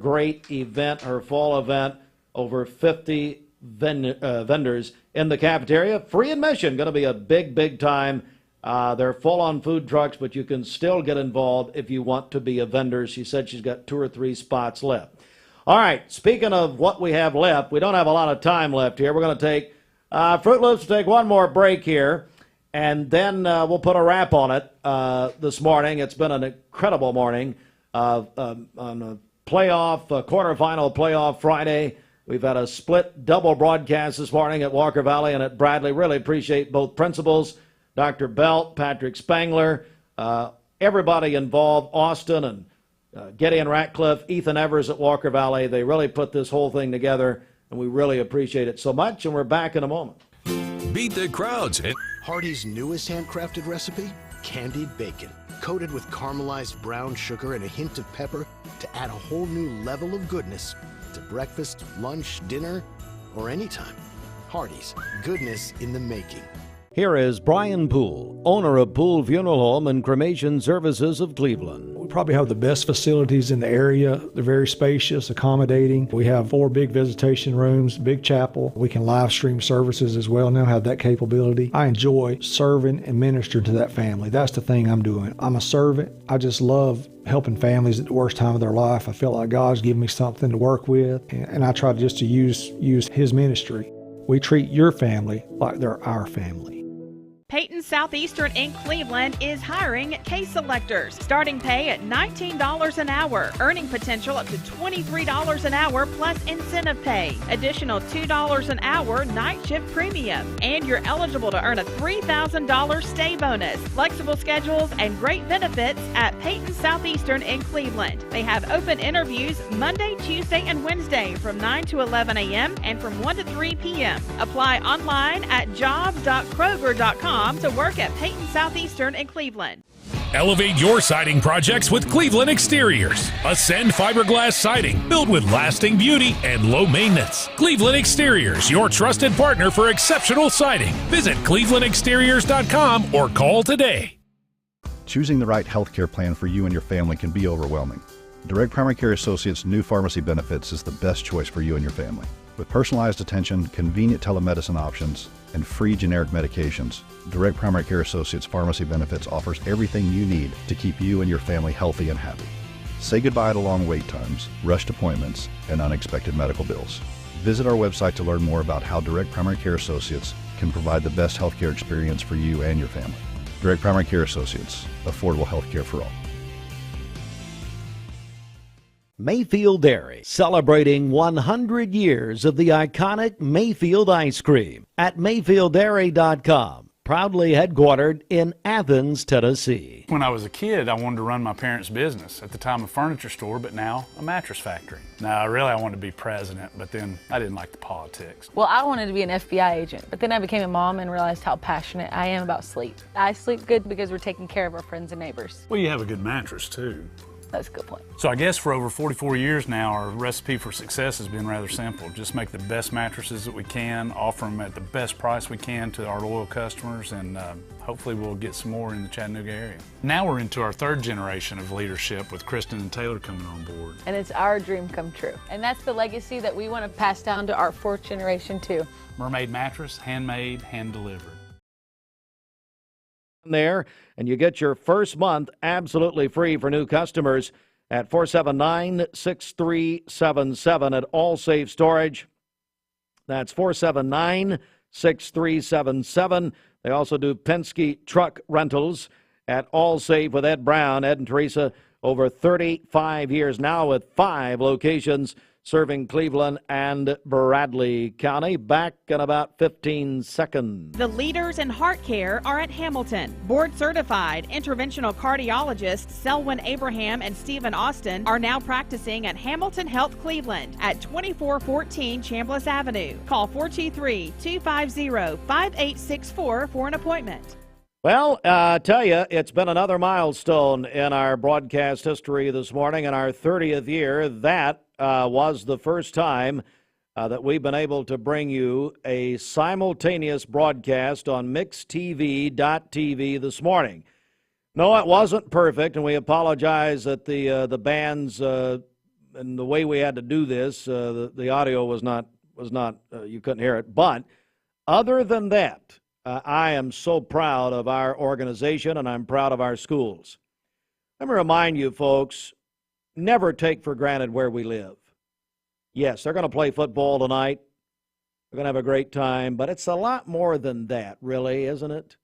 great event, her fall event, over 50 vendors in the cafeteria. Free admission, going to be a big time. They're full on food trucks, but you can still get involved if you want to be a vendor. She said she's got 2 or 3 spots left. All right, speaking of what we have left, we don't have a lot of time left here. We're going to take, Fruit Loops will take one more break here. And then we'll put a wrap on it this morning. It's been an incredible morning on a playoff, quarterfinal playoff Friday. We've had a split double broadcast this morning at Walker Valley and at Bradley. Really appreciate both principals, Dr. Belt, Patrick Spangler, everybody involved, Austin and Gideon Ratcliffe, Ethan Evers at Walker Valley. They really put this whole thing together, and we really appreciate it so much. And we're back in a moment. Beat the crowds. Hardee's newest handcrafted recipe, candied bacon, coated with caramelized brown sugar and a hint of pepper to add a whole new level of goodness to breakfast, lunch, dinner, or anytime. Hardee's, goodness in the making. Here is Brian Poole, owner of Poole Funeral Home and Cremation Services of Cleveland. We probably have the best facilities in the area. They're very spacious, accommodating. We have 4 big visitation rooms, big chapel. We can live stream services as well now, have that capability. I enjoy serving and ministering to that family. That's the thing I'm doing. I'm a servant. I just love helping families at the worst time of their life. I feel like God's given me something to work with, and I try to use His ministry. We treat your family like they're our family. Peyton Southeastern in Cleveland is hiring case selectors. Starting pay at $19 an hour. Earning potential up to $23 an hour plus incentive pay. Additional $2 an hour night shift premium. And you're eligible to earn a $3,000 stay bonus. Flexible schedules and great benefits at Peyton Southeastern in Cleveland. They have open interviews Monday, Tuesday, and Wednesday from 9 to 11 a.m. and from 1 to 3 p.m. Apply online at jobs.kroger.com to work at Peyton Southeastern in Cleveland. Elevate your siding projects with Cleveland Exteriors. Ascend fiberglass siding built with lasting beauty and low maintenance. Cleveland Exteriors, your trusted partner for exceptional siding. Visit clevelandexteriors.com or call today. Choosing the right healthcare plan for you and your family can be overwhelming. Direct Primary Care Associates' new pharmacy benefits is the best choice for you and your family. With personalized attention, convenient telemedicine options, and free generic medications, Direct Primary Care Associates Pharmacy Benefits offers everything you need to keep you and your family healthy and happy. Say goodbye to long wait times, rushed appointments, and unexpected medical bills. Visit our website to learn more about how Direct Primary Care Associates can provide the best healthcare experience for you and your family. Direct Primary Care Associates, affordable healthcare for all. Mayfield Dairy, celebrating 100 years of the iconic Mayfield ice cream at MayfieldDairy.com. Proudly headquartered in Athens, Tennessee. When I was a kid, I wanted to run my parents' business. At the time, a furniture store, but now a mattress factory. Now, I wanted to be president, but then I didn't like the politics. Well, I wanted to be an FBI agent, but then I became a mom and realized how passionate I am about sleep. I sleep good because we're taking care of our friends and neighbors. Well, you have a good mattress, too. That's a good point. So I guess for over 44 years now, our recipe for success has been rather simple. Just make the best mattresses that we can, offer them at the best price we can to our loyal customers, and hopefully we'll get some more in the Chattanooga area. Now we're into our 3rd generation of leadership with Kristen and Taylor coming on board. And it's our dream come true. And that's the legacy that we want to pass down to our 4th generation too. Mermaid mattress, handmade, hand-delivered. There, and you get your first month absolutely free for new customers at 479-6377 at All Safe Storage. That's 479-6377. They also do Penske truck rentals at All Safe with Ed Brown. Ed and Teresa, over 35 years now with 5 locations serving Cleveland and Bradley County. Back in about 15 seconds. The leaders in heart care are at Hamilton. Board-certified interventional cardiologists Selwyn Abraham and Stephen Austin are now practicing at Hamilton Health Cleveland at 2414 Chambliss Avenue. Call 423-250-5864 for an appointment. Well, I tell you, it's been another milestone in our broadcast history this morning. In our 30th year, that was the first time that we've been able to bring you a simultaneous broadcast on MixedTV.tv this morning. No, it wasn't perfect, and we apologize that the bands and the way we had to do this, the audio was not you couldn't hear it. But other than that, I am so proud of our organization, and I'm proud of our schools. Let me remind you, folks, never take for granted where we live. Yes, they're going to play football tonight. We're going to have a great time, but it's a lot more than that, really, isn't it?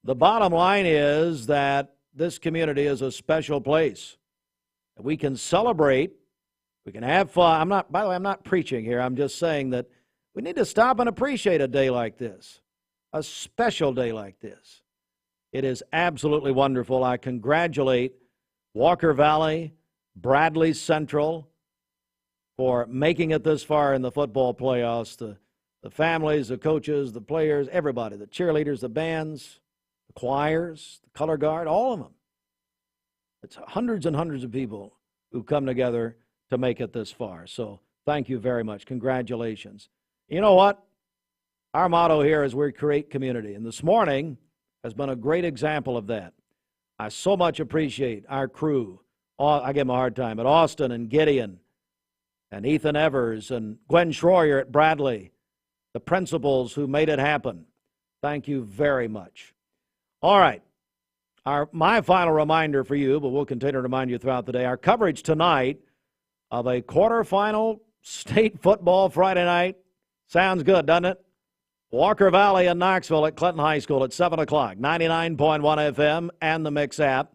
The bottom line is that this community is a special place. We can celebrate. We can have fun. By the way, I'm not preaching here. I'm just saying that we need to stop and appreciate a day like this, a special day like this. It is absolutely wonderful. I congratulate Walker Valley, Bradley Central for making it this far in the football playoffs. The families, the coaches, the players, everybody, the cheerleaders, the bands, the choirs, the color guard, all of them. It's hundreds and hundreds of people who've come together to make it this far. So thank you very much. Congratulations. You know what? Our motto here is we create community, and this morning has been a great example of that. I so much appreciate our crew. I give them a hard time, at Austin and Gideon and Ethan Evers and Gwen Schroyer at Bradley, the principals who made it happen. Thank you very much. All right. My final reminder for you, but we'll continue to remind you throughout the day, our coverage tonight of a quarterfinal state football Friday night. Sounds good, doesn't it? Walker Valley and Knoxville at Clinton High School at 7 o'clock, 99.1 FM and the Mix app.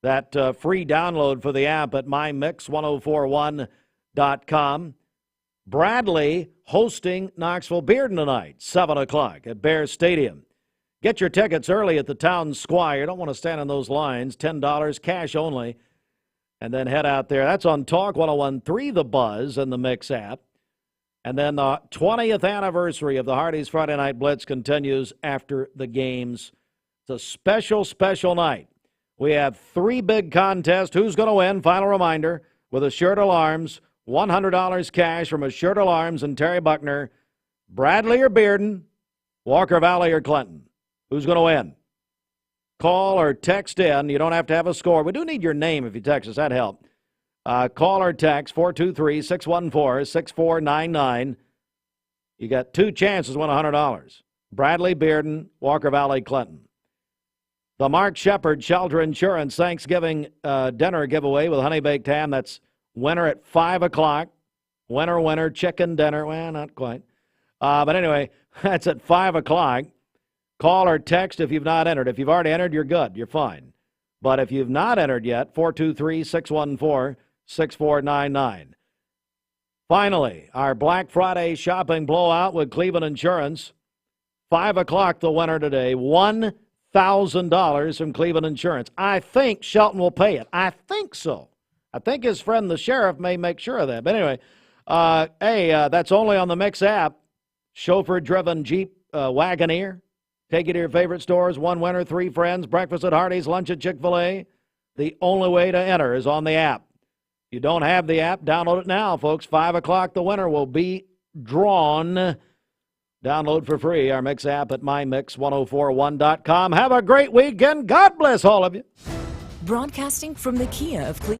That free download for the app at mymix1041.com. Bradley hosting Knoxville Bearden tonight, 7 o'clock at Bear Stadium. Get your tickets early at the Town Squire. You don't want to stand in those lines. $10, cash only. And then head out there. That's on Talk 101.3 The Buzz and the Mix app. And then the 20th anniversary of the Hardee's Friday Night Blitz continues after the games. It's a special, special night. We have 3 big contests. Who's going to win? Final reminder, with Assured Alarms, $100 cash from Assured Alarms and Terry Buckner. Bradley or Bearden, Walker Valley or Clinton. Who's going to win? Call or text in. You don't have to have a score. We do need your name if you text us. That'd help. Call or text 423-614-6499. You got 2 chances to win $100. Bradley, Bearden, Walker Valley, Clinton. The Mark Shepard Shelter Insurance Thanksgiving dinner giveaway with honey baked ham. That's winner at 5 o'clock. Winner, chicken dinner. Well, not quite. But anyway, that's at 5 o'clock. Call or text if you've not entered. If you've already entered, you're good. You're fine. But if you've not entered yet, 423-614-6499. Finally, our Black Friday shopping blowout with Cleveland Insurance. 5 o'clock, the winner today. $1,000 from Cleveland Insurance. I think Shelton will pay it. I think so. I think his friend the sheriff may make sure of that. But anyway, that's only on the Mix app. Chauffeur-driven Jeep Wagoneer. Take you to your favorite stores. 1 winner, 3 friends. Breakfast at Hardee's, lunch at Chick-fil-A. The only way to enter is on the app. If you don't have the app, download it now, folks. 5 o'clock, the winner will be drawn. Download for free our Mix app at mymix1041.com. Have a great weekend. God bless all of you. Broadcasting from the Kia of Cleveland.